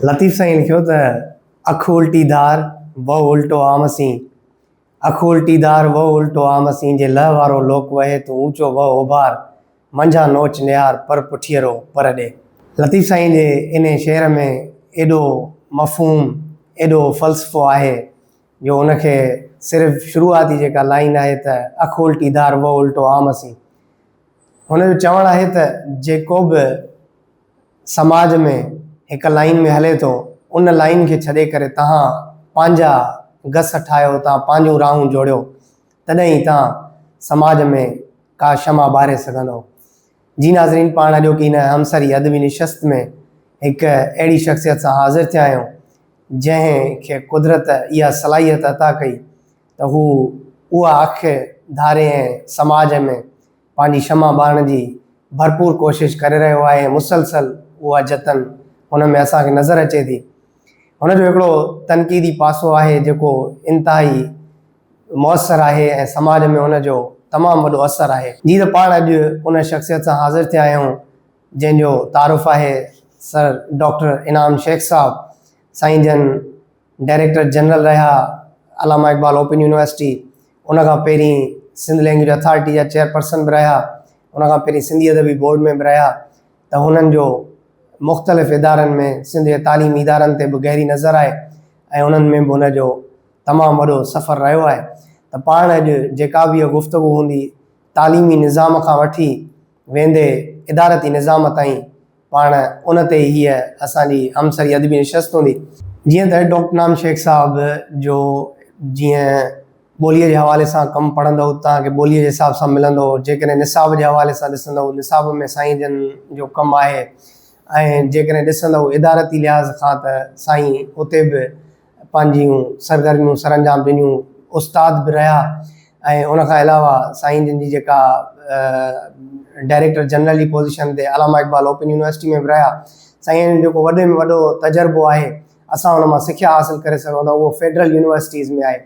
लतीफ़ साईं लिखियो त अख उल्टी धार वो उल्टो आमसी, अख उल्टी धार वो उल्टो आमसी, जे लह वारो लोक वहे तूं ऊंचो वह उभार, मंझा नोच निहार पर पुठियरो पर ॾे। लतीफ़ साईं जे इन शेर में एॾो मफ़हूम, एॾो फ़लसफ़ो आहे जो उनखे सिर्फ़ु शुरूआती जेका लाइन आहे त अख उल्टी धार वो उल्टो आमसी, हुनजो चवणु आहे त जेको बि समाज में हिकु लाइन में हले थो उन लाइन खे छॾे करे तव्हां पंहिंजा गस ठाहियो, तव्हां पंहिंजूं राहूं जोड़ियो, तॾहिं तव्हां समाज में का शमा ॿारे सघंदो। जी नाज़रीन, पाण अॼोकी हिन हमसरी अदबी निशस्त में हिकु अहिड़ी शख़्सियत सां हाज़िर थिया आहियूं जंहिंखे कुदरत इहा सलाहियत अता कई त हू उहा अखि धारे ऐं समाज में पंहिंजी शमा ॿारण जी भरपूर कोशिशि करे रहियो आहे। मुसलसल उहा जतन हुन में असांखे नज़र अचे थी। हुनजो हिकिड़ो तनक़ीदी पासो आहे जेको इंतिहाई मुअसर आहे ऐं समाज में हुनजो तमामु वॾो असरु आहे। जी त पाण अॼु उन शख़्सियत सां हाज़िर थिया आहियूं जंहिंजो तारुफ़ आहे सर डॉक्टर इनाम शेख साहब। साईं जन डायरेक्टर जनरल रहिया अलामा इक़बाल ओपन यूनिवर्सिटी, उन खां पहिरीं सिंध लैंग्वेज अथॉरिटी जा चेयरपर्सन बि रहिया, उन खां पहिरीं सिंधी अदबी बोर्ड में बि रहिया। त हुननि जो मुख़्तलिफ़ इदारनि में सिंध जे तालीमी इदारनि ते बि गहरी नज़र आहे ऐं उन्हनि में बि हुनजो तमामु वॾो सफ़रु रहियो आहे। त पाण अॼु जेका बि इहा गुफ़्तगू हूंदी तालीमी निज़ाम खां वठी वेंदे इदारती निज़ाम ताईं, पाण उन ते हीअ असांजी हमसरी अदबी निशस्त हूंदी। जीअं त डॉक्टर इनाम शेख साहब जो जीअं ॿोलीअ जे हवाले सां कमु पढ़ंदव तव्हांखे ॿोलीअ जे हिसाब सां मिलंदो, जेकॾहिं निसाब जे हवाले सां ॾिसंदव निसाब में साईं जन जो कमु आहे, ऐं जेकॾहिं ॾिसंदव इदारती लिहाज़ खां त साईं उते बि पंहिंजियूं सरगर्मियूं सर अंजाम ॾिनियूं, उस्ताद बि रहिया ऐं उनखां अलावा साईं जन जी जेका डायरेक्टर जनरल जी पोज़ीशन ते अलामा इक़बाल ओपन यूनिवर्सिटी में बि रहिया। साईं जो जेको वॾे में वॾो तजुर्बो आहे असां हुन मां सिखिया हासिलु करे सघूं था उहो फेडरल यूनिवर्सिटीज़ में आहे।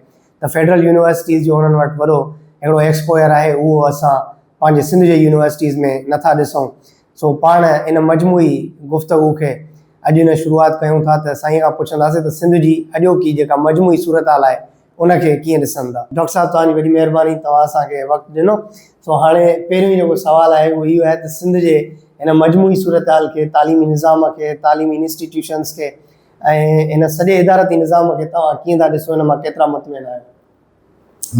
त फेडरल यूनिवर्सिटीज़ जो हुननि वटि वॾो हिकिड़ो एक्सपोयर आहे, उहो असां पंहिंजे सिंध जे यूनिवर्सिटीज़ में नथा ॾिसूं। सो पाण इन मजमूई गुफ़्तगू खे अॼु न शुरूआत कयूं था त साईं खां पुछंदासीं त सिंध जी अॼोकी जेका मजमूई सूरत हाल आहे उनखे कीअं ॾिसंदा। डॉक्टर साहब, तव्हांजी वॾी महिरबानी, तव्हां असांखे वक़्तु ॾिनो। सो हाणे पहिरियों जेको सुवालु आहे उहो इहो आहे त सिंध जे हिन मजमूई सूरत हाल खे, तालीमी निज़ाम खे, तालीमी इंस्टीट्यूशन्स खे ऐं हिन सॼे इदारती निज़ाम खे तव्हां कीअं था ॾिसो, हिन मां केतिरा मुतमिन आहियो?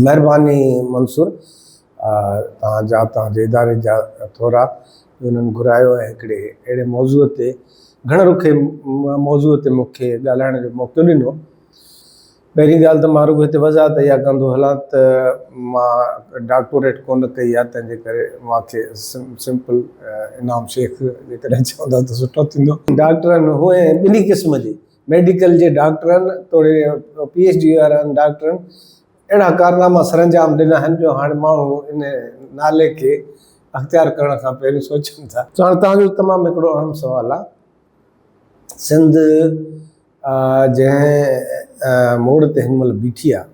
महिरबानी मंसूर, तव्हांजे इदारे जा थोरा उन्हनि घुरायो ऐं हिकिड़े अहिड़े मौज़ूअ ते घणे रुखे मौज़ूअ ते मूंखे ॻाल्हाइण जो मौक़ो ॾिनो। पहिरीं ॻाल्हि त मां रुॻो हिते वज़ाहत इहा कंदो हलां त मां डॉक्टोरेट कोन कई आहे, तंहिंजे करे मूंखे सिंपल इनाम शेख जेकॾहिं चवंदा त सुठो थींदो। डॉक्टरनि उहे ॿिन्ही क़िस्म जी मेडिकल जे डॉक्टर आहिनि, थोरे PhD वारा आहिनि डॉक्टर आहिनि, अहिड़ा कारनामा सरंजाम ॾिना आहिनि जो हाणे माण्हू इन नाले खे अख़्तियार करण खां पहिरीं सोचनि था। त हाणे तव्हांजो तमामु हिकिड़ो अहम सुवालु आहे। सिंध जंहिं मोड़ ते हिन महिल बीठी आहे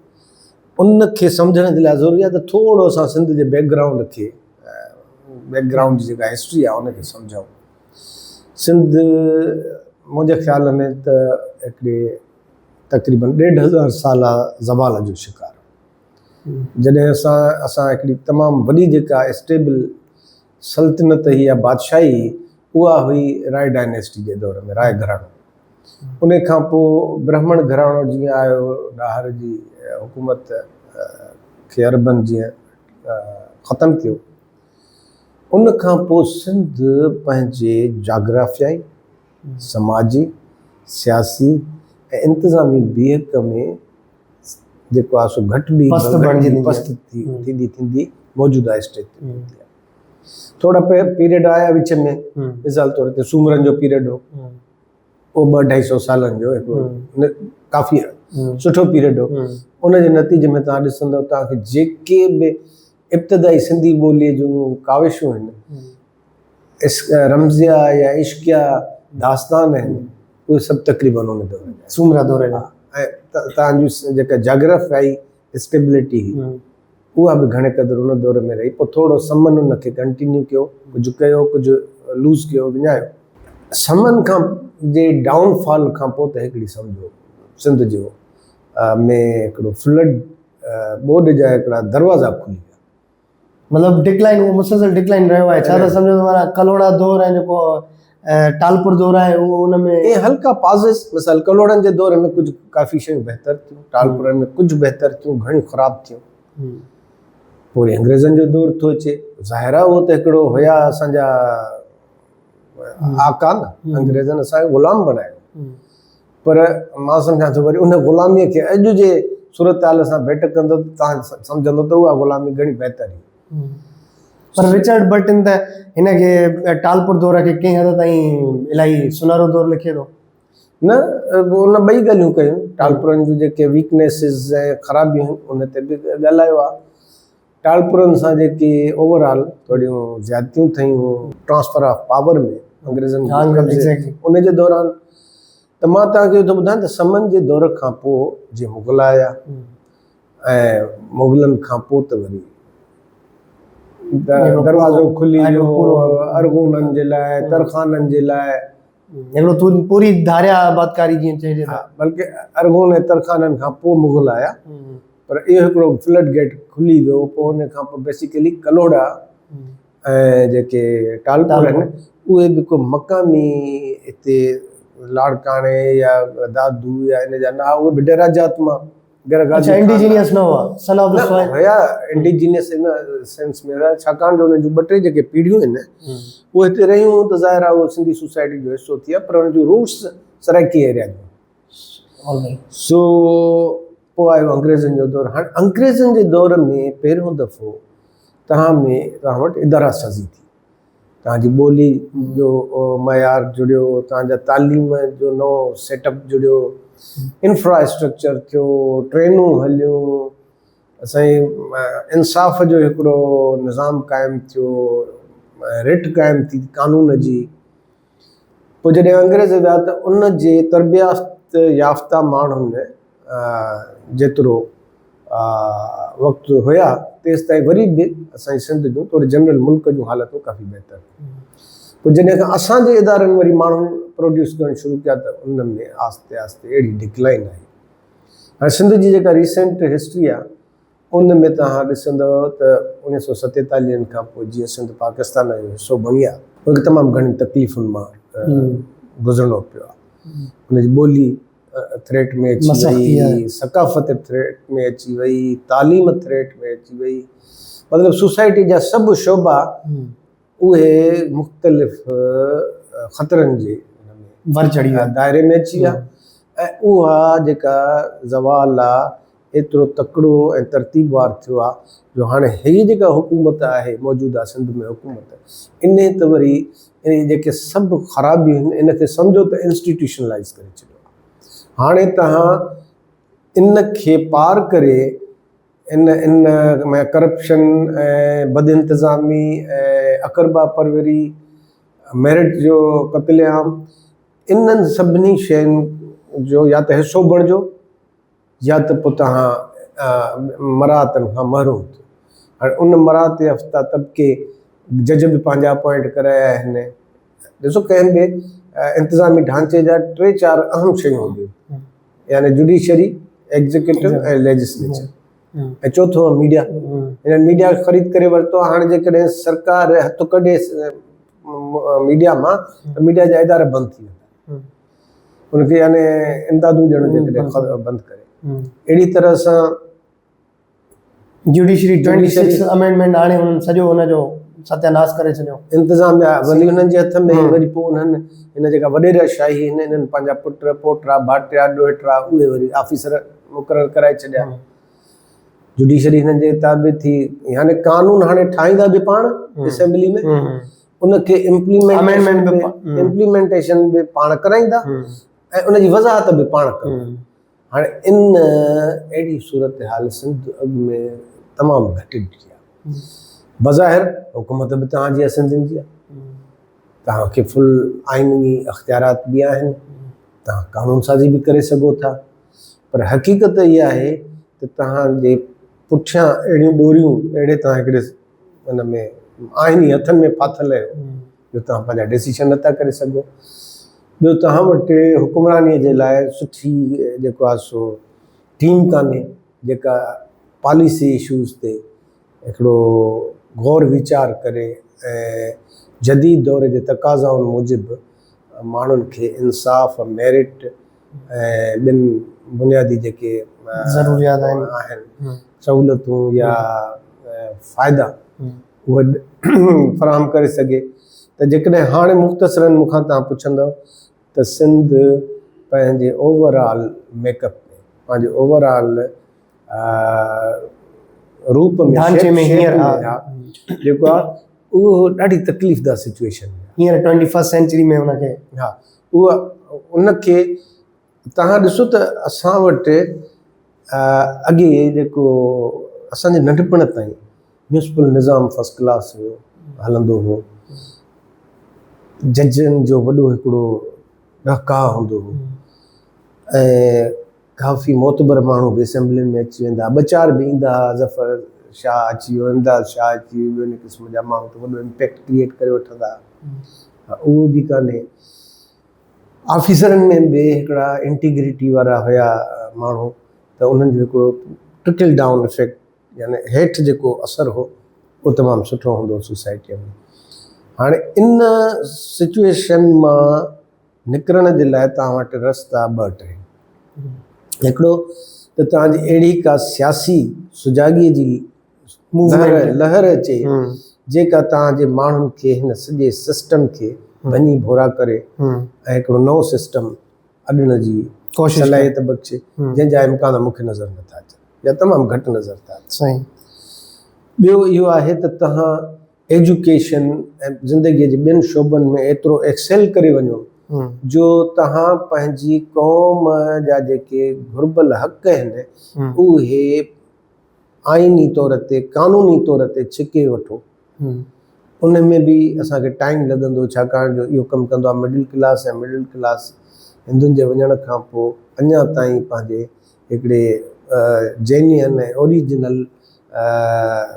उनखे सम्झण जे लाइ ज़रूरी आहे त थोरो असां सिंध जे बैकग्राउंड जी जेका हिस्ट्री आहे उनखे सम्झूं। सिंध मुंहिंजे ख़्याल में त हिकिड़े तक़रीबन 1500 साल ज़वाल जो शिकार। जॾहिं असां हिकिड़ी तमामु वॾी जेका स्टेबल सल्तनत हुई या बादशाही उहा हुई राय डायनेस्टी जे दौर में, राय घराणो। उन खां पोइ ब्राह्मण घराणो जीअं आयो, ॾाहर जी हुकूमत खे अरबनि जीअं ख़तमु कयो, उन खां पोइ सिंध पंहिंजे जाग्राफियाई, समाजी, सियासी ऐं इंतिज़ामी बीहक में जेको आहे सो घटि बि पस्त थींदी मौजूदा स्टेज ते पहुती आहे। थोरा पीरियड आया विच में, मिसाल तौर ते सूमरनि जो पीरियड हो, उहो 200-250 सालनि जो हिकिड़ो काफ़ी सुठो पीरियड हो। उनजे नतीजे में तव्हां ॾिसंदव तव्हांखे जेके बि इब्तिदाई सिंधी ॿोलीअ जूं काविशूं आहिनि, रमज़िया या इश्किया दास्तान आहिनि, उहे सभु तक़रीबन उन दौर जा सूमरा दौर जा। ऐं तव्हांजी जेका जाग्राफियाई स्टेबिलिटी हुई उहा बि घणे क़दुरु उन दौर में रही। पोइ थोरो समन उनखे कंटिन्यू कयो, कुझु कयो, कुझु लूज़ कयो, विञायो। समन खां जे डाउनफॉल खां पोइ त हिकिड़ी सम्झो सिंध जो में हिकिड़ो फ्लड ॿोॾ जा हिकिड़ा दरवाज़ा खुली विया। मतलब डिक्लाइन, वो मुसलसल डिक्लाइन रहियो आहे छा? त सम्झो माना कलोड़ा दौर ऐं जेको टालपुर दौर आहे उहो उन में ये हल्का पाज़िस, मिसाल कलोड़नि जे दौर में कुझु काफ़ी शयूं बहितर थियूं, टालपुरनि में कुझु बहितर थियूं, घणियूं ख़राबु थियूं। पोइ वरी अंग्रेज़नि जो दौर थो अचे, ज़ाहिर आहे उहो त हिकिड़ो हुया असांजा आका न, अंग्रेज़नि असांखे ग़ुलाम बणायो, पर मां सम्झां थो वरी उन ग़ुलामीअ खे अॼु जे सूरत हाल सां भेट कंदो त तव्हां सम्झंदो त उहा ग़ुलामी घणी बहितर हुई। पर रिचर्ड बर्टन त हिनखे टालपुर दौर खे कंहिं हद ताईं इलाही सुनहरो दौर लिखे थो। न उन ॿई ॻाल्हियूं कयूं, टालपुरनि जूं जेके वीकनेसिस ऐं ख़राबियूं आहिनि उन ते बि ॻाल्हायो आहे। टालपुरनि सां जेके ओवरऑल थोरियूं ज़्यादतियूं थियूं ट्रांसफर ऑफ पावर में अंग्रेज़नि उन जे दौरान, त मां तव्हांखे थो ॿुधायां त समन जे दौर खां पोइ जीअं मुग़ल आया ऐं मुग़लनि खां पोइ त वरी दरवाज़ो खुली वियो अरगूननि जे लाइ, तरखाननि जे लाइ, हिकिड़ो पूरी धारिया आबादकारी जीअं चइजे था। बल्कि अरगून ऐं तरखाननि खां पोइ मुग़ल आया, पर इहो हिकिड़ो फ्लड गेट खुली वियो। पोइ उन खां पोइ बेसिकली कलोड़ा ऐं जेके टालपुर आहिनि उहे बि को मक़ामी हिते लाड़काणे या दादू या इन जा ना, उहे बि डेराजात मां इंडिजीनियस न हुआ, सन ऑफ द सॉइल हुया, इंडिजीनियस इन सेंस में हुया, छाकाणि जो उन जूं ॿ टे जेके पीढ़ियूं आहिनि उहे हिते रहियूं त ज़ाहिर आहे उहो सिंधी सोसाइटी जो हिसो थी आहे, पर उन जूं रूट्स सराइकी एरिया जूं। सो पोइ आयो अंग्रेज़नि जो दौरु। हाणे अंग्रेज़नि जे दौर में पहिरियों दफ़ो तव्हां वटि इदारा साज़ी थी, तव्हांजी ॿोली जो मयार जुड़ियो, तव्हांजा तालीम जो नओं सेटअप जुड़ियो, इंफ्रास्ट्रक्चर थियो, ट्रेनूं हलियूं, असांजी इंसाफ़ जो हिकिड़ो निज़ाम क़ाइमु थियो, रिट क़ाइमु थी कानून जी। पोइ जॾहिं अंग्रेज़ विया त उन जे तरबियात याफ़्ता माण्हुनि जेतिरो वक़्तु हुया तेसि ताईं वरी बि असांजी सिंध जूं थोरी जनरल मुल्क जूं हालतूं काफ़ी बहितर। पोइ जॾहिं खां असांजे इदारनि वरी माण्हू प्रोड्यूस करणु शुरू कया त उन में आस्ते आस्ते अहिड़ी डिक्लाइन आई। हाणे सिंध जी जेका रीसेंट हिस्ट्री आहे उन में तव्हां ॾिसंदव त 1947 खां पोइ जीअं सिंध पाकिस्तान जो हिसो बणी आहे, उनखे तमामु घणी तकलीफ़ुनि मां गुज़रणो पियो आहे। उनजी ॿोली थ्रेट में अची वई, सकाफ़त थ्रेट में अची वई, तालीम थ्रेट में अची वई, मतिलबु सोसाइटी जा सभु शोबा उहे मुख़्तलिफ़ ख़तरनि जे वर चढ़ी विया, दायरे में अची विया। ऐं उहा जेका ज़वाल आहे एतिरो तकिड़ो ऐं तरतीबवार थियो आहे जो हाणे हीअ जेका हुकूमत आहे मौजूदा सिंध में हुकूमत इन त वरी इन जेके सभु ख़राबियूं आहिनि इनखे सम्झो त इंस्टीट्यूशनलाइज़ करे छॾियो। हाणे तव्हां इन खे पार करे इन में करप्शन ऐं बद इंतज़ामी ऐं अकरबा परवरी, मेरिट जो क़त्लेआम, इन्हनि सभिनी शयुनि जो या त हिसो बणिजो या त पोइ तव्हां मराहतनि खां महरूम थियो। हाणे उन मराहत याफ़्ता तबिके जज बि पंहिंजा अपॉइंट कराया आहिनि। ॾिसो कंहिं बि इंतिज़ामी ढांचे जा 3-4 अहम शयूं हूंदियूं, यानी जुडिशरी, एग्जीक्यूटिव ऐं लेजिस्लेचर, ऐं चौथों मीडिया। हिननि मीडिया ख़रीद करे वरितो। हाणे जेकॾहिं सरकार हथु कढे मीडिया मां त मीडिया जा इदारा बंदि थी वेंदा, उनखे यानी इमदादूं ॾियणु जेकॾहिं बंदि करे। अहिड़ी तरह सां जुडिशरी 26 अमेंडमेंट हाणे हुननि सॼो हुनजो सत्यानाश करे छॾियो। इंतिज़ाम वरी हुननि जे हथ में, वरी पोइ उन्हनि हिन जेका वॾेराशाही हिन इन्हनि पंहिंजा पुट पोटा भाटिया ॾोहिटा उहे वरी ऑफिसर मुक़ररु कराए छॾिया। जुडिशरी हिननि जे ताबे थी, यानी कानून हाणे ठाहींदा बि पाण असेंबली में, उनखे इम्प्लीमेंटेशन बि पाण कराईंदा ऐं उनजी वज़ाहत बि पाण कंदा। हाणे इन अहिड़ी सूरत हाल सिंध अॻु में तमामु घटि ॾिठी आहे। बज़ाहिर हुकूमत बि तव्हांजी आहे, सिंधियुनि जी आहे, तव्हांखे फुल आइनी अख़्तियारात बि आहिनि, तव्हां कानून साज़ी बि करे सघो था, पर हक़ीक़त इहा आहे त तव्हांजे पुठियां अहिड़ियूं ॾोरियूं अहिड़े तव्हां हिकिड़े हुन में आइनी हथनि में फाथल आहियो जो तव्हां पंहिंजा डिसीशन नथा करे सघो। ॿियो तव्हां वटि हुकुमरानीअ जे लाइ सुठी जेको आहे सो टीम कान्हे जेका पॉलिसी इशूज़ ते हिकिड़ो गौर वीचार करे ऐं जदीद दौर जे तक़ाज़ाउनि मूजिबि माण्हुनि खे इंसाफ़ मेरिट ऐं ॿिनि बुनियादी जेके ज़रूरियात आहिनि सहूलियतूं या फ़ाइदा उहे फ़राहम करे सघे। त जेकॾहिं हाणे मुख़्तसरनि मूंखां तव्हां पुछंदव त सिंध पंहिंजे ओवरऑल मेकअप में पंहिंजे ओवरऑल रूप में ढांचे में हींअर जेको आहे उहो ॾाढी तकलीफ़दा सिचुएशन आहे हींअर 21st सेंचुरी में हुनखे। हा उहा उनखे तव्हां ॾिसो त असां वटि अॻे जेको असांजे नंढपण ताईं म्यूनिसिपल निज़ाम फर्स्ट क्लास हुयो हलंदो हुओ। जजनि जो वॾो हिकिड़ो ॾहकाउ हूंदो हुओ ऐं काफ़ी मोतबर माण्हू बि असेंबलियुनि में अची वेंदा, ॿ चारि बि ईंदा हुआ, ज़फ़र शाह अची वियो, इमदाद शाह अची वियो, ॿियनि क़िस्म जा माण्हू त वॾो इम्पैक्ट क्रिएट करे वठंदा। उहो बि कान्हे। ऑफिसरनि में बि हिकिड़ा इंटीग्रिटी वारा हुया माण्हू, त उन्हनि जो हिकिड़ो ट्रिकल डाउन इफेक्ट यानी हेठि जेको असरु हो उहो तमामु सुठो हूंदो सोसाइटीअ में। हाणे इन सिचुएशन मां निकिरण जे लाइ तव्हां वटि रस्ता ॿ टे। हिकिड़ो त तव्हांजी अहिड़ी का सियासी सुजाॻीअ जी लहर अचे जेका तव्हांजे माण्हुनि खे हिन सॼे सिस्टम खे भञी भोरा करे ऐं हिकिड़ो नओं सिस्टम अॾण जी सलाहियत बख़्शे, जंहिंजा इम्कान मूंखे नज़र नथा अचनि या तमामु घटि नज़र था अचनि। ॿियो इहो आहे त तव्हां एजुकेशन ऐं ज़िंदगीअ जे ॿियनि शोबनि में एतिरो एक्सेल करे वञो जो तव्हां पंहिंजी क़ौम जा जेके घुरिबल हक़ आहिनि उहे आइनी तौर ते क़ानूनी तौर ते छिके वठो। उन में बि असांखे टाइम लॻंदो, छाकाणि जो इहो कमु कंदो आहे मिडिल क्लास, ऐं मिडिल क्लास हिंदुनि जे वञण खां पोइ अञा ताईं पंहिंजे हिकिड़े जेन्युइन ऐं ओरिजिनल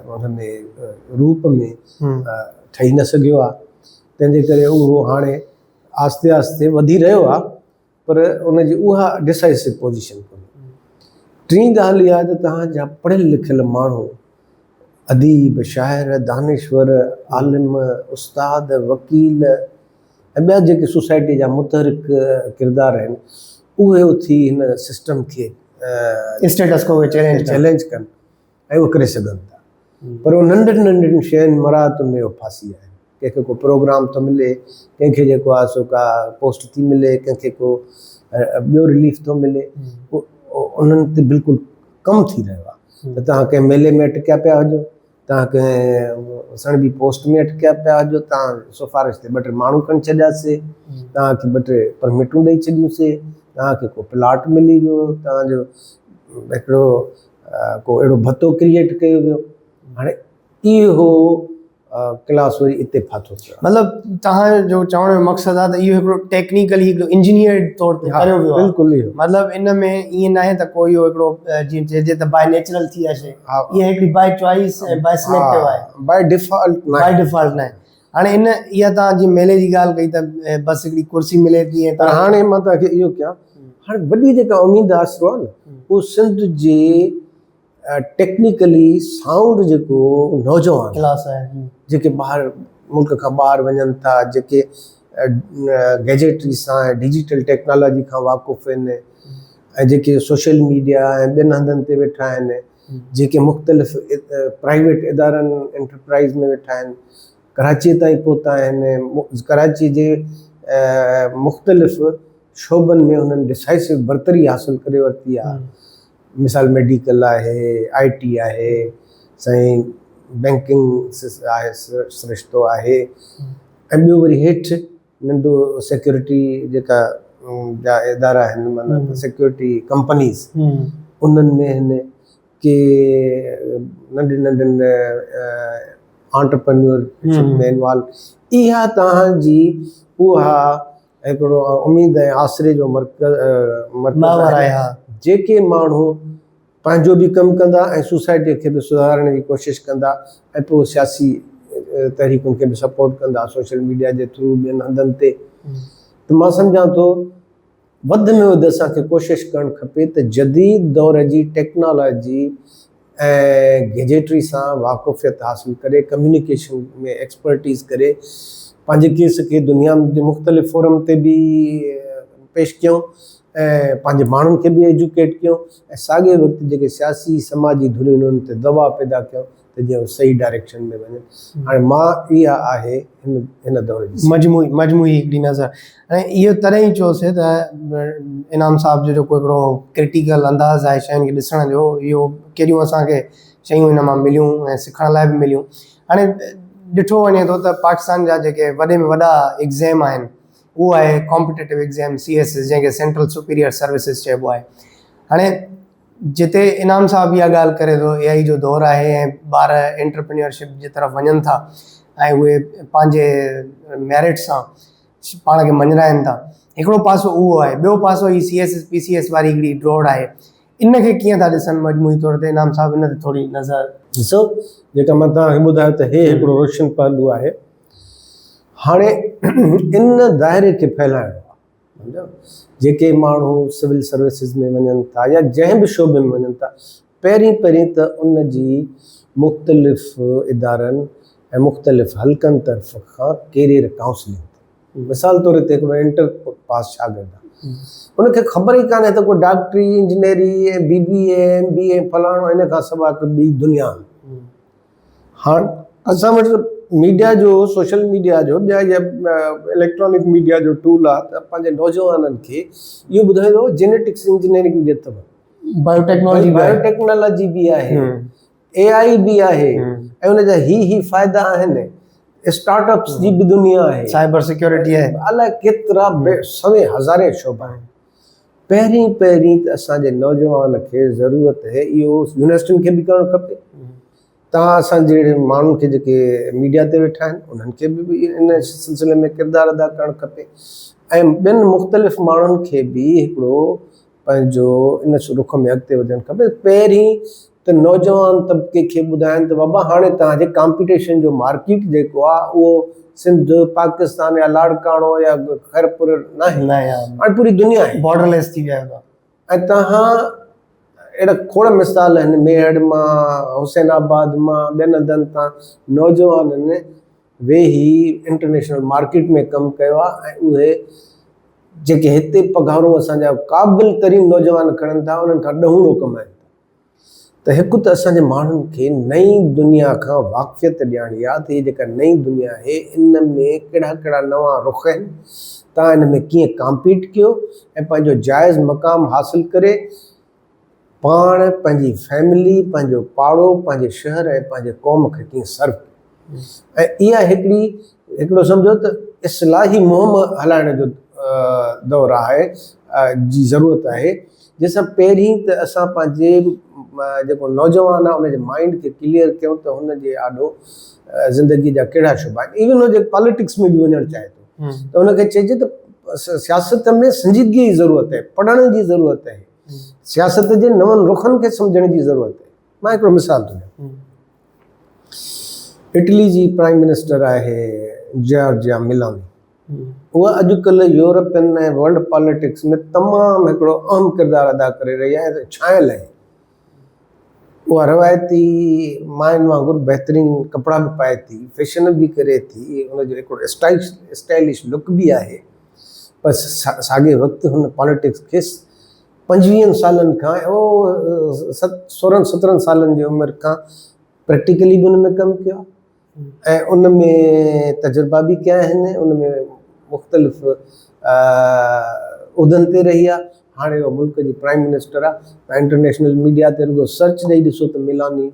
हुन में रूप में ठही न सघियो आहे। तंहिंजे करे उहो हाणे आस्ते आस्ते वधी रहियो आहे, पर उनजी उहा डिसाइसिव पोजीशन कोन्हे। टीं ॻाल्हि इहा त तव्हांजा पढ़ियल लिखियल माण्हू अदीब, शाइर, दानिश्वर, आलिम, उस्ताद, वकील ऐं ॿिया जेके सोसाइटी जा मुतहरिक किरदार आहिनि उहे उथी हिन सिस्टम खे स्टेटस को चैलेंज कनि ऐं उहे करे सघनि था। पर उहो नंढनि नंढनि शयुनि मराहतुनि में उहो फासी आहे। कंहिंखे को प्रोग्राम थो मिले, कंहिंखे जेको आहे सो का पोस्ट थी मिले, कंहिंखे को ॿियो रिलीफ थो मिले, उन्हनि ते बिल्कुलु कमु थी रहियो आहे। त तव्हां कंहिं मेले में अटकिया पिया हुजो, तव्हां कंहिं सणबी पोस्ट में अटकिया पिया हुजो, तव्हां सिफ़ारिश ते ॿ टे माण्हू खणी छॾियासीं, तव्हांखे ॿ टे परमिटूं ॾेई छॾियूंसीं, तव्हांखे को प्लाट मिली वियो, तव्हांजो हिकिड़ो को अहिड़ो भतो क्रिएट कयो वियो। हाणे इहो क्लास वरी इते फाथो थियो। मतिलबु तव्हांजो चवण जो मक़सदु आहे त इहो हिकिड़ो टेक्निकली हिकिड़ो इंजीनियर तौर ते कयो वियो आहे। बिल्कुलु इहो मतिलबु इन में ईअं न आहे त कोई इहो हिकिड़ो जीअं चइजे त बाय नेचुरल थी आहे शइ, इहा हिकिड़ी बाय चॉइस ऐं बाय सिलेक्टिव आहे, बाय डिफॉल्ट न आहे। हाणे इन इहा तव्हां जीअं मेले जी ॻाल्हि कई त बसि हिकिड़ी कुर्सी मिले थी ऐं पर हाणे मां तव्हांखे इहो कयां, हाणे वॾी जेका उमेद आसरो आहे न उहो सिंध जे टेक्निकली साउंड जेको नौजवान क्लास आहे, जेके ॿाहिरि मुल्क खां ॿाहिरि वञनि था, जेके गैजेटरी सां ऐं डिजिटल टेक्नोलॉजी खां वाक़ुफ़ु आहिनि, ऐं जेके सोशल मीडिया ऐं ॿियनि हंधनि ते वेठा आहिनि, जेके मुख़्तलिफ़ प्राइवेट इदारनि एंटरप्राइज़ में वेठा आहिनि, कराचीअ ताईं पहुता आहिनि, कराची जे मुख़्तलिफ़ शोबनि में हुननि डिसाइसिव बरतरी हासिलु करे वरिती आहे। मिसाल मेडिकल आहे, IT आहे, साईं बैंकिंग आहे, सिरिश्तो आहे, ऐं ॿियो वरी हेठि नंढो सिक्योरिटी जेका जा इदारा आहिनि, माना सिक्योरिटी कंपनीज़, उन्हनि में हिन के नंढनि नंढनि एंटरप्रेन्योरशिप में इन्वॉल्व। इहा तव्हांजी उहा हिकिड़ो उमेद ऐं आसरे जो मर्कज़ आहे, जेके माण्हू पंहिंजो बि कमु कंदा ऐं सोसाइटीअ खे बि सुधारण जी कोशिशि कंदा ऐं पोइ सियासी तहरीकुनि खे बि सपोर्ट कंदा सोशल मीडिया जे थ्रू ॿियनि हंधनि ते। त मां सम्झां थो वधि में वधि असांखे कोशिशि करणु खपे त जदीद दौर जी टेक्नोलॉजी ऐं गैजेटरी सां वाक़ुफ़ियत हासिलु करे, कम्युनिकेशन में एक्सपर्टीज़ करे, पंहिंजे केस खे दुनिया जे मुख़्तलिफ़ फोरम ते बि पेश कयूं ऐं पंहिंजे माण्हुनि खे बि एजुकेट कयूं ऐं साॻे वक़्तु जेके सियासी समाजी धुरियूं उन्हनि ते दबाव पैदा कयूं त जीअं सही डायरेक्शन में वञनि। हाणे मां इहा आहे हिन दौर जी मजमूई हिकिड़ी नज़र। ऐं इहो तॾहिं ई चयोसीं त इनाम साहिब जो जेको हिकिड़ो क्रिटिकल अंदाज़ आहे शयुनि खे ॾिसण जो, इहो केॾियूं असांखे शयूं हिन मां मिलियूं ऐं सिखण लाइ बि मिलियूं। हाणे ॾिठो वञे थो त पाकिस्तान जा जेके वॾे में वॾा एग्ज़ाम आहिनि उहो आहे कॉम्पिटेटिव एग्ज़ाम CSS, जंहिंखे सेंट्रल सुपीरियर सर्विसिस चइबो आहे। हाणे जिते इनाम साहिब इहा ॻाल्हि करे थो, AI जो दौरु आहे ऐं ॿार एंटरप्रेन्योरशिप जी तरफ़ वञनि था ऐं उहे पंहिंजे मेरिट सां पाण खे मञराइनि था। हिकिड़ो पासो उहो आहे, ॿियो पासो ही CSS PCS वारी हिकिड़ी ड्रॉड आहे। इन खे कीअं था ॾिसनि मजमूई तौर ते इनाम साहिब, इन ते थोरी नज़र? ॾिसो, जेका मां तव्हांखे ॿुधायो त हे हिकिड़ो रोशन पहलू आहे। हाणे इन दायरे खे फैलाइणो आहे। सम्झो, जेके माण्हू सिविल सर्विसिस में वञनि था या जंहिं बि शोबे में वञनि था, पहिरीं त उन जी मुख़्तलिफ़ इदारनि ऐं मुख़्तलिफ़ हल्कनि तरफ़ खां कैरियर काउंसलिंग। मिसाल तौर ते हिकिड़ो इंटर पास शागिर्द आहे, उनखे ख़बर ई कान्हे त कोई डॉक्टरी, इंजीनियरी, BBA MBA फलाणो इन खां सवाइ ॿी दुनिया। हाणे असां वटि मीडिया जो, सोशल मीडिया जो, ॿिया इलेक्ट्रॉनिक मीडिया जो टूल आहे त पंहिंजे नौजवाननि खे इहो ॿुधाए थो जेनेटिक्स इंजीनियरिंग बि अथव, बायोटेक्नोलॉजी बि आहे, AI बि आहे ऐं उनजा ही फ़ाइदा आहिनि। स्टार्टअप्स जी बि दुनिया आहे, साइबर सिक्योरिटी आहे, अलाए केतिरा सवे हज़ारे शोबा आहिनि। पहिरीं त असांजे नौजवान खे ज़रूरत आहे, इहो यूनिवर्सिटियुनि खे बि करणु खपे। तव्हां असांजे जहिड़े माण्हुनि खे जेके मीडिया ते वेठा आहिनि उन्हनि खे बि इन सिलसिले में किरदारु अदा करणु खपे ऐं ॿियनि मुख़्तलिफ़ माण्हुनि खे बि हिकिड़ो पंहिंजो इन रुख में अॻिते वधणु खपे। पहिरीं त नौजवान तबिके खे ॿुधाइनि त बाबा हाणे तव्हांजे कॉम्पिटिशन जो मार्केट जेको आहे उहो सिंध, पाकिस्तान या लाड़काणो या खैरपुर न आहे, हाणे पूरी दुनिया आहे, बॉर्डरलेस थी विया आहियो। ऐं तव्हां अहिड़ा खोड़ मिसाल आहिनि, मेहड़ मां, हुसैनाबाद मां, ॿियनि हंधनि तां नौजवाननि वेही इंटरनेशनल मार्केट में कमु कयो आहे ऐं उहे जेके हिते पघारूं असांजा क़ाबिल तरीन नौजवान खणनि था उन्हनि खां ॾहूणो कमाइनि था। त हिकु त असांजे माण्हुनि खे नई दुनिया खां वाक़ुफ़ियत ॾियणी आहे त हीअ जेका नई दुनिया आहे इन में कहिड़ा कहिड़ा नवां रुख आहिनि, तव्हां इन में कीअं कॉम्पीट कयो ऐं पंहिंजो जाइज़ मक़ाम हासिलु करे पाण, पंहिंजी फैमिली, पंहिंजो पाड़ो, पंहिंजे शहर ऐं पंहिंजे क़ौम खे कीअं सर्व कयो। ऐं इहा हिकिड़ो सम्झो त इस्लाही मुहिम हलाइण जो दौरु आहे जी ज़रूरत आहे, जंहिंसां पहिरीं त असां पंहिंजे जेको नौजवान आहे उनजे माइंड खे क्लियर कयूं त हुनजे आॾो ज़िंदगी जा कहिड़ा शुबा आहिनि। इवन हुन जे पॉलिटिक्स में बि वञणु चाहे थो त हुनखे चइजे त सियासत में संजीदगी जी ज़रूरत आहे, पढ़ण जी ज़रूरत आहे, सियासत जे नवनि रुखनि खे सम्झण जी ज़रूरत आहे। मां हिकिड़ो मिसाल थो ॾियां, इटली जी प्राइम मिनिस्टर आहे जॉर्जिया मेलोनी। उहा अॼुकल्ह यूरोपियन ऐं वर्ल्ड पॉलिटिक्स में तमामु हिकिड़ो अहम किरदारु अदा करे रही आहे ऐं छायल आहे। उहा रवायती माइनि वांगुरु बहितरीनु कपिड़ा बि पाए थी, फैशन बि करे थी, हुनजो हिकिड़ो स्टाइलिश लुक बि आहे। पर साॻे वक़्तु हुन पॉलिटिक्स खे 25 सालनि खां 16-17 सालनि जी उमिरि खां प्रैक्टिकली बि हुन में कमु कयो ऐं उन में तजुर्बा बि कया आहिनि, उन में मुख़्तलिफ़ उहिदनि ते रही आहे। हाणे उहो मुल्क जी प्राइम मिनिस्टर आहे। तव्हां इंटरनेशनल मीडिया ते रुगो सर्च ॾेई ॾिसो त मेलोनी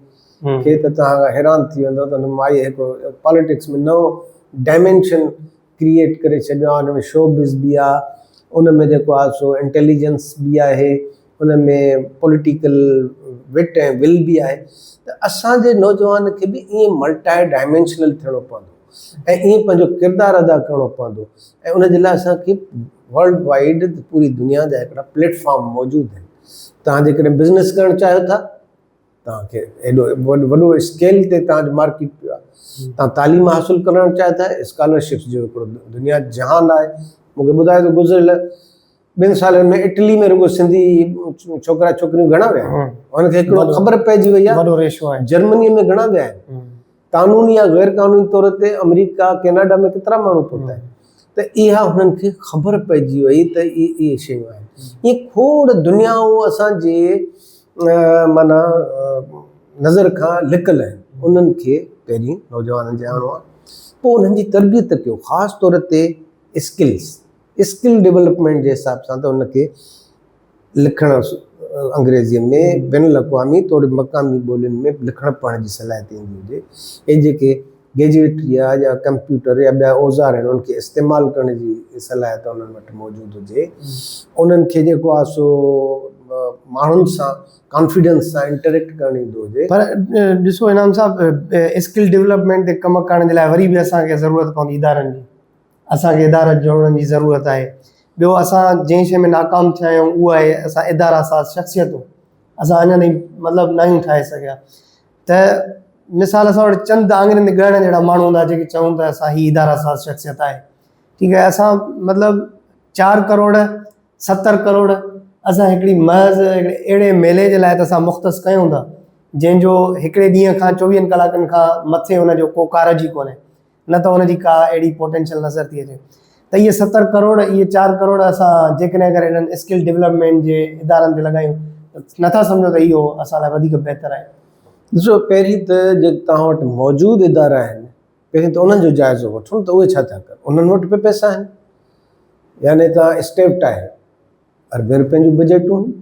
खे त तव्हां हैरान थी वेंदो त हुन माई हिकिड़ो पॉलिटिक्स में नओं डायमेंशन क्रिएट करे छॾियो आहे। हुन में शोबिज़ बि आहे, उन में जेको आहे सो इंटेलिजेंस बि आहे, उन में पॉलिटिकल विट ऐं विल बि आहे। त असांजे नौजवान खे बि ईअं मल्टाई डायमेंशनल थियणो पवंदो ऐं ईअं पंहिंजो किरदारु अदा करिणो पवंदो ऐं उनजे लाइ असांखे वर्ल्ड वाइड पूरी दुनिया जा हिकिड़ा प्लेटफॉर्म मौजूदु आहिनि। तव्हां जेकॾहिं बिज़नेस करणु चाहियो था तव्हांखे एॾो वॾो स्केल ते तव्हांजो मार्केट पियो आहे। तव्हां तालीम हासिलु करणु चाहियो था, स्कॉलरशिप्स जो हिकिड़ो दुनिया जहान आहे। मूंखे ॿुधायो त गुज़िरियल 2 सालनि में इटली में रुॻो सिंधी छोकिरा छोकिरियूं घणा विया आहिनि, हुनखे हिकिड़ो ख़बर पइजी वई आहे। वॾो रेशो आहे। जर्मनीअ में घणा विया आहिनि, क़ानूनी या गैर क़ानूनी तौर ते अमेरिका कैनेडा में केतिरा माण्हू पहुता आहिनि। त इहा हुननि खे ख़बर पइजी वई त इहे शयूं आहिनि। इहे खोड़ दुनियाऊं असांजे माना नज़र खां लिकल आहिनि। उन्हनि खे पहिरीं नौजवाननि खे आणो आहे, पोइ उन्हनि जी तरबियत कयो, ख़ासि तौर ते स्किल डेवलपमेंट जे हिसाब सां। त उनखे लिखणु अंग्रेज़ीअ में बिन अक़वामी तौर मक़ामी ॿोलियुनि में लिखण पढ़ण जी सलाहियत ईंदी हुजे। हे जेके गेजेटरी आहे या कंप्यूटर या ॿिया औज़ार आहिनि उनखे इस्तेमालु करण जी सलाहियत उन्हनि वटि मौजूदु हुजे। उन्हनि खे जेको आहे सो माण्हुनि सां कॉन्फिडेंस सां इंटरेक्ट करणु ईंदो हुजे। पर ॾिसो इनाम साहिबु, स्किल डेवलपमेंट ते कमु करण जे लाइ वरी बि असांखे ज़रूरत पवंदी इदारनि जी। असांखे इदारा जोड़ण जी ज़रूरत आहे। ॿियो, असां जंहिं शइ में नाकाम थिया आहियूं उहा आहे असां इदारा साज़ शख़्सियतूं। असां अञा ताईं मतिलबु न आहियूं ठाहे सघिया। त मिसाल असां वटि चंद आङुरियुनि ते ॻणण जहिड़ा माण्हू हूंदा जेके चऊं त असां हीअ इदारा साज़ शख़्सियत आहे। ठीकु आहे, असां मतिलबु 4 करोड़ 70 करोड़ असां हिकिड़ी महज़ हिकिड़े अहिड़े मेले जे लाइ त असां मुख़्तस कयूं था जंहिंजो हिकिड़े ॾींहं खां 24 कलाकनि खां मथे हुनजो को कारज ई कोन्हे, न त हुनजी का अहिड़ी पोटेंशियल नज़र थी अचे। त इहे 70 करोड़ इहे 4 करोड़ असां जेकॾहिं अगरि इन्हनि स्किल डेवलपमेंट जे इदारनि ते लॻायूं त नथा सम्झो त इहो असां लाइ वधीक बहितर आहे। ॾिसो, पहिरीं त जेके तव्हां वटि मौजूदु इदारा आहिनि पहिरीं त उन्हनि जो जाइज़ो वठो त उहे छा था कनि। उन्हनि वटि बि पैसा आहिनि, यानी तव्हां स्टेट आहे, अरबे रुपयनि जूं बजटूं आहिनि,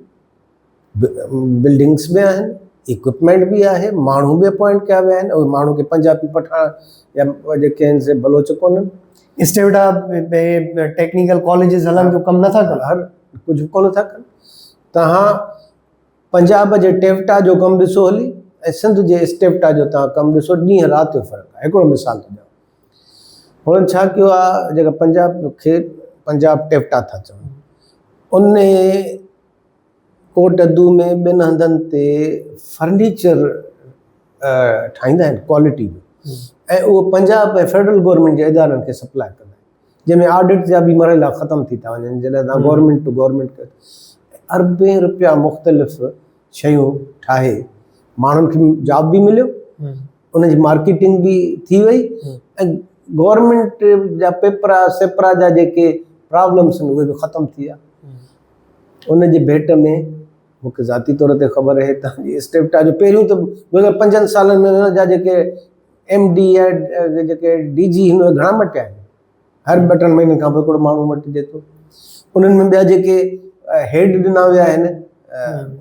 बिल्डिंग्स बि आहिनि, इक्विपमेंट बि आहे, माण्हू बि अपॉइंट कया विया आहिनि। उहे माण्हू खे पंजाबी पठाण या जेके आहिनि से बलोच कोन्हनि। स्टेट टेक्निकल कॉलेजिस हलनि जो कमु नथा कनि, हर कुझु कोन था कनि। तव्हां पंजाब जे टेवटा जो कमु ॾिसो हली ऐं सिंध जे स्टेवटा जो तव्हां कमु ॾिसो, ॾींहं राति जो फ़र्क़ु आहे। हिकिड़ो मिसाल थो ॾियां, हुननि छा कयो आहे, जेका पंजाब खे पंजाब टेवटा था चवनि, उन कोट अदू में 2 हंधनि ते फर्नीचर ठाहींदा आहिनि क्वालिटी जो, ऐं उहो पंजाब ऐं फेडरल गवर्नमेंट जे इदारनि खे सप्लाई कंदा आहिनि, जंहिंमें ऑडिट जा बि मरहला ख़तमु थी था वञनि। जॾहिं तव्हां गवर्नमेंट टू गवर्नमेंट अरबे रुपया मुख़्तलिफ़ शयूं ठाहे माण्हुनि खे जॉब बि मिलियो, उनजी मार्केटिंग बि थी वई, ऐं गवर्नमेंट जा पेपरा सेपरा जा जेके प्रॉब्लम्स आहिनि उहे बि ख़तमु थी विया। उनजे भेट में मूंखे ज़ाती तौर ते ख़बर आहे तव्हांजी स्टेवटा जो पहिरियों त गुज़िरियल 5 सालनि में हुन जा जेके MD या जेके DG हिन घणा मटिया आहिनि। हर 2-3 महीननि खां पोइ हिकिड़ो माण्हू मटिजे थो। उन्हनि में ॿिया जेके हेड ॾिना विया आहिनि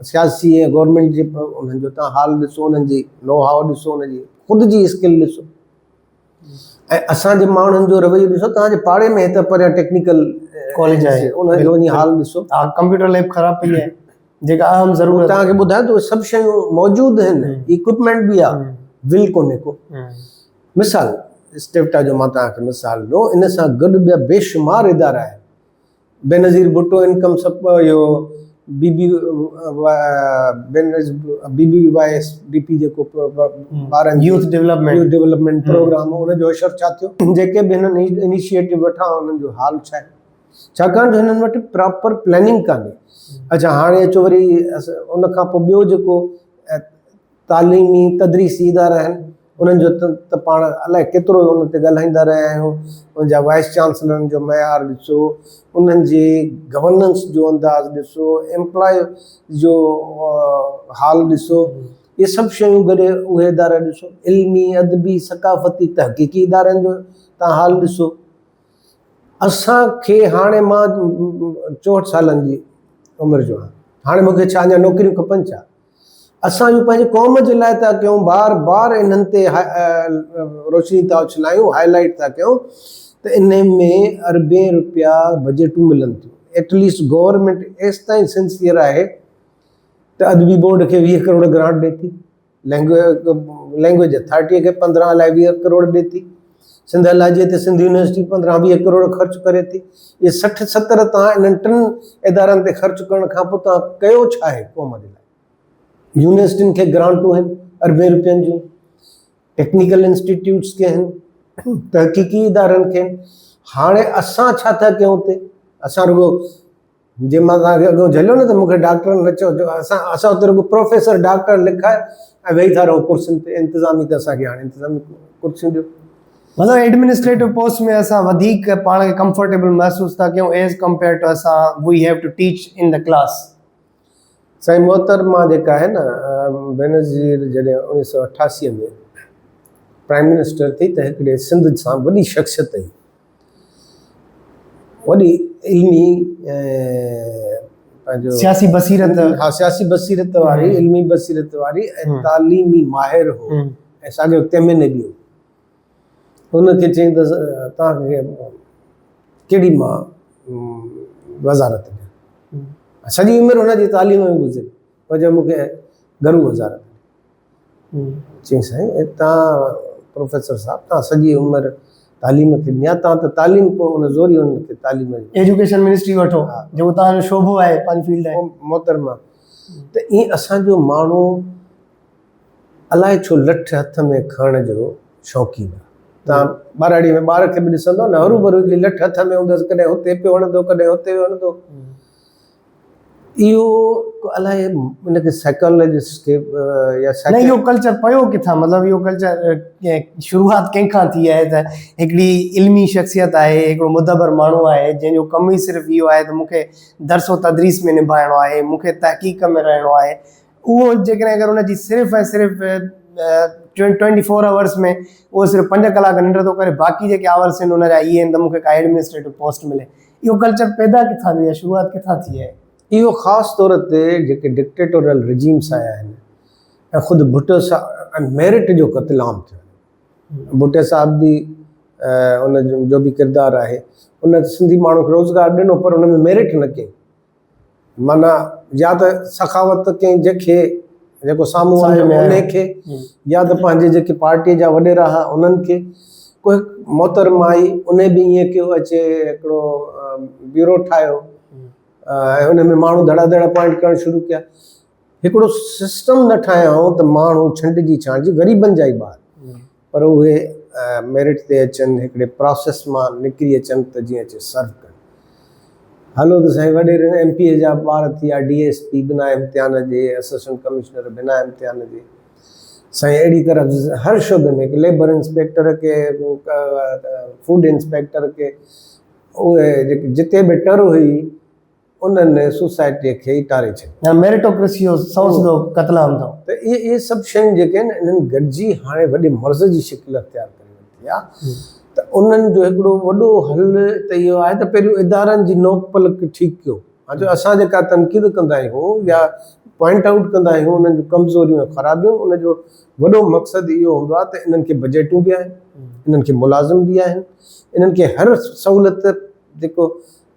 सियासी ऐं गवर्नमेंट जे, उन्हनि जो तव्हां हाल ॾिसो, उन्हनि जी नो हाउ ॾिसो, उनजी ख़ुदि जी स्किल ॾिसो, ऐं असांजे माण्हुनि जो रवैयो ॾिसो। तव्हांजे पाड़े में हिते परियां टेक्निकल कॉलेज आहे, उनजो वञी हाल ॾिसो। कंप्यूटर लैब ख़राब पई आहे जेका अहम ज़रूरत तव्हांखे ॿुधायो त सभु शयूं मौजूदु आहिनि, इक्विपमेंट बि आहे, विल कोन्हे को। मिसाल स्टेवटा जो मां तव्हांखे मिसाल ॾिनो, इन सां गॾु ॿिया बेशुमार इदारा आहिनि। बेनज़ीर भुट्टो इनकम इहो BBYSDP जेको ॿारनि यूथ डेवलपमेंट प्रोग्राम, उनजो असरु छा थियो। जेके बि हिननि इनिशिएटिव वठां उन्हनि जो हाल छा आहे, छाकाणि त हिननि वटि प्रॉपर प्लैनिंग कान्हे। अच्छा, हाणे अचो वरी उन खां पोइ ॿियो जेको तालीमी तदरीसी इदारा आहिनि उन्हनि जो त पाण अलाए केतिरो उन ते ॻाल्हाईंदा रहिया आहियूं। उनजा वाइस चांसलरनि जो मयार ॾिसो, उन्हनि जे गवर्नेंस जो अंदाज़ ॾिसो, एम्प्लॉय जो हाल ॾिसो, इहे सभु शयूं गॾु उहे इदारा ॾिसो। इल्मी अदबी सकाफ़ती तहक़ीक़ी इदारनि जो तव्हां हाल ॾिसो। असांखे हाणे मां 64 सालनि जी उमिरि जो आहियां, हाणे मूंखे छा अञा नौकरियूं खपनि छा? असां इहो पंहिंजे क़ौम जे लाइ था कयूं, बार बार इन्हनि ते रोशनी था उछलायूं, हाईलाइट था कयूं त इन में अरबे रुपया बजटूं मिलनि थियूं। एटलीस्ट गवर्नमेंट एसि ताईं सिंसियर आहे त अदबी बोर्ड खे 20 करोड़ ग्रांट ॾिए थी, लैंग्वेज अथॉरिटीअ खे 15 अलाए 20 करोड़ ॾिए थी, सिंध लाइजे ते सिंध यूनिवर्सिटी 15-20 करोड़ ख़र्च करे थी। इहे 60-70 तव्हां इन्हनि 3 इदारनि ते ख़र्च करण खां पोइ तव्हां कयो छा आहे क़ौम जे लाइ? यूनिवर्सिटियुनि खे ग्रांटूं आहिनि अरबे रुपयनि जूं, टेक्निकल इंस्टीट्यूट्स खे आहिनि, तहक़ीक़ी इदारनि खे आहिनि। हाणे असां छा था कयूं हुते? असां रुगो जीअं मां तव्हांखे अॻो झलियो न त मूंखे डॉक्टर न चओ, असां हुते रुगो प्रोफेसर डॉक्टर लिखाए ऐं वेही था रहूं कुर्सियुनि ते। इंतिज़ामी त असांखे हाणे इंतिज़ामी कुर्सियूं ॾियो। मतलब एडमिनिस्ट्रेटिव पोस्ट में असां वधीक पाण खे कंफर्टेबल महसूस था कयूं एज़ कंपेयर टू असां we have to teach in the class. साईं मोहतरमा जेका आहे न बेनज़ीर जॾहिं 1988 में प्राइम मिनिस्टर थी त हिकिड़े सिंध सां वॾी शख़्सियत हुई, वॾी इल्मी पंहिंजो सियासी बसीरत, हा सियासी बसीरत वारी, इल्मी बसीरत वारी ऐं तालीमी माहिर हो ऐं साॻियो तंहिंमें न ॿियो। हुनखे चयईं त तव्हांखे कहिड़ी मां वज़ारत ॾियां? सॼी उमिरि हुनजी तालीम में गुज़री, पर जो मूंखे घरू वज़ारत। चयईं साईं तव्हां प्रोफेसर साहिबु तव्हां सॼी उमिरि तालीम खे ॾियां, तव्हां त तालीम पोइ उन ज़ोरी हुनखे तालीम एजुकेशन मिनिस्ट्री वठो जेको तव्हांजो शोभो आहे, पंहिंजी फील्ड आहे। मोहतरमा त ईअं असांजो माण्हू अलाए छो लठ हथ में खणण जो शौक़ीन आहे। तव्हां ॿारड़ी में ॿार खे बि ॾिसंदो न, हरू भरू हिकिड़ी लठ हथ में हूंदसि, कॾहिं हुते पियो हणंदो, कॾहिं हुते हणंदो। इहो अलाए उनखे साइकोलॉजिस्ट खे या न इहो कल्चर पियो किथां? मतिलबु इहो कल्चर शुरूआत कंहिंखां थी आहे त हिकिड़ी इल्मी शख़्सियत आहे, हिकिड़ो मुदबर माण्हू आहे जंहिंजो कमु ई सिर्फ़ु इहो आहे त मूंखे दरसो तदरीस में निभाइणो आहे, मूंखे तहक़ीक़ में रहणो आहे। उहो जेकॾहिं अगरि उनजी सिर्फ़ु ऐं सिर्फ़ु 24 आवर्स में उहो सिर्फ़ु 5 कलाक निंड थो करे, बाक़ी जेके आवर्स आहिनि उनजा इहे आहिनि त मूंखे का एडमिनिस्ट्रेटिव पोस्ट मिले। इहो कल्चर पैदा किथां थी आहे, शुरूआत किथां थी आहे? इहो ख़ासि तौर ते जेके डिक्टेटोरियल रिजीम्स आया आहिनि ऐं ख़ुदि भुट्टो साहब मेरिट जो क़तलाम थियो। भुट्टे साहब बि उन जो बि किरदारु आहे, उन सिंधी माण्हू खे रोज़गारु ॾिनो पर उन में मेरिट न कयईं। माना या त सखावत कयईं जेके जेको साम्हूं आयो उनखे, या त पंहिंजे जेके पार्टीअ जा वॾेरा हुआ उन्हनि खे। कोई मोहतरमा आई, उन बि ईअं कयो, अचे हिकिड़ो ब्यूरो ठाहियो ऐं उन में माण्हू धड़ा धड़ा पॉइंट करणु शुरू कया। हिकिड़ो सिस्टम न ठाहियऊं त माण्हू छंड जी छांड जी ग़रीबनि जा ई ॿार, पर उहे मेरिट ते अचनि, हिकिड़े प्रोसेस मां निकिरी अचनि त जीअं अचे सर्व कनि। हलो त साईं वॾे MP जा ॿार थी विया, DSP बिना इम्तिहान जे, असिस्टेंट कमिश्नर बिना इम्तिहान जे। साईं अहिड़ी तरह हर शोबे में लेबर इंस्पेक्टर के, फूड इंस्पेक्टर के, उहे जेके जिते बि टर हुई उन्हनि सोसाइटीअ खे ई टारे छॾियो। मेरिटोक्रेसी जो सौंसदो क़तलाम अथव। त इहे सभु शयूं जेके आहिनि इन्हनि गॾिजी हाणे वॾे मर्ज़ जी शिकिल अख़्तियार करे वरिती आहे। त उन्हनि जो हिकिड़ो वॾो हल त इहो आहे त पहिरियों इदारनि जी नोकपल ठीकु कयो। हाणे असां जेका तनक़ीद कंदा आहियूं या पॉइंट आउट कंदा आहियूं उन्हनि जूं कमज़ोरियूं ऐं ख़राबियूं, उनजो वॾो मक़सदु इहो हूंदो आहे त इन्हनि खे बजटूं बि आहिनि, इन्हनि खे मुलाज़िम बि आहिनि, इन्हनि खे हर सहूलियत जेको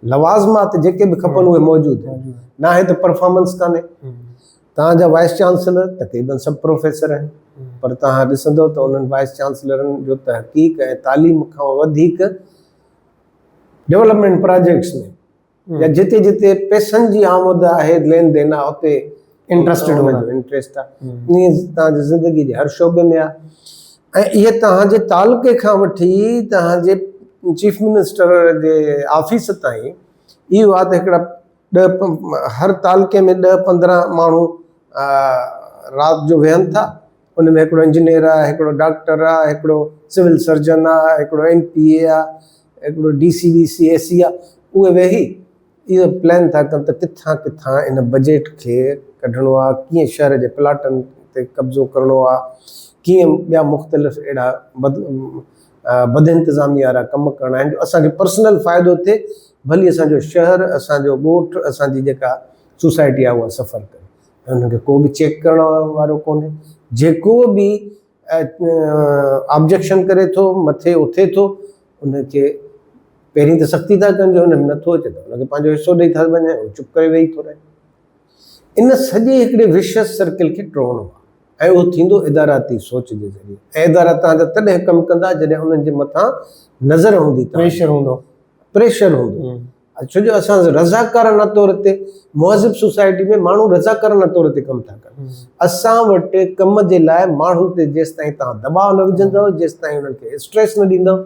लवाज़मात जेके बि खपनि उहे मौजूदु आहिनि। न आहे त परफॉर्मेंस कान्हे। तव्हांजा वाइस चांसलर तक़रीबन सभु प्रोफेसर आहिनि, पर तव्हां ॾिसंदव त उन्हनि वाइस चांसलरनि जो तहक़ीक़ ऐं तालीम खां वधीक डेवलपमेंट प्रोजेक्ट्स में या जिते जिते पैसनि जी आमद आहे, लेन देन आहे, उते इंट्रस्ट आहे। ईअं तव्हांजी ज़िंदगी जे हर शोबे में आहे। ऐं इहे तव्हांजे तालुके खां वठी तव्हांजे चीफ मिनिस्टर जे ऑफिस ताईं इहो आहे त हिकिड़ा 10 हर तालुके में 10-15 माण्हू राति जो वेहनि था। उन में हिकिड़ो इंजीनियर आहे, हिकिड़ो डॉक्टर आहे, हिकिड़ो सिविल सर्जन आहे, हिकिड़ो NPA आहे, हिकिड़ो DCBC AC आहे। उहे वेही इहो प्लान था कनि त किथां किथां इन बजट खे कढणो आहे, कीअं शहर जे प्लाटनि ते कब्ज़ो करिणो आहे, कीअं ॿिया मुख़्तलिफ़ अहिड़ा बद इंतिज़ामी वारा कम करणा आहिनि जो असांखे पर्सनल फ़ाइदो थिए, भली असांजो शहर, असांजो ॻोठु, असांजी जेका सोसाइटी आहे उहा सफ़र करे। हुनखे को बि चेक करण वारो कोन्हे। जेको बि ऑब्जेक्शन करे थो, मथे उथे थो, उनखे पहिरीं त सख़्ती था कनि जो हुन में नथो अचे त हुनखे पंहिंजो हिसो ॾेई था वञे, चुप करे वेही थो रहे। इन सॼे हिकिड़े विशियस सर्किल खे टोड़णो आहे ऐं उहो थींदो इदाराती सोच जे ज़रिए। ऐं इदारा तव्हांजा तॾहिं कमु कंदा जॾहिं उन्हनि जे मथां नज़र हूंदी, प्रेशर हूंदो। छो जो असां रज़ाकारना तौर ते मुहज़िब सोसाइटी में माण्हू रज़ाकारना तौर ते कमु था कनि। असां वटि कम जे लाइ माण्हू ते जेसि ताईं तव्हां दबाव न विझंदव, जेसि ताईं उन्हनि खे स्ट्रेस न ॾींदव,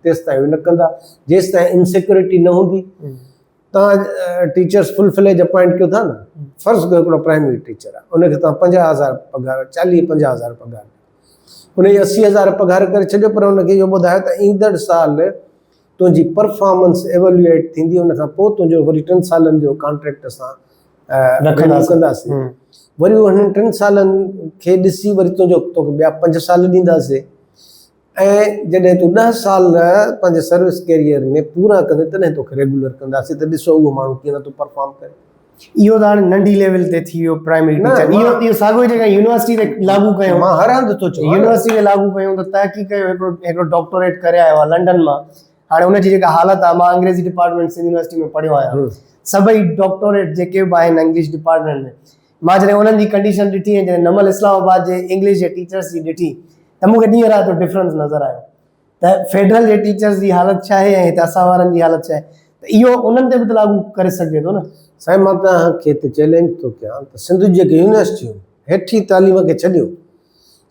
तेसि ताईं उहे न कंदा। जेसि ताईं इनसिक्योरिटी न हूंदी, तव्हां टीचर्स फुल फ्लेज अपॉइंट कयो था न, फर्ज़ कयो हिकिड़ो प्राइमरी टीचर आहे, उनखे तव्हां 50,000 पघार, 40-50,000 पघार, उनजी 80,000 पघार करे छॾियो, पर हुनखे इहो ॿुधायो त ईंदड़ साल तुंहिंजी परफॉर्मेंस एवेल्युएट थींदी, उन खां पोइ तुंहिंजो वरी 3 सालनि जो कॉन्ट्रैक्ट असां रखंदासीं। वरी उन्हनि 3 सालनि खे ॾिसी वरी तोखे ॿिया 5 साल ॾींदासीं। ऐं जॾहिं तूं 10 साल पंहिंजे सर्विस कैरियर में पूरा कंदे तॾहिं तोखे रेगुलर कंदासीं, त ॾिसो उहो माण्हू कीअं नथो परफॉर्म करे। इहो त हाणे नंढी लेवल ते थी वियो प्राइमरी टीचर। इहो साॻियो जेका यूनिवर्सिटी ते लागू कयूं, मां हर हंधि थो चवां, यूनिवर्सिटी में लागू कयूं त तहक़ीक़ कयो, हिकिड़ो डॉक्टरेट करे आयो आहे लंडन मां। हाणे हुनजी जेका हालत आहे, मां अंग्रेजी डिपार्टमेंट सिंध यूनिवर्सिटी में पढ़ियो आहियां, सभई डॉक्टरेट जेके बि आहिनि इंग्लिश डिपार्टमेंट में, मां जॾहिं उन्हनि जी कंडीशन ॾिठी ऐं जॾहिं नमल इस्लामाबाद जे इंग्लिश जे टीचर्स जी ॾिठी त मूंखे ॾींहं राति जो डिफरेंस नज़र आयो त फेडरल जे टीचर्स जी हालत छा आहे ऐं हिते असां वारनि जी हालत छा आहे। त इहो उन्हनि ते बि त लागू करे सघिजे थो न। साईं, मां तव्हांखे त चैलेंज थो कयां त सिंध जेके यूनिवर्सिटियूं हेठी तालीम खे छॾियो,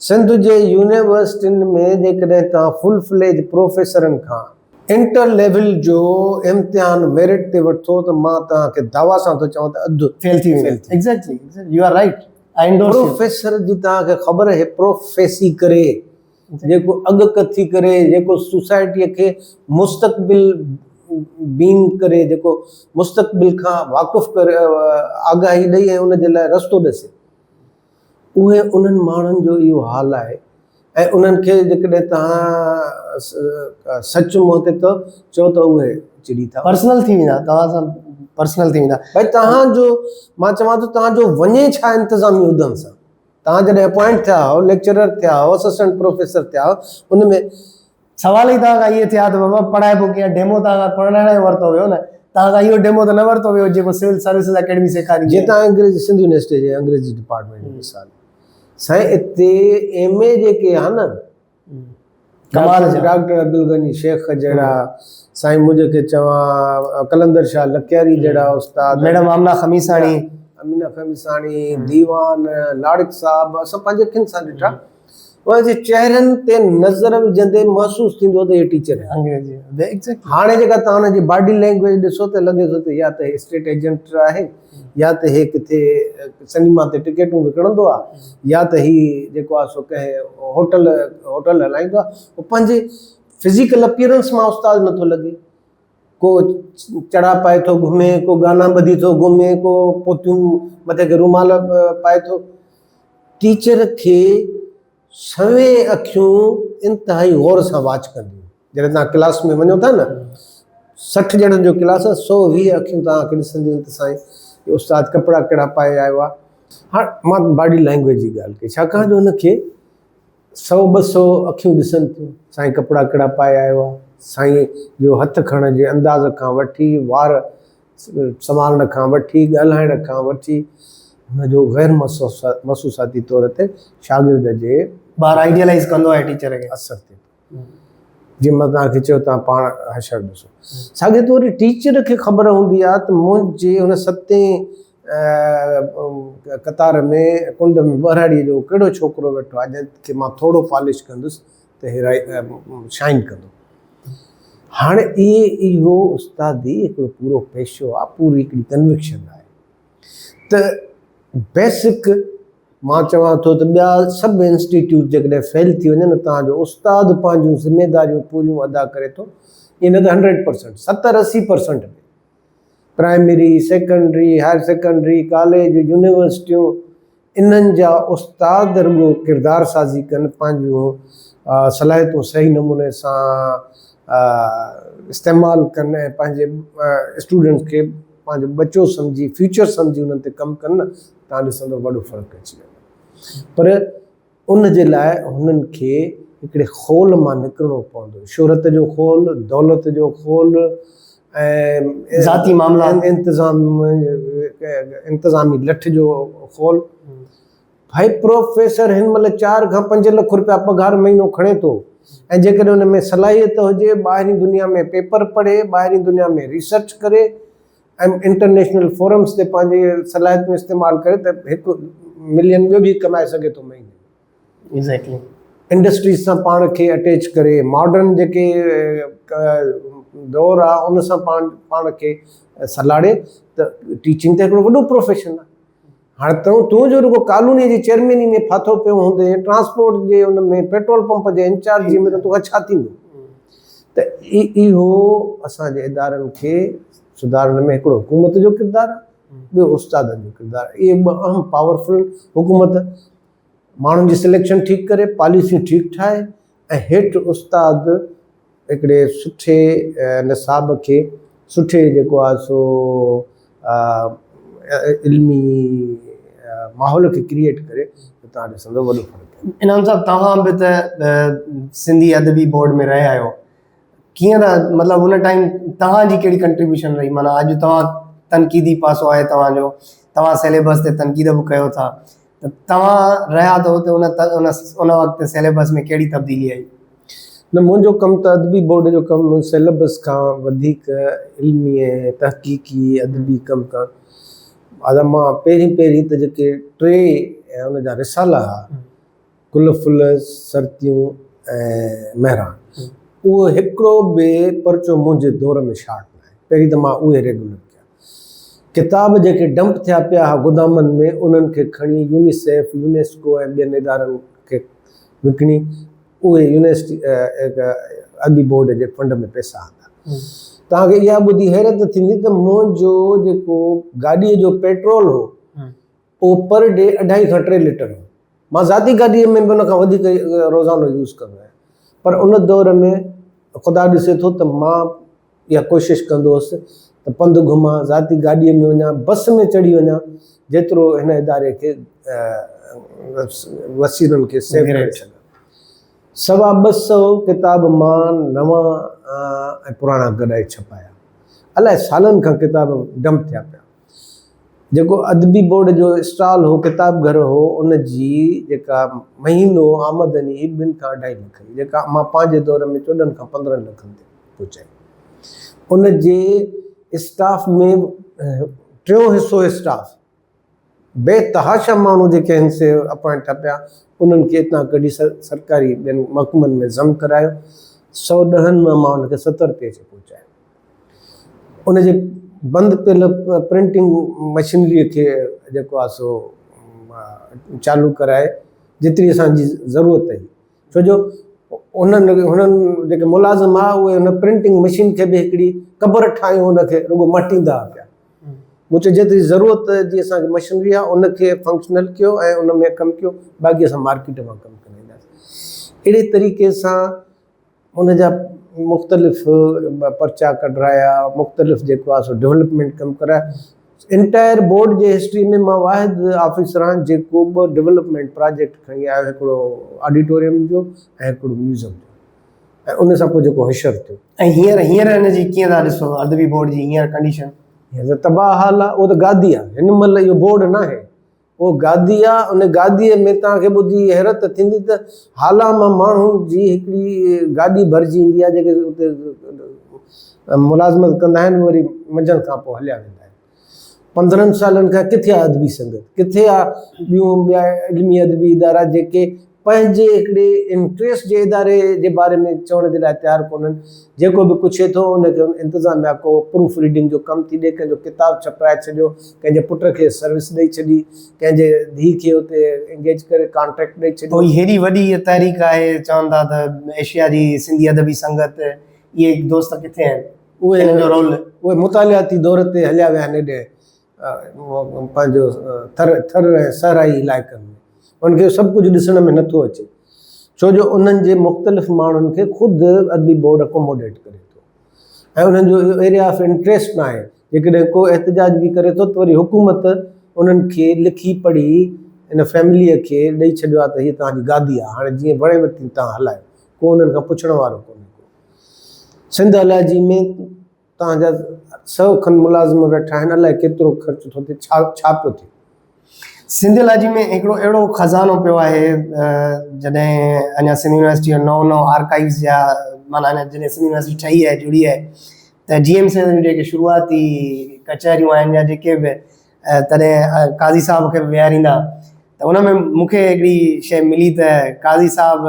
सिंध जे यूनिवर्सिटियुनि में जेकॾहिं तव्हां फुल फ्लेज प्रोफेसरनि खां इंटर लेवल जो इम्तिहान मेरिट ते वठो त मां तव्हांखे दावा सां थो चवां त अधु फेल थी वेंदो। Exactly, you are right. Professor ji तव्हांखे ख़बर आहे, प्रोफेसी करे, जेको अॻकथी करे, जेको सोसाइटीअ खे मुस्तक़बिल बीन करे, जेको मुस्तक़बिल खां वाक़ुफ़ करे, आगाही ॾेई ऐं उनजे लाइ रस्तो ॾसे, उहे उन्हनि माण्हुनि जो इहो हाल आहे। ऐं उन्हनि खे जेकॾहिं तव्हां सच मुंहं ते त चओ त उहे चिड़ी था, पर्सनल थी वेंदा, तव्हां सां पर्सनल थी वेंदा। भई तव्हांजो, मां चवां थो तव्हांजो वञे छा इंतिज़ामी उहिदनि सां। तव्हां जॾहिं अपॉइंट थिया हो, लेक्चरर थिया हो, असिस्टेंट प्रोफेसर थिया हो, उन में सवाल ई तव्हां खां इहे थिया त बाबा पढ़ाए पोइ कीअं डेमो तव्हां पढ़ाइण जो वरितो वियो न, तव्हां खां इहो डेमो त न वरितो वियो जेको सिविल सर्विसिस अकेडमी सेखारी। जीअं तव्हां अंग्रेजी सिंध यूनिवर्सिटी जे अंग्रेजी डिपार्टमेंट जी मिसाल, साईं हिते MA जेके आहे न, कमाल जा डॉक्टर अब्दुल गनी शेख जहिड़ा, साईं मुंहिंजे चवां कलंदर शाह लकियारी जहिड़ा उस्ताद, मैडम आमना खमीसाणी, अमीना खमीसाणी, दीवान लाड़िक साहब, असां पंहिंजे अखियुनि सां ॾिठा। उनजे चेहरनि ते नज़र विझंदे महसूसु थींदो त इहे टीचर आहिनि अंग्रेजी। हाणे जेका तव्हां हुनजी बॉडी लैंग्वेज ॾिसो त लॻे थो त या त स्टेट एजेंट आहे, या त हे किथे सिनेमा ते टिकेटूं विकिणंदो आहे, या त ही जेको आहे सो कंहिं होटल हलाईंदो आहे। उहो पंहिंजे फिज़िकल अपीयरेंस मां उस्ताद नथो लॻे। को चढ़ा पाए थो घुमे, को गाना ॿधी थो घुमे, को पोतियूं मथे खे रुमाल पाए थो। टीचर खे सवें अखियूं इंतिहाई गौर सां वाच कंदियूं। जॾहिं तव्हां क्लास में वञो था न, 60 ॼणनि जो क्लास आहे, 120 अखियूं तव्हांखे ॾिसंदियूं त साईं इहो उस्ताद कपिड़ा कहिड़ा पाए आयो आहे। हाणे मां बॉडी लैंग्वेज जी ॻाल्हि कई, छाकाणि जो हुनखे 100-200 अखियूं ॾिसनि थियूं, साईं कपिड़ा कहिड़ा पाए आयो आहे, साईं जो हथु खणण जे अंदाज़ खां वठी, वार संभालण खां वठी, ॻाल्हाइण खां वठी, हुनजो गैर महसूसाती तौर ते शागिर्द जे ॿार आइडियलाइज़ कंदो आहे टीचर खे, असर थिए। जीअं मां तव्हांखे चयो, तव्हां पाण हशर ॾिसो, साॻे तौरु टीचर खे ख़बर हूंदी आहे त मुंहिंजे हुन 7 कतार में कुंड में ॿराड़ीअ जो कहिड़ो छोकिरो वेठो आहे जंहिंखे मां थोरो पॉलिश कंदुसि त हे शाइन कंदो। हाणे इहो उस्तादी हिकिड़ो पूरो पेशो आहे, पूरी हिकिड़ी कन्विक्शन आहे। त बेसिक मां चवां थो त ॿिया सभु इंस्टीट्यूट जेकॾहिं फेल थी वञनि, तव्हांजो उस्ताद पंहिंजूं ज़िमेदारियूं पूरियूं अदा करे थो, ईअं न त 100%, 70-80% में primary, secondary, higher secondary, college, यूनिवर्सिटियूं, इन्हनि जा उस्ताद रुॻो किरदार साज़ी कनि, पंहिंजूं सलाहियतूं सही नमूने सां इस्तेमालु कनि ऐं पंहिंजे स्टूडेंट्स खे पंहिंजो बच्चो सम्झी, फ्यूचर सम्झी उन्हनि ते कमु कनि न, तव्हां ॾिसंदो वॾो फ़र्क़ु अची वेंदो। पर उन जे लाइ हुननि खे हिकिड़े खोल मां निकिरणो पवंदो, शोहरत जो खोल, दौलत जो खोल ऐं ज़ाती मामला, इंतिज़ामी लठ जो खोल। भाई प्रोफेसर हिन महिल 4 खां 5 लख रुपया पघार महीनो खणे थो, ऐं जेकॾहिं हुन में सलाहियत हुजे, ॿाहिरीं दुनिया में पेपर पढ़े, ॿाहिरीं दुनिया में रिसर्च करे, ऐं इंटरनेशनल फोरम्स ते पंहिंजे सलाहियतूं इस्तेमालु करे त 1 मिलियन ॿियो बि कमाए सघे थो महीने। एग्जैक्टली। इंडस्ट्रीज़ सां पाण खे अटैच करे मॉडर्न जेके दौर आहे उन सां पाण खे सलाड़े त टीचिंग त हिकिड़ो वॾो प्रोफेशन आहे। हाणे तूं जो रुगो कॉलोनी जी चेयरमैनी में फाथो पियो हूंदे, ट्रांसपोर्ट जे उन में पेट्रोल पंप जे इंचार्ज में, त तोखां छा थींदो? त इहो असांजे इदारनि खे सुधारण में हिकिड़ो हुकूमत जो किरदारु आहे, ॿियो उस्तादनि जो किरदारु आहे। इहे ॿ अहम पावरफुल हुकूमत माण्हुनि जी सिलेक्शन ठीकु करे, पॉलिसियूं ठीकु ठाहे, ऐं हेठि उस्ताद हिकिड़े सुठे निसाब खे, सुठे जेको आहे सो इल्मी माहौल खे क्रिएट करे, त तव्हां ॾिसंदो वॾो फ़र्क़ु आहे। इनाम साहब, तव्हां बि त सिंधी अदबी बोर्ड में रहिया आहियो, कीअं त मतिलबु हुन टाइम तव्हांजी कहिड़ी कंट्रीब्यूशन रही? माना अॼु तव्हां तनक़ीदी पासो आहे तव्हांजो, तव्हां सिलेबस ते तनक़ीद बि कयो था, त तव्हां रहिया त हुते उन वक़्तु सिलेबस में कहिड़ी तब्दीली आई? न, मुंहिंजो कमु त अदबी बोर्ड जो कमु सिलेबस खां वधीक इल्मी ऐं तहक़ीक़ी अदबी कमु करणु। अदा मां पहिरीं त जेके 3 उन जा रिसाला हुआ, गुल फुल सरतियूं ऐं महरान, उहो हिकिड़ो बि परचो मुंहिंजे दौर में शार्ट न आहे। पहिरीं त मां उहे रेगुलर कया। किताब जेके डंप थिया पिया हुआ गोदामनि में, उन्हनि खे खणी यूनिसेफ, यूनेस्को ऐं ॿियनि इदारनि खे विकिणी, उहे यूनिवर्सिटी अदबी बोर्ड जे फंड में पैसा आंदा। तव्हांखे इहा ॿुधी हैरत थींदी त मुंहिंजो जेको गाॾीअ जो पेट्रोल हो, उहो पर डे 2.5 खां 3 लीटर हो। मां ज़ाती गाॾीअ में बि उन खां वधीक रोज़ानो यूज़ कंदो आहियां, पर उन दौर में ख़ुदा ॾिसे थो त मां इहा कोशिशि कंदो हुउसि त पंधु घुमां, ज़ाती गाॾीअ में वञा, बस में चढ़ी वञा, जेतिरो हिन इदारे खे वसीलनि खे सेव करे छॾियो। 250 किताब मां नवां ऐं पुराणा गॾाए छपाया। अलाए सालनि खां किताब डंप थिया पिया। जेको अदबी बोर्ड जो स्टॉल हो, किताब घर हो, उन जी जेका महीनो आमदनी 2 खां 2.5 लख हुई, जेका मां पंहिंजे दौर में 14 खां 15 लखनि ते पहुचाई। उन जे स्टाफ में 3 हिसो स्टाफ, बेतहाशा माण्हू जेके आहिनि से अपॉइंट थिया पिया, उन्हनि खे हितां कढी सरकारी ॿियनि महकमनि में ज़म करायो। 110 में मां उनखे 70 ते अची पहुचायो। उनजे बंदि पियल प्रिंटिंग मशीनरीअ खे जेको आहे सो चालू कराए, जेतिरी असांजी ज़रूरत हुई, छो जो हुननि जेके मुलाज़िम आहे उहे हुन प्रिंटिंग मशीन खे बि हिकिड़ी क़बर ठाहियूं, उनखे रुगो मटींदा पिया। मूं चयो जेतिरी ज़रूरत जी असांखे मशीनरी आहे उनखे फंक्शनल कयो ऐं उन में कमु कयो, बाक़ी असां मार्केट मां कमु कंदा वेंदासीं। अहिड़े तरीक़े सां उन जा मुख़्तलिफ़ पर्चा कढाया, मुख़्तलिफ़ जेको आहे सो डेवलपमेंट कमु कराया। इंटायर बोर्ड जे हिस्ट्री में मां वाहिद ऑफिसर आहियां जेको 2 डेवलपमेंट प्रोजेक्ट खणी आयो, हिकिड़ो ऑडिटोरियम जो ऐं हिकिड़ो म्यूज़ियम जो, ऐं उन सां पोइ जेको हशर थियो। ऐं हींअर हिन जी कीअं था ॾिसो अदबी बोर्ड जी हींअर कंडीशन? हीअ त तबाह हाल आहे। उहो त गादी आहे, हिन महिल इहो बोर्ड न आहे, उहो गादी आहे। उन गादीअ में तव्हांखे ॿुधी हैरत थींदी त हाला मां माण्हुनि जी हिकिड़ी गाॾी भरिजी ईंदी आहे, जेके उते मुलाज़मत कंदा आहिनि, वरी मंझंदि खां पोइ हलिया वेंदा आहिनि। 15 सालनि खां किथे आहे अदबी संगत, किथे आहे ॿिया इल्मी अदबी इदारा जेके पंहिंजे हिकिड़े इंट्रस्ट जे इदारे जे बारे में चवण जे लाइ तयारु कोन्हनि। जेको बि पुछे थो उनखे इंतिज़ामिया को प्रूफ रीडिंग जो कमु थी ॾिए, कंहिंजो किताबु छपाए छॾियो, कंहिंजे पुट खे सर्विस ॾेई छॾी, कंहिंजे धीउ खे उते एंगेज करे कॉन्ट्रैक्ट ॾेई छॾियो। हेॾी वॾी इहा तहरीक आहे, चवनि था त एशिया जी सिंधी अदबी संगत, इहे दोस्त किथे आहिनि? उहे मुतालियाती दौर ते हलिया विया आहिनि हेॾे पंहिंजो थर ऐं सहराई इलाइक़नि में। उनखे सभु कुझु ॾिसण में नथो अचे, छो जो उन्हनि जे मुख़्तलिफ़ माण्हुनि खे ख़ुदि अदबी बोर्ड अकोमोडेट करे थो, ऐं उन्हनि जो एरिया ऑफ इंट्रस्ट न आहे। जेकॾहिं को एहतजाज बि करे थो त वरी हुकूमत उन्हनि खे लिखी पढ़ी इन फैमिलीअ खे ॾेई छॾियो आहे त हीअ तव्हांजी गादी आहे, हाणे जीअं वणेव थी तव्हां हलायो, को उन्हनि खां पुछण वारो कोन्हे को। सिंध अलाइजी में तव्हांजा 100 खनि मुलाज़िम वेठा आहिनि, अलाए केतिरो ख़र्चु थो थिए, छा पियो थिए। सिंध अलाइजी में हिकिड़ो अहिड़ो खज़ानो पियो आहे, जॾहिं अञा सिंध यूनिवर्सिटी जो नओं आर्काइव्स जा माना जॾहिं सिंध यूनिवर्सिटी ठही आहे, जुड़ी आहे, त GM से जेके शुरूआती कचहरियूं आहिनि या जेके बि तॾहिं काज़ी साहब खे बि विहारींदा, त उन में मूंखे हिकिड़ी शइ मिली त काज़ी साहब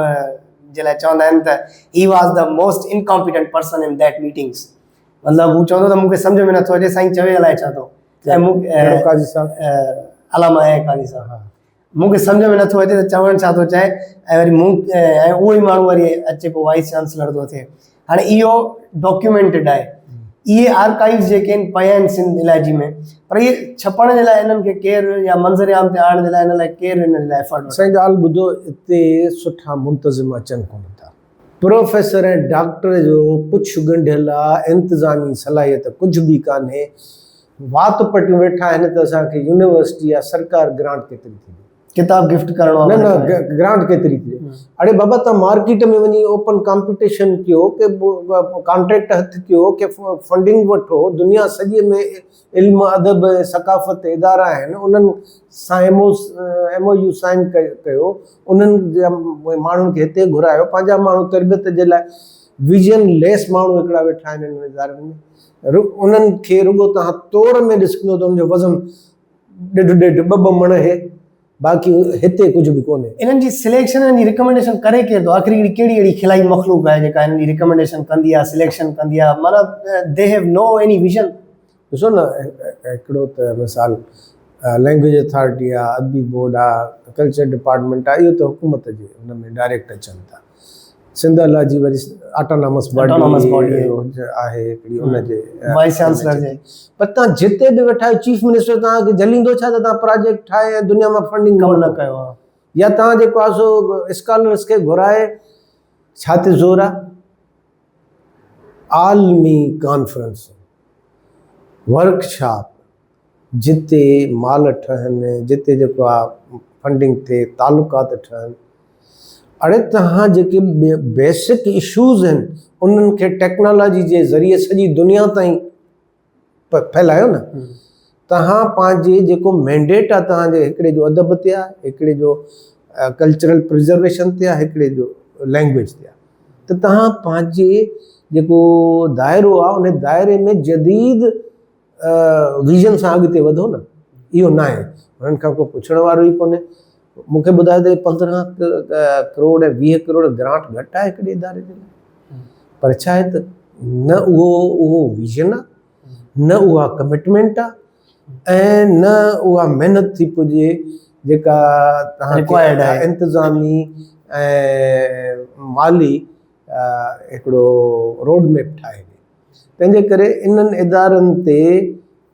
जे लाइ चवंदा आहिनि त he was the most incompetent person in that meetings. मतिलबु हू चवंदो त मूंखे सम्झ में नथो अचे साईं चवे अलाए छा थो। ऐं कहिड़ो काज़ी साहब? अलामा आहे काज़ी साहब। मूंखे सम्झ में नथो अचे त चवणु छा थो चाहे, ऐं वरी ऐं उहो ई माण्हू वरी अचे पोइ वाइस चांसलर थो थिए। हाणे इहो डॉक्यूमेंटेड आहे, इहे आर्काइव्स जेके आहिनि पिया आहिनि सिंध इलाइजी में, पर इहे छपण जे लाइ इन्हनि खे केरु या मंज़र आम ते आणण जे लाइ इन लाइ केरु इन लाइ एफर्ट? असांजी ॻाल्हि ॿुधो, हिते सुठा मुंतज़िम अचनि कोन था। प्रोफेसर ऐं डॉक्टर जो पुछ ॻंढियल आहे, इंतिज़ामी सलाहियत कुझु बि कान्हे, वात पटियूं वेठा आहिनि त असांखे यूनिवर्सिटी या सरकार ग्रांट केतिरी थी ॾे, किताब गिफ्ट करणो न न ग्रांट केतिरी थी ॾे। अड़े बाबा तव्हां मार्केट में वञी ओपन कॉम्पिटिशन कयो, के कॉन्ट्रैक्ट हथ कयो, के फंडिंग वठो। दुनिया सॼे में इल्म अदब सकाफ़त इदारा आहिनि, उन्हनि सां MOU साइन कयो, उन्हनि जा माण्हुनि खे हिते घुरायो, पंहिंजा माण्हू तरबियत जे लाइ विजन लेस माण्हू हिकिड़ा वेठा आहिनि इन इदारनि में। उन्हनि खे रुॻो तव्हां तौर में ॾिसंदो त उनजो वज़न 1.5 2 मण आहे, बाक़ी हिते कुझु बि कोन्हे। इन्हनि जी सिलेक्शन जी रिकमेंडेशन करे केरु थो? आख़िरी कहिड़ी अहिड़ी खिलाई मखलूक आहे जेका हिन जी रिकमेंडेशन कंदी आहे, सिलेक्शन कंदी आहे? माना they have no any vision. ॾिसो न, हिकिड़ो त मिसाल लैंग्वेज अथॉरिटी आहे, अदबी बोर्ड आहे, कल्चर डिपार्टमेंट आहे, इहो त हुकूमत जे हुन में डायरेक्ट अचनि था। सिंध अला जी वरी ऑटोनॉमस बॉडी आहे हिकिड़ी, उनजे वाइस चांसलर जे। पर तव्हां जिते बि वेठा आहियो, चीफ मिनिस्टर तव्हांखे झलींदो छा त तव्हां प्रोजेक्ट ठाहे ऐं दुनिया मां फंडिंग न कयो आहे, या तव्हां जेको आहे सो स्कॉलर्स खे घुराए छा ते ज़ोर आहे? आलमी कॉन्फ्रेंस, वर्कशॉप, जिते माल ठहनि, जिते जेको आहे फंडिंग थिए, तालुकात ठहनि। अड़े तव्हां जेके बेसिक इशूज़ आहिनि उन्हनि खे टेक्नोलॉजी जे ज़रिए सॼी दुनिया ताईं फैलायो न। तव्हां पंहिंजे जेको मैंडेट आहे तव्हांजे हिकिड़े जो अदब ते आहे, हिकिड़े जो कल्चरल प्रिजर्वेशन ते आहे, हिकिड़े जो लैंग्वेज ते आहे, त तव्हां पंहिंजे जेको दाइरो आहे उन दाइरे में जदीद विजन सां अॻिते वधो न। इहो न आहे, हुननि खां को पुछण वारो ई कोन्हे। मूंखे ॿुधायो त 15 करोड़ ऐं 20 करोड़ ग्रांट घटि आहे हिकिड़े इदारे जे लाइ, पर छा आहे त न उहो विजन आहे, न उहा कमिटमेंट आहे, ऐं न उहा महिनत थी पुॼे जेका तव्हांखे इंतिज़ामी ऐं माली हिकिड़ो रोड मैप ठाहे ॾे। तंहिंजे करे इन्हनि इदारनि ते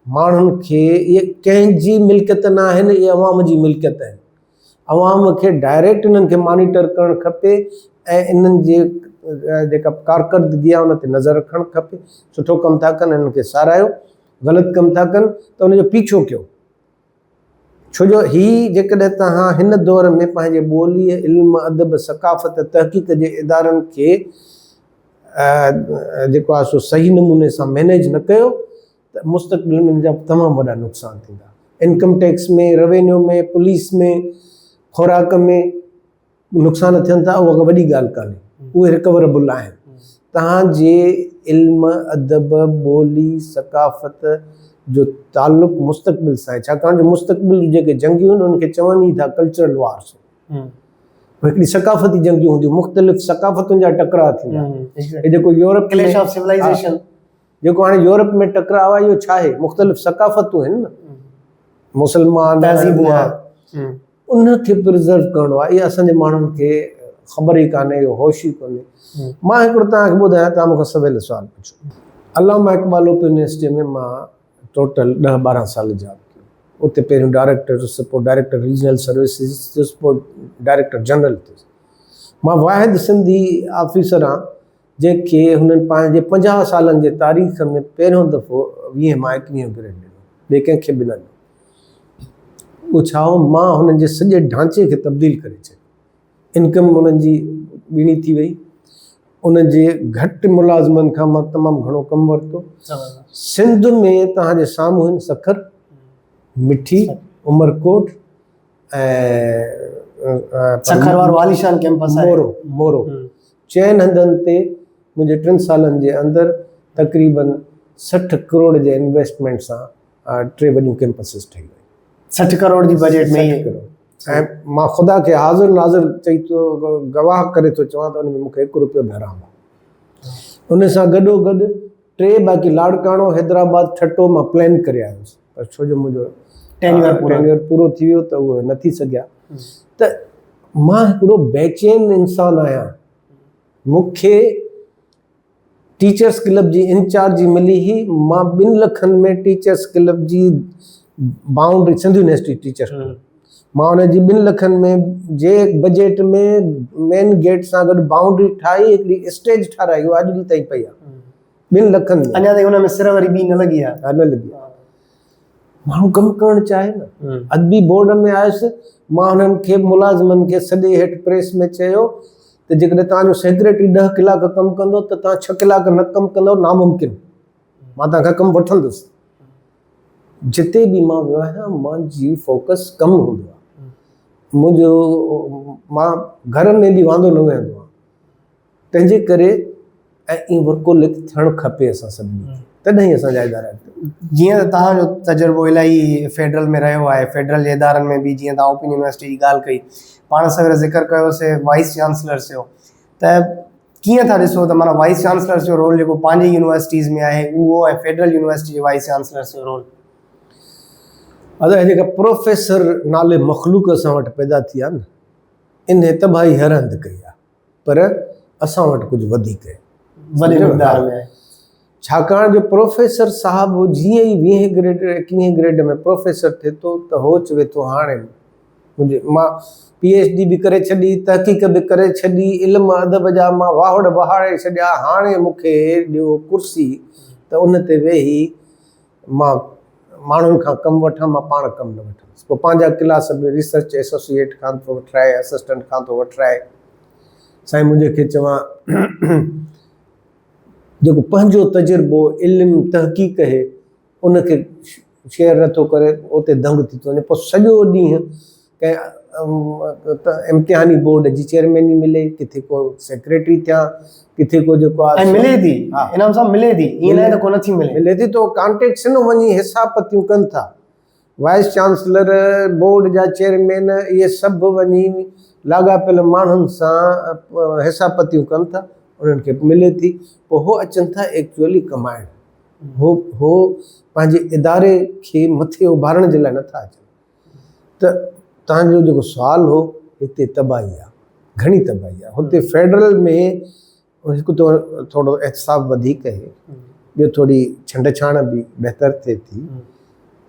माण्हुनि खे इहे कंहिंजी मिल्कियत न आहिनि, इहे अवाम जी मिल्कियत आहिनि। अवाम खे डायरेक्ट इन्हनि खे मॉनिटर करणु खपे ऐं इन्हनि जे जेका कारकर्दगी आहे उन ते नज़र रखणु खपे। सुठो कमु था कनि इन्हनि खे सारायो, ग़लति कमु था कनि त उनजो पीछो कयो। छो जो हीअ जेकॾहिं तव्हां हिन दौर में पंहिंजे ॿोलीअ, इल्म, अदब, सकाफ़त, तहक़ीक़ जे इदारनि खे जेको आहे सो सही नमूने सां मैनेज न कयो त मुस्तक़बिल में जा तमामु वॾा नुक़सान थींदा। इनकम टैक्स में, रेवेन्यू में, पुलिस में, खुराक में नुक़सान थियनि था, उहा वॾी ॻाल्हि कान्हे, उहे रिकवरेबल आहिनि। तव्हांजे इल्म, अदब, ॿोली, सकाफ़त जो ताल्लुक़ मुस्तक़बिल सां आहे, छाकाणि जो मुस्तक़बिल जेके जंगियूं आहिनि उन्हनि खे चवनि ई था कल्चरल वार्स। हिकिड़ी सकाफ़ती जंगियूं हूंदियूं, मुख़्तलिफ़ सकाफ़तुनि जा टकराव थींदा। जेको यूरोप क्लैश ऑफ सिविलाइजेशन, जेको हाणे यूरोप में टकराव आहे, इहो छा आहे? मुख़्तलिफ़ सकाफ़तूं आहिनि न, मुसलमान तहज़ीबूं आहे, उनखे प्रिज़र्व करणो आहे। इहा असांजे माण्हुनि खे ख़बर ई कान्हे, इहो होश ई कोन्हे। मां हिकिड़ो तव्हांखे ॿुधायां, तव्हां मूंखां सवेल सुवालु पुछो। अलामा इक़बाल ओपन यूनिवर्सिटी में मां टोटल 10-12 साल जॉब कयो। उते पहिरियों डायरेक्टर, पोइ डायरेक्टर रीजनल सर्विसिस, पोइ डायरेक्टर जनरल थियुसि। मां वाहिद सिंधी ऑफिसर आहियां जंहिंखे हुननि पंहिंजे 50 सालनि जे तारीख़ में पहिरियों दफ़ो 20 मां 21 ग्रेड ॾिनो, ॿिए कंहिंखे बि न ॾिनो। उहो छा हो, मां हुननि जे सॼे ढांचे खे तब्दील करे छॾियो। इनकम उन्हनि जी ॿीणी थी वई, उन्हनि जे घटि मुलाज़िमनि खां मां तमामु घणो कमु वरितो। सिंध में तव्हांजे साम्हूं आहिनि सखर, मिठी, उमरकोट ऐं सखर वारो आलीशान कैंपस आहे, मोरो। 4 हंधनि ते मुंहिंजे 3 सालनि जे अंदरि तक़रीबन 60 करोड़ जे इन्वेस्टमेंट सां 3 वॾियूं कैंपसिस ठही वई 60 करोड़ जी बजट में 60 ये करोड़। ऐं मां ख़ुदा खे हाज़िर नाज़िर चई थो गवाह करे थो चवां त उन में मूंखे 1 रुपयो बि हराम आहे। उन सां गॾोगॾु 3 बाक़ी लाड़काणो हैदराबाद ठटो मां प्लान करे आयो हुउसि, पर छो जो मुंहिंजो टेन्योर पूरो थी वियो त उहो न थी सघिया। त मां हिकिड़ो बेचैन इंसानु आहियां। मूंखे टीचर्स क्लब जी इंचार्ज मिली हुई, मां 2 लखनि में टीचर्स क्लब जी boundary, Sindhu university teachers club, मां उन जी 2 लखनि में जे बजट में मेन गेट सां गॾु बाउंड्री ठाही, हिकिड़ी स्टेज ठाराई, उहा अॼु ॾींहुं ताईं पई आहे 2 लखनि में। अञा ताईं हुन में सिर वरी ॿी न लॻी आहे। न लॻी आहे। माण्हू कमु करणु चाहे न। अदबी बोर्ड में आयुसि, मां हुननि खे मुलाज़िमनि खे सॼे हेठि प्रेस में चयो त जेकॾहिं तव्हांजो सेक्रेटरी 10 कलाक कमु कंदो त तव्हां 6 कलाक न कमु कंदो, नामुमकिन। मां तव्हांखां कमु वठंदुसि। जिते बि मां वियो आहियां, मुंहिंजी फोकस कमु हूंदो आहे। मुंहिंजो मां घर में बि वांदो न वेहंदो आहियां। तंहिंजे करे ऐं ईअं वर्कोलिक थियणु खपे असां सभिनी खे, तॾहिं असांजा इदारा। जीअं त तव्हांजो तजुर्बो इलाही फेडरल में रहियो आहे, फेडरल जे इदारनि में बि, जीअं तव्हां ओपन यूनिवर्सिटी जी ॻाल्हि कई, पाण सवेर ज़िक्र कयोसीं वाइस चांसलर्स जो, त कीअं था ॾिसो त माना वाइस चांसलर्स जो रोल जेको पंहिंजी यूनिवर्सिटीज़ में आहे उहो ऐं फेडरल यूनिवर्सिटी जे वाइस चांसलर्स जो रोल? अदा जेका प्रोफेसर नाले मखलूक असां वटि पैदा थी आहे न, इन तबाही हर हंधि कई आहे, पर असां वटि कुझु वधीक आहे, वॾे मिक़दार में। छाकाणि जो प्रोफेसर साहिबु जीअं ई 20 ग्रेड 21 ग्रेड में प्रोफेसर थिए थो त हो चवे थो हाणे मुंहिंजे मां PhD बि करे छॾी, तहक़ीक़ बि करे छॾी, इल्मु अदब जा मां वाहुड़ वहाड़े छॾिया, हाणे मूंखे ॾियो कुर्सी त उन ते वेही मां माण्हुनि खां कमु वठां, मां पाण कमु न वठांसि। पोइ पंहिंजा क्लास में रिसर्च एसोसिएट खां थो वठाए, असिस्टेंट खां थो वठाए, साईं मुंहिंजे खे चवां जेको पंहिंजो तजुर्बो इल्मु तहक़ीक़ आहे उनखे शेयर नथो करे, उते दंग थी थो वञे। पोइ सॼो ॾींहुं कंहिं इम्तिहानी बोर्ड जी चेयरमैनी मिले, किथे को सेक्रेटरी थियां, किथे को जेको आहे मिले थी, इनाम सां मिले थी, ईअं न आहे त को नथी मिले थी, तो कॉन्टेक्ट्स न वञी हिसाब पतियूं कनि था। वाइस चांसलर, बोर्ड जा चेयरमैन, इहे सभु वञी लाॻापियल माण्हुनि सां हिसाब पतियूं कनि था, उन्हनि खे मिले थी। पोइ हो अचनि था एक्चुअली कमाइण, हो पंहिंजे इदारे खे मथे उभारण जे लाइ नथा अचनि। त तव्हांजो जेको सुवालु हो, हिते तबाही आहे, घणी तबाही आहे। हुते फेडरल में हिकु त थोरो एहसाब वधीक आहे, ॿियो थोरी छंड छाण बि बहितर थिए थी,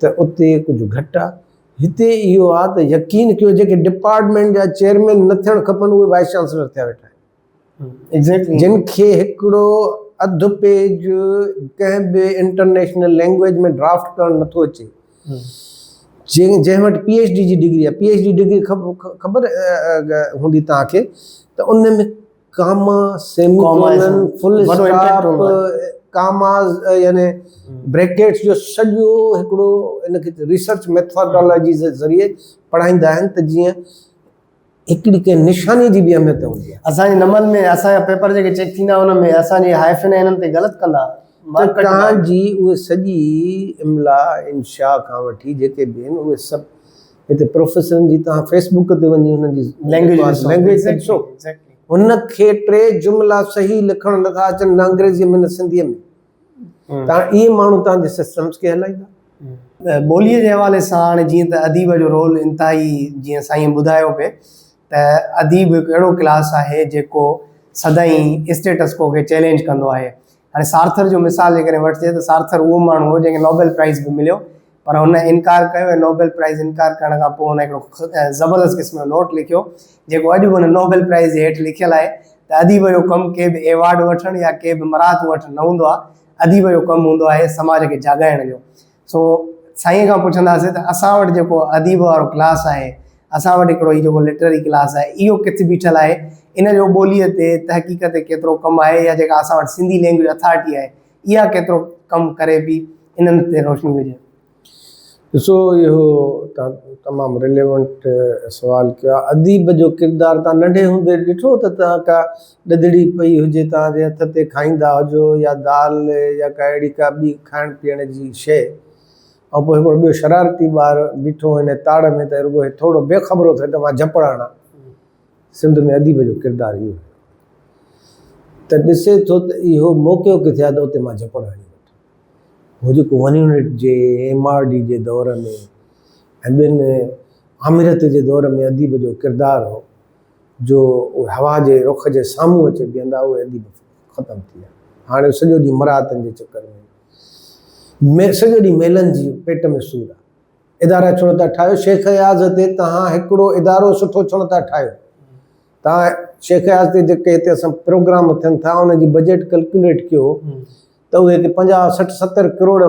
त उते कुझु घटि आहे। हिते इहो आहे त यकीन कयो जेके डिपार्टमेंट जा चेयरमैन न थियणु खपनि उहे वाइस चांसलर थिया वेठा आहिनि। एग्ज़ैक्टली। जिन खे हिकिड़ो अधु पेज कंहिं बि इंटरनेशनल लैंग्वेज में ड्राफ्ट करणु नथो अचे, जंहिं वटि PhD जी डिग्री आहे, PhD डिग्री ख़बर हूंदी तव्हांखे, त उन में कामा, सेमीकोलन, फुल स्टॉप, कामास यानी ब्रैकेट्स जो सॼो हिकिड़ो इनखे रिसर्च मेथोडोलॉजी जे ज़रिए पढ़ाईंदा आहिनि, त जीअं हिकिड़ी कंहिं निशानी जी बि अहमियत हूंदी आहे। असांजे नमन में असांजा पेपर जेके चेक थींदा उन में असांजी हाइफिन हिननि ते ग़लति कंदा, तव्हांजी उहे सॼी इमला इंशा खां वठी जेके बि आहिनि उहे सभु हिते प्रोफेसरनि जी तव्हां फेसबुक ते वञी हुननि जी लैंग्वेज ॾिसो, हुनखे 3 जुमिला सही लिखणु नथा अचनि, न अंग्रेज़ीअ में न सिंधीअ में। तव्हां इहे माण्हू तव्हांजे सिस्टम्स खे हलाईंदा। ॿोलीअ जे हवाले सां हाणे जीअं त अदीब जो रोल इंतिहाई, जीअं साईं ॿुधायो पिए त अदीब हिकु अहिड़ो क्लास आहे जेको सदाईं स्टेटस को खे चैलेंज कंदो आहे। हाणे सार्थर जो मिसाल जेकॾहिं वठिजे त सार्थर उहो माण्हू हो जंहिंखे नोबेल प्राइज़ बि मिलियो, पर हुन इनकार कयो ऐं नोबेल प्राइज़ इनकार करण खां पोइ हुन हिकिड़ो ज़बरदस्त क़िस्म जो नोट लिखियो, जेको अॼु बि हुन नोबेल प्राइज़ जे हेठि लिखियलु आहे त अदीब जो कमु के बि एवार्ड वठणु या के बि मराहत वठणु न हूंदो आहे, अदीब जो कमु हूंदो आहे समाज खे जाॻाइण जो। सो साईं खां पुछंदासीं त असां वटि जेको अदीब वारो क्लास आहे, असां वटि हिकिड़ो ई जेको लिटरेरी क्लास आहे, इहो किथे बीठल आहे, इन जो ॿोलीअ ते तहक़ीक़ ते केतिरो कमु आहे, या जेका असां वटि सिंधी लैंग्वेज अथॉरिटी आहे इहा केतिरो कमु करे बि, इन्हनि ते रोशनी विझे। ॾिसो इहो तव्हां तमामु रिलेवेंट सुवालु कयो आहे। अदीब जो किरदारु तव्हां नंढे हूंदे ॾिठो त तव्हां का ॾधड़ी पई हुजे तव्हांजे हथ ते खाईंदा हुजो, या दाल या का अहिड़ी का ॿी खाइण पीअण जी शइ, ऐं पोइ हिकिड़ो ॿियो शरारती ॿार बीठो हिन ताड़ में त रुॻो थोरो बेख़बरो थिए त मां झपड़ हणां। सिंध में अदीब जो किरदारु इहो त ॾिसे थो त इहो मौक़ियो किथे आहे त उते मां झपड़ हणी वठां। उहो जेको 1 यूनिट जे MRD जे दौर में ऐं ॿियनि आमिरत जे दौर में अदीब जो किरदारु हो जो हवा जे रुख जे साम्हूं अचे बीहंदा, उहे अदीब ख़तमु थी विया। हाणे सॼो ॾींहुं मराहतनि जे चकर में सॼो ॾींहुं मेलनि जी पेट में सूरु आहे। इदारा छो था ठाहियो? शेख अयाज़ ते तव्हां हिकिड़ो इदारो सुठो छो नथा ठाहियो? तव्हां शेख अयाज़ ते जेके हिते असां प्रोग्राम थियनि था उनजी बजट कैलकुलेट कयो त उहे 50, 60, 70 करोड़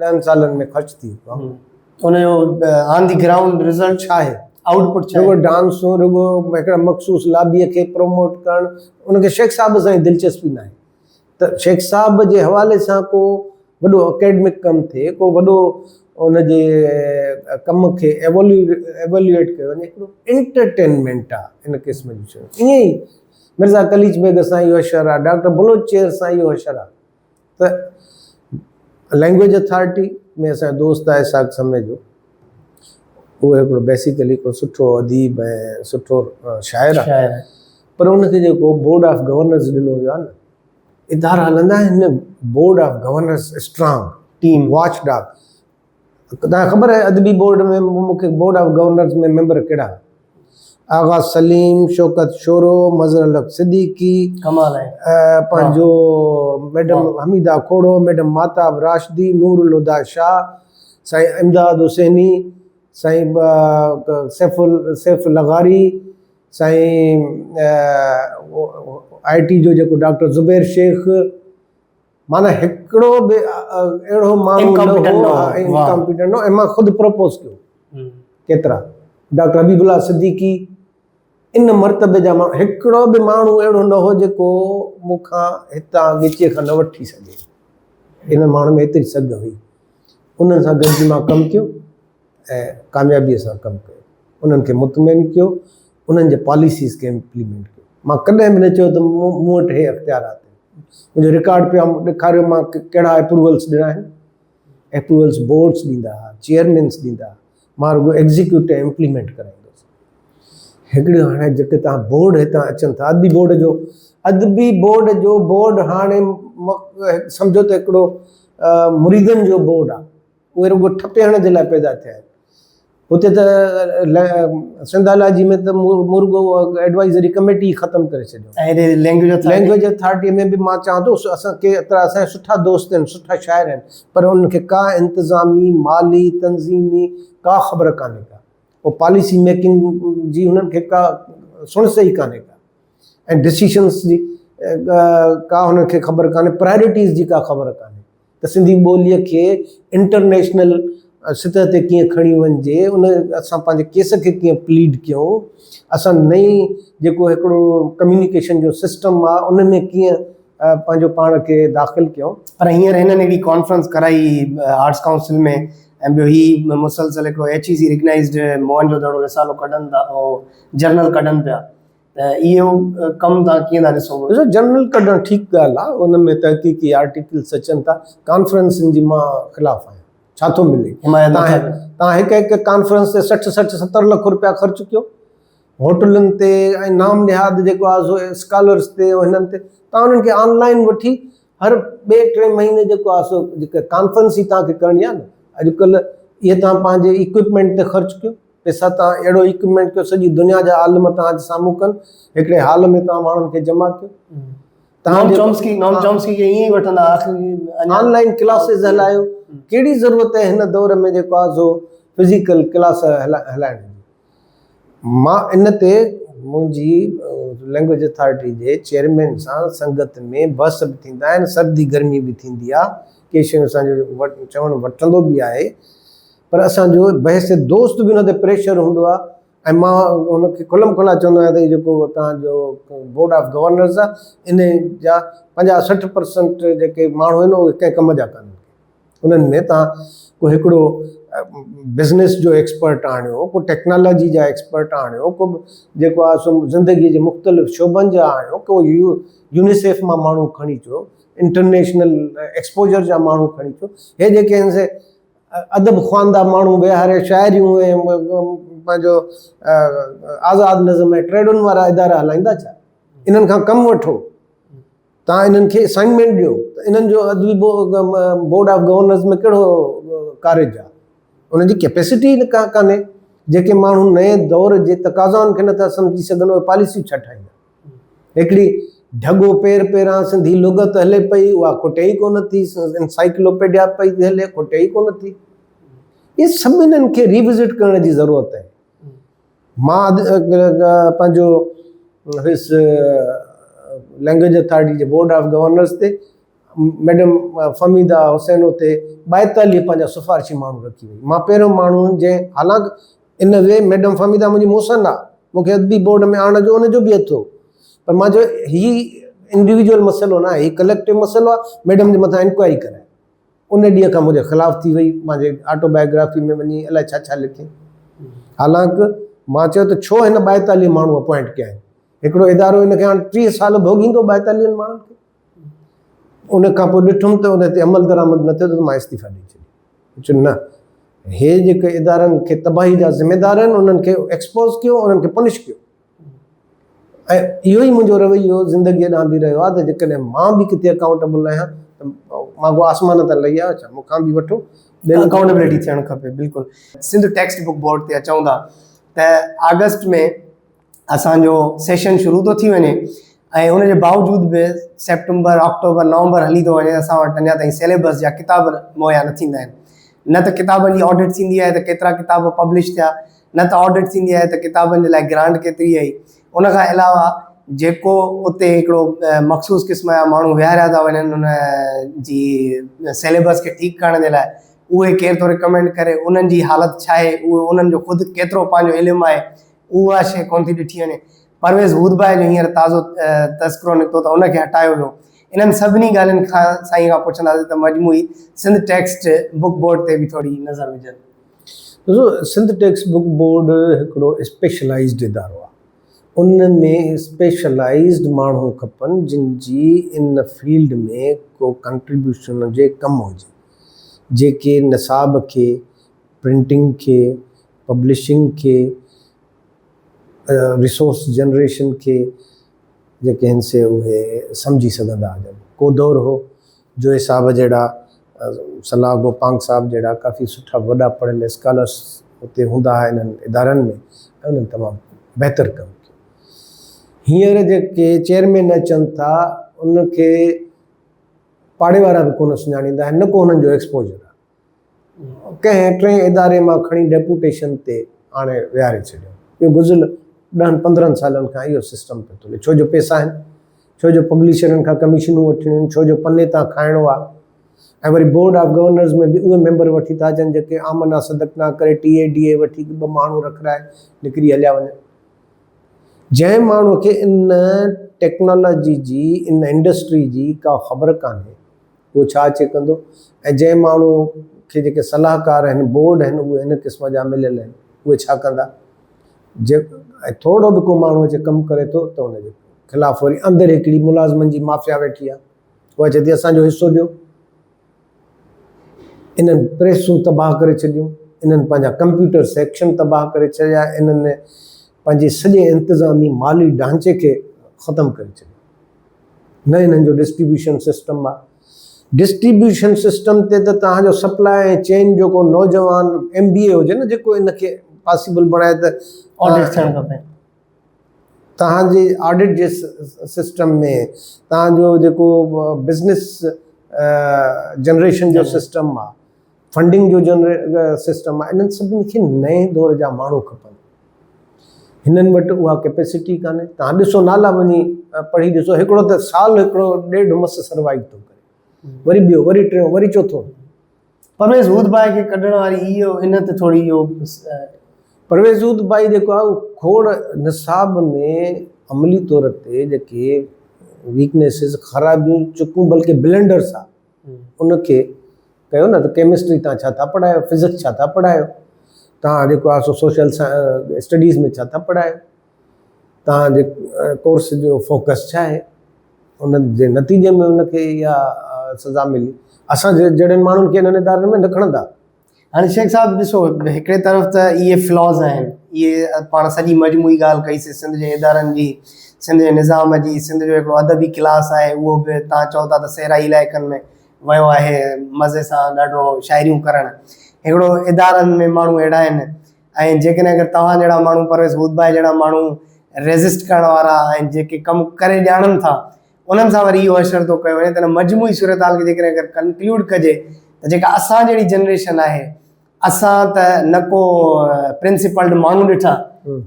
10 सालनि में ख़र्च थी वियो। उनजो ऑन द ग्राउंड रिज़ल्ट छा आहे, आउटपुट छा आहे? रुॻो डांसूं, रुॻो हिकिड़ा मख़सूस लाबीअ खे प्रोमोट करणु, उनखे शेख साहिब सां ई दिलचस्पी न आहे। त शेख साहिब जे हवाले सां को वॾो अकेडमिक कमु थिए, को वॾो उनजे कम खे एवोल्यूएट कयो वञे, हिकिड़ो एंटरटेनमेंट आहे इन क़िस्म जी शयूं। ईअं ई मिर्ज़ा कलीच बेग सां इहो अशर आहे, डॉक्टर बुलोच चेर सां इहो अशर आहे। त लैंग्वेज अथॉरिटी में असांजो दोस्त आहे साग समय जो, उहो हिकिड़ो बेसिकली हिकिड़ो सुठो अदीब ऐं सुठो शाइर आहे, पर उनखे जेको बोर्ड ऑफ गवर्नर्स ॾिनो वियो आहे न, इदारा हलंदा आहिनि board of governors strong team watch dog. तव्हांखे ख़बर आहे अदबी बोर्ड में मूंखे बोर्ड ऑफ गवर्नर्स में मेंबर कहिड़ा? आगा सलीम, शौकत शोरो, मज़हर अलग सिद्दीकी, कमाल आहे, पंहिंजो मैडम हमीदा खोड़ो, मैडम माताब राशिदी, नूरुल हुदा शाह, साईं इमदाद हुसैनी, साईं सैफ लगारी, साईं IT जो जेको डॉक्टर ज़ुबैर शेख। माना हिकिड़ो बि अहिड़ो माण्हू इनकॉम्पिटेंट न हो। ऐं मां ख़ुदि प्रपोज़ कयो केतिरा, डॉक्टर हबीबुल्लाह सिद्दीकी, इन मर्तबे जा माण्हू, हिकिड़ो बि माण्हू अहिड़ो न हो जेको मूंखां हितां ॻिचीअ खां न वठी सघे। इन माण्हू में एतिरी सघ हुई। उन्हनि सां गॾिजी मां कमु कयो ऐं कामयाबीअ सां कमु कयो, उन्हनि खे मुतमइन कयो, उन्हनि जे पॉलिसीज़ खे इम्प्लीमेंट कयो। मां कॾहिं बि न चयो त मूं वटि हे अख़्तियारात आहिनि। मुंहिंजो रिकॉर्ड पिया ॾेखारियो मां कहिड़ा अप्रूवल्स ॾिना आहिनि। अप्रूवल्स बोर्ड्स ॾींदा हुआ, चेयरमैन्स ॾींदा, मां रुॻो एग्ज़ीक्यूटिव इम्प्लीमेंट कराईंदुसि। हिकिड़े हाणे जेके तव्हां बोर्ड हितां अचनि था, अदबी बोर्ड हाणे सम्झो त हिकिड़ो मुरीदनि जो बोर्ड आहे। उहे रुॻो ठपियण जे लाइ पैदा थिया आहिनि। हुते त सिंधालाजी में त मुर्गो एडवाइज़री कमेटी ख़तमु करे छॾियो। ऐं लैंग्वेज अथॉरिटी में बि मां चवां थो असांखे एतिरा असांजा सुठा दोस्त आहिनि, सुठा शाइर आहिनि, पर उनखे का इंतिज़ामी, माली, तंज़ीमी का ख़बर कान्हे का। पोइ पॉलिसी मेकिंग जी हुननि खे का सुणस ई कान्हे का, ऐं डिसीशन्स जी का हुनखे ख़बर कान्हे, प्रायोरिटीज़ जी का ख़बर कान्हे त सिंधी ॿोलीअ खे इंटरनेशनल सतह ते कीअं खणी वञिजे, उन असां पंहिंजे केस खे कीअं प्लीड कयूं, असां नई जेको हिकिड़ो कम्युनिकेशन जो सिस्टम आहे उन में कीअं पंहिंजो पाण खे दाख़िल कयूं। पर हींअर हिननि हिकिड़ी कॉन्फ्रेंस कराई आर्ट्स काउंसिल में, ऐं ॿियो ही मुसलसल हिकिड़ो HEC रिकग्नाइज़्ड मोहनजोदड़ो रिसालो कढनि था ऐं जर्नल कढनि पिया। त इहो कमु तव्हां कीअं था ॾिसो? ॾिसो, जर्नल कढणु ठीकु ॻाल्हि आहे, उन में तहक़ीक़ी आर्टिकल्स अचनि था। कॉन्फ्रेंसिन जी मां ख़िलाफ़ु आहियां। छा थो मिले? तव्हां हिकु कॉन्फ्रेंस ते 60, 70 लख रुपया ख़र्च कयो, होटलुनि ते ऐं नाम निहाद जेको आहे स्कॉलर्स ते, हिननि ते तव्हां उन्हनि खे ऑनलाइन वठी हर 2-3 महीने जेको आहे सो जेका कॉन्फ्रेंस ई तव्हांखे करणी आहे न। अॼुकल्ह इहे तव्हां पंहिंजे इक्विपमेंट ते ख़र्चु कयो, पैसा तव्हां अहिड़ो इक्विपमेंट कयो, सॼी दुनिया जा आलिम तव्हांजे साम्हूं कनि, हिकिड़े हाल में तव्हां माण्हुनि खे जमा कयो। नॉम चॉम्स्की खे ईअं ई वठंदा, ऑनलाइन क्लासिस हलायो। कहिड़ी ज़रूरत आहे हिन दौर में जेको आहे सो फिज़िकल क्लास हलाइण जी? मां इन ते मुंहिंजी लैंग्वेज अथॉरिटी जे चेयरमैन सां संगत में बहस बि थींदा आहिनि, सर्दी गर्मी बि थींदी आहे, के शयूं असांजो चवणु वठंदो बि आहे, पर असांजो बहस दोस्त बि हुन ते प्रेशर हूंदो आहे। ऐं मां हुनखे खुलम खुला चवंदो आहियां त जेको तव्हांजो बोर्ड ऑफ गवर्नर्स आहे, इन जा 50-60% जेके माण्हू आहिनि उहे कंहिं कम जा कान्हनि। उन्हनि में तव्हां को हिकिड़ो बिज़नेस जो एक्सपर्ट आणियो, को टेक्नोलॉजी जा एक्सपर्ट आणियो, को जेको आहे सो ज़िंदगीअ जे मुख़्तलिफ़ शोबनि जा आणियो, को यूनिसेफ मां माण्हू खणी अचो, इंटरनेशनल एक्सपोजर जा माण्हू खणी अचो। हे जेके आहिनि से अदब ख़्वांदा माण्हू विहारे शाइरियूं ऐं पंहिंजो आज़ादु नज़म ऐं ट्रेडुनि वारा इदारा हलाईंदा छा? इन्हनि खां कमु वठो, तव्हां इन्हनि खे असाइनमेंट ॾियो त इन्हनि जो अदबी बोर्ड ऑफ गवर्नर्स में कहिड़ो कारज आहे? उनजी कैपेसिटी कान्हे। जेके माण्हू नए दौर जे तक़ाज़ाउनि खे नथा सम्झी सघनि उहे पॉलिसियूं छा ठाहींदा? हिकिड़ी ढगो पहिरां सिंधी लुगत हले पई, उहा खुटे ई कोन थी। एनसाइक्लोपीडिया पई हले, खुटे ई कोन थी। इहे सभिनीनि खे रिविज़िट करण जी ज़रूरत आहे। मां पंहिंजो हुयुसि language authority J board of governors ते, मैडम फमीदा हुसैन उते 42 पंहिंजा सिफारिशी माण्हू रखी वई। मां पहिरियों माण्हू जंहिं, हालांकि इन वे मैडम फमीदा मुंहिंजी मोसन आहे, मूंखे अदबी बोर्ड में आणण जो उनजो बि हथो, पर मां चयो ही इंडिविजुअल मसइलो न आहे, ही कलेक्टिव मसइलो आहे, मैडम जे मथां इंक्वायरी कराए। उन ॾींहं खां मुंहिंजे ख़िलाफ़ु थी वई, मुंहिंजे ऑटोबायोग्राफी में वञी अलाए छा छा लिखे। हालांकि मां चयो त छो हिन 42 माण्हू अपॉइंट कया आहिनि? हिकिड़ो इदारो हिनखे हाणे 30 साल भोॻींदो 42 माण्हुनि खे। उन खां पोइ ॾिठुमि त उन ते अमल दरामद न थियो त मां इस्तीफ़ा ॾेई छॾियो। चयो न, हे जेके इदारनि खे तबाही जा ज़िम्मेदार आहिनि उन्हनि खे एक्सपोज़ कयो, उन्हनि खे पनिश कयो। ऐं इहो ई मुंहिंजो रवैयो ज़िंदगीअ ॾांहुं बि रहियो आहे त जेकॾहिं मां बि किथे अकाउंटेबल आहियां त मां को आसमान तां लही आहियां छा? मूंखां बि वठो, अकाउंटेबिलिटी थियणु खपे। बिल्कुलु। सिंध टेक्स्ट बुक बोर्ड ते अचूं था त अगस्त में असांजो सेशन शुरू थो थी वञे ऐं उनजे बावजूदि बि सेप्टेंबर, अक्टूबर, नवंबर हली थो वञे, असां वटि अञा ताईं सिलेबस जा किताब मुहैया न थींदा आहिनि। न त किताबनि जी ऑडिट थींदी आहे त केतिरा किताब पब्लिश थिया, न त ऑडिट थींदी आहे त किताबनि जे लाइ ग्रांट केतिरी आई। उनखां अलावा जेको उते हिकिड़ो मख़सूस क़िस्म जा माण्हू विहारिया था वञनि उन जी सिलेबस खे ठीकु करण जे लाइ, उहे केरु थो रिकमेंड करे, उन्हनि जी हालति छा आहे, उहे उन्हनि जो ख़ुदि केतिरो पंहिंजो इल्मु आहे, उहा शइ कोन थी ॾिठी वञे। परवेज़ हूदबाई जो हींअर ताज़ो तस्करो निकितो त उनखे हटायो वियो। इन्हनि सभिनी ॻाल्हियुनि खां साईं खां पुछंदासीं त मजमूई सिंध टेक्स्ट बुक बोर्ड ते बि थोरी नज़र विझनि। ॾिसो, सिंध टेक्स्ट बुक बोर्ड हिकिड़ो स्पेशलाइज़्ड इदारो आहे। उन में स्पेशलाइज़्ड माण्हू खपनि जिन जी इन फील्ड में को कंट्रीब्यूशन हुजे, कमु हुजे, जेके निसाब खे, प्रिंटिंग खे, पब्लिशिंग खे, रिसोर्स जनरेशन खे जेके आहिनि से उहे सम्झी सघंदा हुजनि। को दौर हो जो हिसाब जहिड़ा सलाह गोपांग साहब जहिड़ा काफ़ी सुठा वॾा पढ़ियल स्कॉलर्स उते हूंदा हुआ इन्हनि इदारनि में, ऐं उन्हनि तमामु बहितरु कमु कयो। हींअर जेके चेयरमैन अचनि था उनखे पाड़े वारा बि कोन सुञाणींदा आहिनि, न को हुननि जो एक्सपोजर आहे। कंहिं 3 इदारे मां खणी डेपुटेशन ते हाणे विहारे छॾियो। इहो गुज़िरियल 10-15 सालनि खां इहो सिस्टम पियो थो हले। छो जो पैसा आहिनि, छो जो पब्लिशरनि खां कमीशनूं वठणियूं आहिनि, छो जो पने तां खाइणो आहे। ऐं वरी बोर्ड ऑफ गवर्नर्स में बि उहे मेंबर वठी था अचनि जेके आमना सदकना करे TADA वठी 2 माण्हू रखराए निकिरी हलिया वञनि। जंहिं माण्हू खे इन टेक्नोलॉजी जी, इन इंडस्ट्री जी का ख़बर कान्हे, उहो छा अचे कंदो? ऐं जंहिं माण्हू खे जेके सलाहकार आहिनि, बोर्ड आहिनि, उहे इन क़िस्म जा मिलियल आहिनि, उहे छा कंदा? जे थोरो बि को माण्हू अचे कमु करे थो त उनजे ख़िलाफ़ु वरी अंदरि हिकिड़ी मुलाज़िमनि जी माफ़िया वेठी आहे, उहा चए थी असांजो हिसो ॾियो। इन्हनि प्रेसूं तबाह करे छॾियूं, इन्हनि पंहिंजा कंप्यूटर सेक्शन तबाह करे छॾिया, इन्हनि पंहिंजे सॼे इंतिज़ामी माली ढांचे खे ख़तमु करे छॾियो। न इन्हनि जो डिस्ट्रीब्यूशन सिस्टम आहे। डिस्ट्रीब्यूशन सिस्टम ते त तव्हांजो सप्लाई ऐं चेन जो को नौजवान MBA हुजे न, जेको इनखे पॉसिबल बणाए त ऑडिट थियणु खपे। तव्हांजे ऑडिट जे सिस्टम में, तव्हांजो जेको बिज़नेस जनरेशन जो सिस्टम आहे, फंडिंग जो सिस्टम आहे, इन्हनि सभिनी खे नए दौर जा माण्हू खपनि। हिननि वटि उहा कैपेसिटी कान्हे। तव्हां ॾिसो नाला वञी पढ़ी ॾिसो, हिकिड़ो त साल हिकिड़ो 1.5 मस सर्वाइव थो करे, वरी ॿियो, वरी टियों, वरी चौथों। परवेज़ हूदबाई खे कढण वारी इहो इन ते थोरी इहो परवेज़ हूदबाई जेको आहे उहो खोड़ निसाब में अमली तौर ते जेके वीकनेसिस, ख़राबियूं चुकूं, बल्कि ब्लेंडर्स आहे, उनखे कयो न। त केमिस्ट्री तव्हां छा था पढ़ायो, फिज़िक्स छा था पढ़ायो, तव्हां जेको आहे सो सोशल स्टडीज़ में छा था पढ़ायो, तव्हांजे कोर्स जो फोकस छा आहे, उन जे नतीजे में उनखे इहा सज़ा मिली। असां जहिड़नि माण्हुनि खे इन्हनि इदारनि में न खणंदा। हाणे शेख साहब ॾिसो, हिकिड़े तरफ़ त इहे फ्लॉज़ आहिनि, इहे पाण सॼी मजमूई ॻाल्हि कईसीं सिंध जे इदारनि जी, सिंध जे निज़ाम जी, सिंध जो हिकिड़ो अदबी क्लास आहे उहो बि तव्हां चओ था त सहराई इलाइक़नि में वियो आहे मज़े सां ॾाढो शाइरियूं करणु। हिकिड़ो इदारनि में माण्हू अहिड़ा आहिनि, ऐं जेकॾहिं अगरि तव्हां जहिड़ा माण्हू, परवेज़ हुदबाई जहिड़ा माण्हू रेज़िस्ट करण वारा ऐं जेके कमु करे ॼाणनि था, उन्हनि सां वरी इहो असरु थो कयो वञे। त मजमूई सूरत हाल खे जेकॾहिं अगरि कंक्लूड कजे त जेका असां जहिड़ी जनरेशन आहे, असां त न को प्रिंसिपल्ड माण्हू ॾिठा,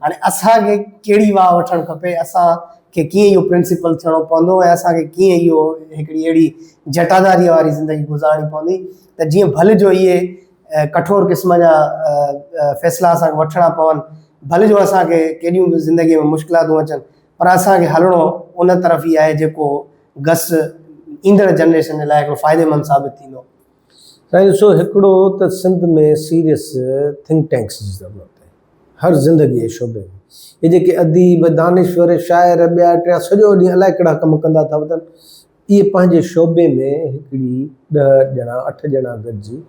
हाणे असांखे कहिड़ी वाह वठणु खपे, असांखे कीअं इहो प्रिंसिपल थियणो पवंदो ऐं असांखे कीअं इहो हिकिड़ी अहिड़ी जटादारीअ वारी ज़िंदगी गुज़ारणी पवंदी त जीअं भले जो इहे कठोर क़िस्म जा फ़ैसिला असांखे वठणा पवनि, भले जो असांखे केॾियूं बि ज़िंदगीअ में मुश्किलातूं अचनि, पर असांखे हलणो उन तरफ़ ई आहे जेको गस ईंदड़ जनरेशन जे लाइ हिकिड़ो फ़ाइदेमंद साबित थींदो। साईं ॾिसो, हिकिड़ो त सिंध में सीरियस थिंक टैंक्स जी ज़रूरत आहे हर ज़िंदगीअ जे शोबे में। इहे जेके अदीब, दानिश्वर, शाइर, ॿिया टिया सॼो ॾींहुं अलाए कहिड़ा कमु कंदा था वञनि, इहे पंहिंजे शोबे में हिकिड़ी 10 ॼणा 8 ॼणा गॾिजी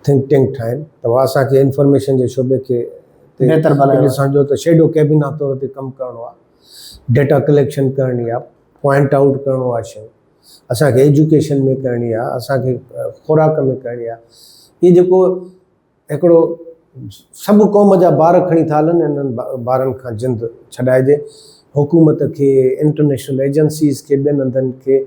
थिंक टैंक ठाहिनि त उहा असांखे इंफॉर्मेशन जे शोबे खे बहितर बनाइणो, सम्झो त शेडो कैबिना तौर ते कमु करिणो आहे, डेटा कलेक्शन करणी आहे, पॉइंट आउट करिणो आहे शइ, असांखे एजुकेशन में करणी आहे, असांखे खुराक में करणी आहे। इहो जेको हिकिड़ो सभु क़ौम जा ॿार खणी था हलनि, इन्हनि ॿारनि खां जिंद छॾाइजे, हुकूमत खे, इंटरनेशनल एजेंसीज़ खे, ॿियनि हंधनि खे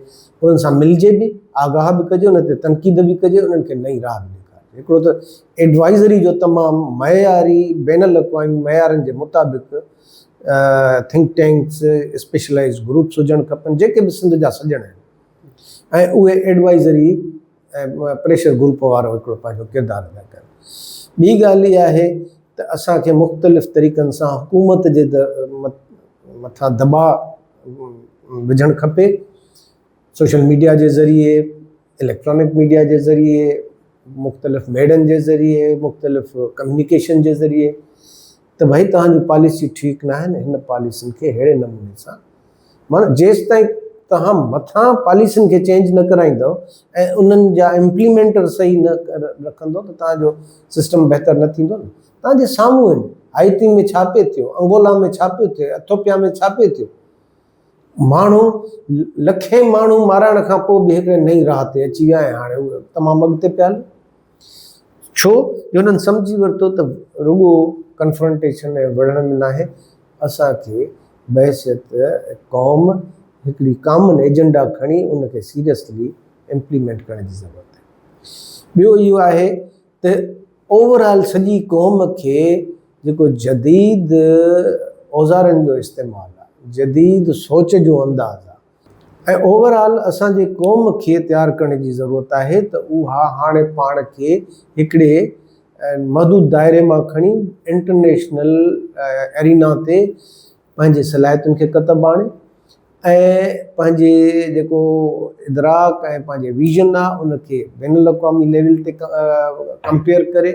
उन्हनि सां मिलिजे बि, आगाह बि कजे, उन ते तनक़ीद बि कजे, उन्हनि खे नई राह बि ॾेखारिजे। हिकिड़ो त एडवाइज़री जो तमामु मयारी बेनुल अक़वामी मयारनि जे मुताबिक़ थिंक टैंक्स, स्पेशलाइज़ ग्रुप्स हुजणु खपनि जेके बि सिंध जा सॼण आहिनि, ऐं उहे एडवाइज़री प्रेशर ग्रुप वारो हिकिड़ो पंहिंजो किरदारु अदा कनि। ॿी ॻाल्हि इहा आहे त असांखे मुख़्तलिफ़ तरीक़नि सां हुकूमत जे मथां दबाउ विझणु खपे, सोशल मीडिया जे ज़रिए, इलेक्ट्रॉनिक मीडिया जे ज़रिए, मुख़्तलिफ़ मेडनि जे ज़रिए, मुख़्तलिफ़ कम्युनिकेशन जे ज़रिए, त भई तव्हांजी पॉलिसी ठीकु न आहिनि, हिन पॉलिसियुनि खे अहिड़े नमूने सां, माना जेसि ताईं तव्हां मथां पॉलिसियुनि खे चेंज न कराईंदव ऐं उन्हनि जा इम्प्लीमेंटर सही न रखंदव त तव्हांजो सिस्टम बहितर न थींदो न। तव्हांजे साम्हूं आहिनि, हाइती में छा पियो थियो, अंगोला में छा पियो थिए, एथियोपिया में छा पियो थियो, माण्हू लखे माण्हू मारण खां पोइ बि हिकिड़े नई राह ते अची विया ऐं हाणे उहे तमामु अॻिते पिया हलनि। छो जो उन्हनि सम्झी वरितो त रुॻो कन्फ्रंटेशन ऐं विढ़ण में न आहे, असांखे बहसियत क़ौम हिकिड़ी कॉमन एजेंडा खणी उनखे सीरियसली इम्प्लीमेंट करण जी ज़रूरत आहे। ॿियो इहो आहे त ओवरऑल सॼी क़ौम खे जेको जदीद औज़ारनि जो इस्तेमालु आहे, जदीद सोच जो अंदाज़ आहे, ऐं ओवरऑल असांजे क़ौम खे तयारु करण जी ज़रूरत आहे त उहा हाणे पाण खे हिकिड़े महदूद दायरे मां खणी इंटरनेशनल एरिना ते पंहिंजे सलाहियतुनि खे कतब आणे ऐं पंहिंजे जेको इदराक ऐं पंहिंजे विज़न आहे उनखे बैनुल अक़वामी लेवल ते कंपेयर करे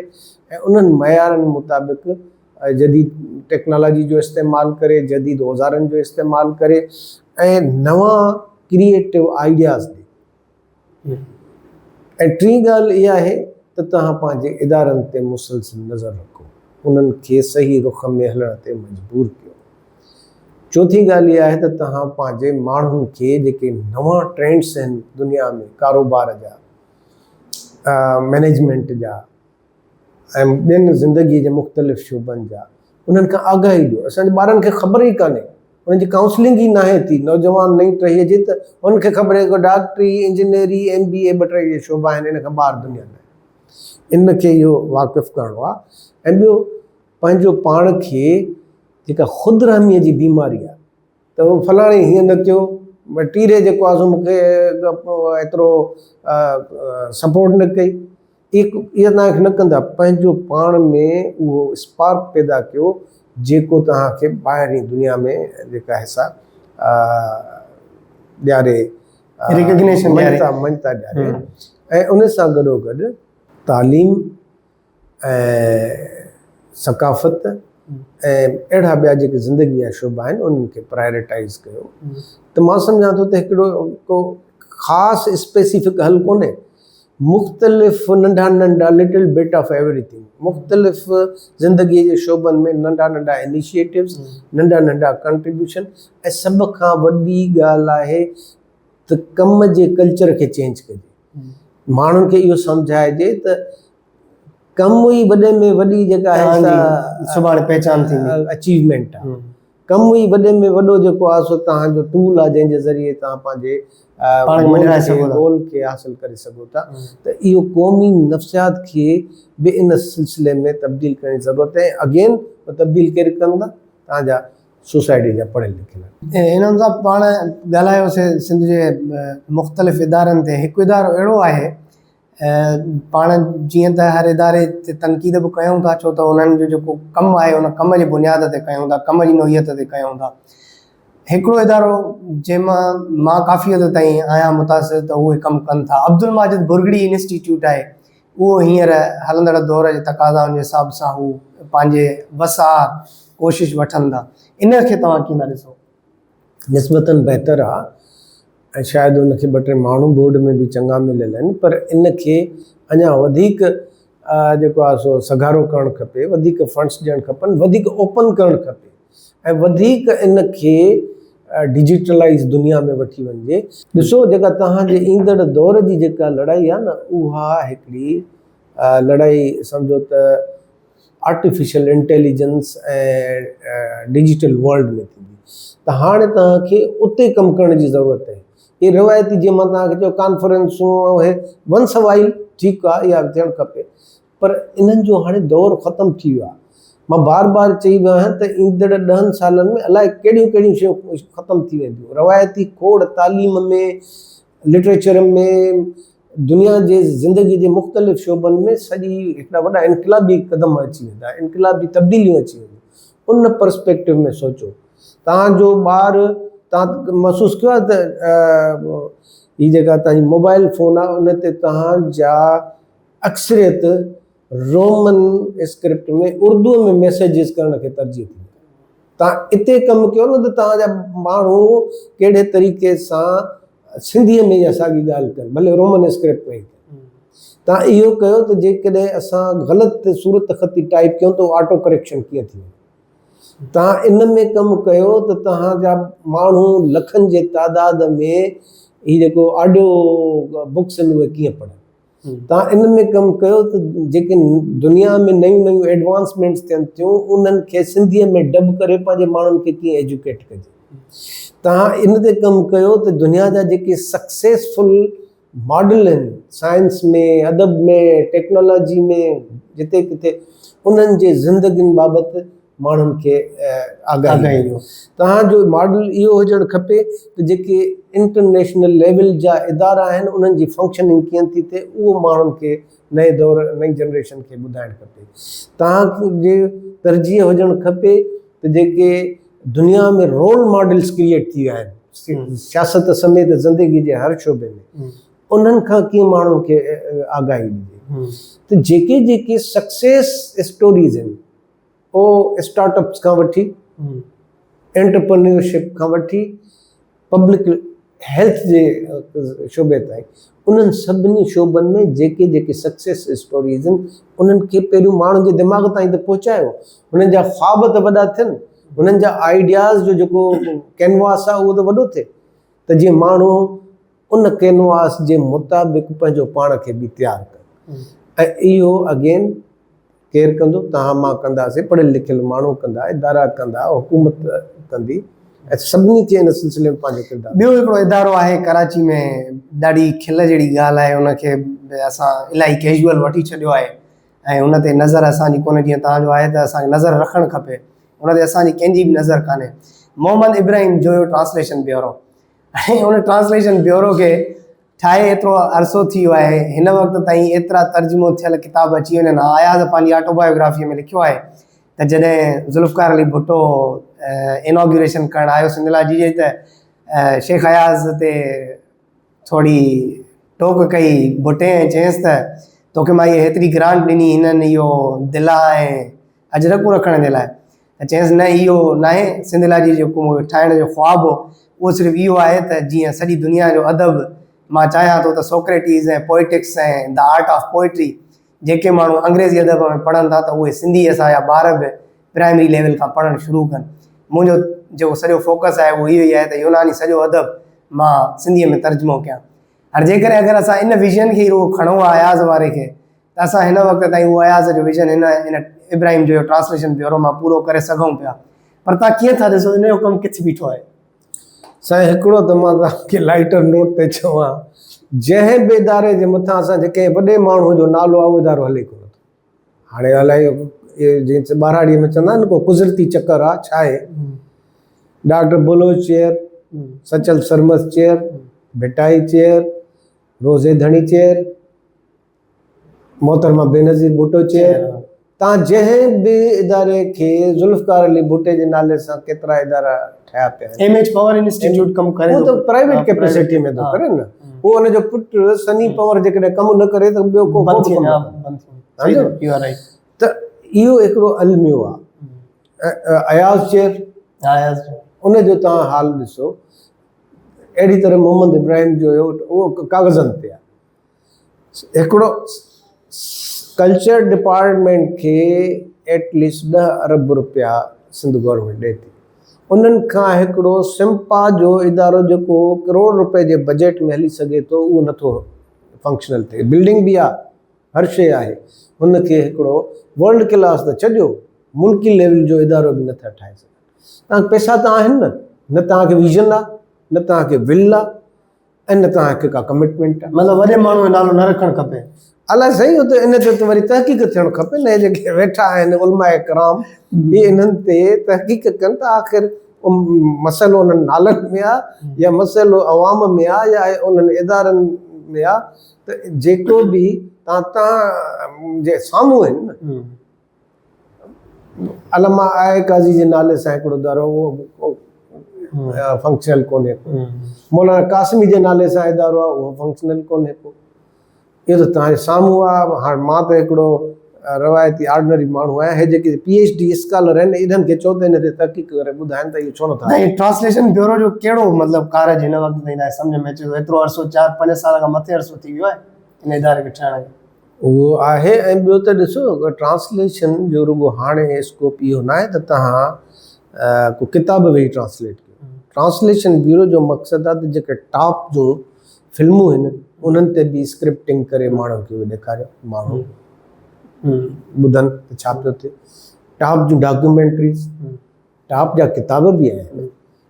ऐं उन्हनि मयारनि मुताबिक़ जदीद टेक्नोलॉजी जो इस्तेमालु करे, जदीद औज़ारनि जो इस्तेमालु करे ऐं नवां क्रिएटिव आइडियाज़ ॾे। ऐं टी ॻाल्हि इहा आहे त तव्हां पंहिंजे इदारनि ते मुसलसिल नज़र रखो, उन्हनि खे सही रुख में हलण ते मजबूर कयो। चौथी ॻाल्हि इहा आहे त तव्हां पंहिंजे माण्हुनि खे जेके नवां ट्रेंड्स आहिनि दुनिया में कारोबार जा, मैनेजमेंट जा ऐं ॿियनि ज़िंदगीअ जे मुख़्तलिफ़ शोबनि जा, उन्हनि खां आगाही ॾियो। असांजे ॿारनि खे ख़बर ई कान्हे, उन्हनि जी काउंसलिंग ई नाहे थी, नौजवान नई टही अचे त उनखे ख़बर आहे कि डॉक्टरी, इंजीनियरी, MBA 2-3 शोबा आहिनि, इन खां ॿाहिरि दुनिया में इनखे इहो वाक़िफ़ु करिणो आहे। ऐं ॿियो पंहिंजो पाण खे जेका ख़ुदरहमीअ जी बीमारी आहे त उहो फलाणे हीअं न कयो, टीरे जेको आहे सो मूंखे एतिरो सपोर्ट न कई, इहा तव्हांखे न कंदा। पंहिंजो पाण में उहो स्पार्क पैदा कयो जेको तव्हांखे ॿाहिरीं दुनिया में जेका हिसा ॾियारे, रिकग्निशन मञता ॾियारे। ऐं उन सां गॾोगॾु तालीम ऐं सकाफ़त ऐं अहिड़ा ॿिया जेके ज़िंदगी जा शोबा आहिनि उन्हनि खे प्रायोरिटाइज़ कयो। त मां सम्झां थो त हिकिड़ो को ख़ासि स्पेसिफिक हल कोन्हे, मुख़्तलिफ़ नंढा नंढा लिटिल बिट ऑफ एवरीथिंग, मुख़्तलिफ़ ज़िंदगीअ जे शोबनि में नंढा नंढा इनिशिएटिव्स, नंढा नंढा कंट्रीब्यूशन। ऐं सभ खां वॾी ॻाल्हि आहे त कम जे कल्चर खे चेंज कजे। माण्हुनि खे इहो सम्झाइजे त कम ई वॾे में वॾी जेका आहे सा सुभाणे पहचान थींदी, अचीवमेंट आहे। कम ई वॾे में वॾो जेको आहे सो तव्हांजो टूल आहे जंहिंजे ज़रिए तव्हां पंहिंजे गोल खे हासिल करे सघो था। त इहो क़ौमी नफ़्सियात खे बि इन सिलसिले में तब्दील करण जी ज़रूरत आहे। अगेन तब्दील केरु कंदा? तव्हांजा सोसाइटी जा पढ़ियल लिखियल। इन्हनि सां पाण ॻाल्हायोसीं सिंध जे मुख़्तलिफ़ इदारनि ते। हिकु इदारो अहिड़ो आहे, पाण जीअं त हर इदारे ते तनक़ीद बि कयूं था, छो त उन्हनि जो जेको कमु आहे उन कम जी बुनियाद ते कयूं था, कम जी नोयत ते कयूं था। हिकिड़ो इदारो जंहिंमां मां काफ़ी हद ताईं आहियां मुतासिर त उहे कमु कनि था, अब्दुल माजिद बुरगड़ी इंस्टीट्यूट आहे। उहो हींअर हलंदड़ दौर जे तक़ाज़ाउनि जे हिसाब सां हू पंहिंजे वसा कोशिशि वठनि था। इन खे तव्हां कीअं था ॾिसो? निस्बतन बहितर आहे ऐं शायदि उनखे ॿ टे माण्हू बोर्ड में बि चङा मिलियल आहिनि, पर इनखे अञा वधीक जेको आहे सो सगारो करणु खपे, वधीक फंड्स ॾियणु खपनि, वधीक ओपन करणु खपे ऐं वधीक इनखे डिजिटलाइज़ दुनिया में वठी वञिजे। ॾिसो, जेका तव्हांजे ईंदड़ दौर जी जेका लड़ाई आहे न, उहा हिकिड़ी लड़ाई सम्झो त आर्टिफिशियल इंटेलिजेंस ऐं डिजिटल वर्ल्ड में थींदी। त हाणे तव्हांखे उते कमु करण जी ज़रूरत आहे। ये रिवायती जीअं मां तव्हांखे चयो कॉन्फ्रेंसूं ऐं वंस वाइल ठीकु आहे, इहा थियणु खपे, पर इन्हनि जो हाणे दौरु ख़तमु थी वियो आहे। मां बार बार चई वियो आहियां त ईंदड़ 10 सालनि में अलाए कहिड़ियूं कहिड़ियूं शयूं ख़तमु थी वेंदियूं। रवायती खोड़ तालीम में, लिटरेचर में, दुनिया जे ज़िंदगी जे मुख़्तलिफ़ शोबनि में सॼी हिकिड़ा वॾा इनक़िलाबी क़दम अची वेंदा, इनक़िलाबी तब्दीलियूं अची वेंदियूं। उन पर्सपेक्टिव में सोचो। तव्हांजो ॿारु, तव्हां महसूसु कयो आहे त हीअ जेका तव्हांजी मोबाइल फ़ोन आहे उन ते तव्हांजा अक्सरियत रोमन स्क्रिप्ट में, उर्दूअ में मैसेजिस करण खे तरजीह थी। तव्हां इते कमु कयो न त तव्हांजा माण्हू कहिड़े तरीक़े सां सिंधीअ में या साॻी ॻाल्हि कनि, भले रोमन स्क्रिप्ट में। तव्हां इहो कयो त जेकॾहिं असां ग़लति सूरत ख़ती टाइप कयूं त ऑटो करेक्शन कीअं थी वञे। तव्हां इन में कमु कयो त तव्हांजा माण्हू लखनि जे तादाद में हीअ जेको ऑडियो बुक्स आहिनि उहे कीअं पढ़नि। तव्हां इन में कमु कयो त जेके दुनिया में नयूं नयूं एडवांसमेंट्स थियनि थियूं उन्हनि खे सिंधीअ में डब करे पंहिंजे माण्हुनि खे कीअं एजुकेट कजे। तव्हां इन ते कमु कयो त दुनिया जा जेके सक्सेसफुल मॉडल आहिनि साइंस में, अदब में, टेक्नोलॉजी में, जिते किथे उन्हनि जे ज़िंदगियुनि बाबति माण्हुनि खे आगाही ॾियो। तव्हांजो मॉडल इहो हुजणु खपे त जेके इंटरनेशनल लेवल जा इदारा आहिनि उन्हनि जी फंक्शनिंग कीअं थी थिए उहो माण्हुनि खे नए दौर, नई जनरेशन खे ॿुधाइणु खपे। तव्हांजे तरजीह हुजणु खपे त जेके दुनिया में रोल मॉडल्स क्रिएट थी विया आहिनि सियासत समेत ज़िंदगी जे हर शोबे में, उन्हनि खां कीअं माण्हुनि खे आगाही ॾिजे। त जेके जेके सक्सेस स्टोरीज़ आहिनि उहो स्टार्टअप्स खां वठी, एंटरप्रेन्योरशिप खां वठी, पब्लिक हेल्थ जे शोबे ताईं, उन्हनि सभिनी शोबनि में जेके जेके सक्सेस स्टोरीज़ आहिनि उन्हनि खे पहिरियों माण्हुनि जे दिमाग़ ताईं त पहुचायो, उन्हनि जा ख़्वाब त वॾा थियनि, उन्हनि जा आइडियाज़ जो जेको कैनवास आहे उहो त वॾो थिए, त जीअं माण्हू उन कैनवास जे मुताबिक़ पंहिंजो पाण खे बि तयारु कनि। ऐं इहो अगेन केरु कंदो? तव्हां मां कंदासीं, पढ़ियल लिखियल माण्हू कंदा, इदारा कंदा, हुकूमत कंदी, ऐं सभिनी खे इन सिलसिले में पंहिंजो किरदारु। ॿियो हिकिड़ो इदारो आहे कराची में, ॾाढी खिल जहिड़ी ॻाल्हि आहे, उनखे असां इलाही कैजुअल वठी छॾियो आहे ऐं उन ते नज़र असांजी कोन्हे। जीअं तव्हांजो आहे त असांखे नज़र रखणु खपे, उन ते असांजी कंहिंजी बि नज़र कान्हे। मोहम्मद इब्राहिम जो ट्रांसलेशन ब्यूरो, ऐं उन ट्रांसलेशन ब्यूरो खे ठाहे एतिरो अरसो थी वियो आहे, हिन वक़्त ताईं एतिरा तर्जुमो थियल किताब अची वञनि। आयाज़ पंहिंजी ऑटोबायोग्राफीअ में लिखियो आहे त जॾहिं ज़ुल्फ़कार अली भुट्टो इनॉग्रेशन करणु आयो सिंधला जी जे, त शेख अयाज़ ते थोरी टोक कई भुट्टे ऐं चयईंसि त तोखे मां इहा हेतिरी ग्रांट ॾिनी हिननि इहो दिला ऐं अजरकूं रखण जे लाइ, त चयईंसि न इहो न आहे, सिंधला जी जेको ठाहिण जो ख़्वाबु हो उहो सिर्फ़ु इहो आहे त जीअं सॼी दुनिया जो अदब मां चाहियां थो त सोक्रेटिस ऐं पोइटिक्स ऐं द आर्ट ऑफ पोइट्री जेके माण्हू अंग्रेज़ी अदब में पढ़नि था त उहे सिंधी असांजा ॿार बि प्राइमरी लेवल खां पढ़णु शुरू कनि। मुंहिंजो जेको सॼो फोकस आहे उहो इहो ई आहे त यूनानी सॼो अदब मां सिंधीअ में तर्जुमो कयां। हाणे जेकॾहिं अगरि असां इन विजन खे रुॻो खणूं आहे अयाज़ वारे खे, त असां हिन वक़्त ताईं उहो अयाज़ जो विजन इन इब्राहिम जो ट्रांसलेशन ब्यूरो मां पूरो करे सघूं पिया। पर तव्हां कीअं था ॾिसो इन जो कमु किथे बीठो आहे? साईं हिकिड़ो त मां तव्हांखे लाइटर नोट ते चवां, जंहिं बि इदारे जे मथां असां जेके वॾे माण्हू जो नालो आहे उहो इदारो हले कोन थो। हाणे अलाए इहे जीअं ॿारहाड़ीअ में चवंदा आहिनि को कुदरती चकर आहे, छा आहे? Doctor Baloch chair, Sachal Sarmast chair, Bhitai chair, Roze Dhani chair, मोहतरमा बेनज़ीर भुट्टो चेयर। तव्हां जंहिं बि इदारे खे ज़ुल्फ़कार अली भुट्टे जे नाले सां केतिरा इदारा ठहिया पिया आहिनि। एमएच पवर इंस्टीट्यूट कमु करे उहो त प्राइवेट कैपेसिटी में थो करे न। उहो हुनजो पुटु सनी पवर जेकॾहिं कमु न करे त ॿियो को बंदि थी वञे। त इहो हिकिड़ो अलमियो आहे। अयाज़ चेयर, उनजो तव्हां हाल ॾिसो, अहिड़ी तरह मोहम्मद इब्राहिम जो हुयो उहो कागज़नि ते आहे। हिकिड़ो कल्चर डिपार्टमेंट खे एटलीस्ट 10 अरब रुपया सिंध गवर्नमेंट ॾिए थी। उन्हनि खां हिकिड़ो सिम्पा जो इदारो जेको करोड़ रुपए जे बजट में हली सघे थो उहो नथो फंक्शनल थिए। बिल्डिंग बि आहे, हर शइ आहे, हुनखे हिकिड़ो वर्ल्ड क्लास त छॾियो, मुल्की लेवल जो इदारो बि नथा ठाहे सघनि। तव्हांखे पैसा त आहिनि न तव्हांखे विजन आहे, न तव्हांखे विल आहे, ऐं न तव्हांखे का कमिटमेंट आहे। मतिलबु वॾे माण्हू जो नालो न रखणु खपे। अलाए साईं, हो त इन ते त वरी तहक़ीक़ थियणु खपे न। जेके वेठा आहिनि उलमाए कराम, इहे इन्हनि ते तहक़ीक़ कनि त आख़िर मसइलो उन्हनि नालनि में आहे या मसइलो अवाम में आहे या उन्हनि इदारनि में आहे। त जेको बि तव्हां जे साम्हूं आहिनि न, अलमा आहे काज़ी जे नाले सां हिकिड़ो इदारो उहो फंक्शनल कोन्हे को, मौलाना कासमी जे नाले सां इदारो आहे उहो फंक्शनल कोन्हे को। इहो त तव्हांजे साम्हूं आहे। हाणे मां त हिकिड़ो रवायती ऑर्डिनरी माण्हू आहियां। हे जेके PhD स्कॉलर आहिनि इन्हनि खे चओ त हिन ते तहक़ीक़ करे ॿुधाइनि त इहो छो नथा। ट्रांसलेशन ब्यूरो जो कहिड़ो मतिलबु कारज हिन वक़्त ताईं सम्झ में अचे थो? एतिरो अरसो 4-5 साल खां मथे अरसो थी वियो आहे इन इदारे खे ठाहिण खे। उहो आहे। ऐं ॿियो त ॾिसो, ट्रांसलेशन जो रुॻो हाणे स्कोप इहो न आहे त तव्हां को किताब वेही ट्रांसलेट कयो। ट्रांसलेशन ब्यूरो जो मक़सदु आहे त जेके टॉप जो फिल्मूं आहिनि उन्हनि ते बि स्क्रिप्टिंग करे माण्हुनि खे ॾेखारियो, माण्हू ॿुधनि त छा पियो थिए। टॉप जूं डॉक्यूमेंट्रीज़, टॉप जा किताब बि आहिनि।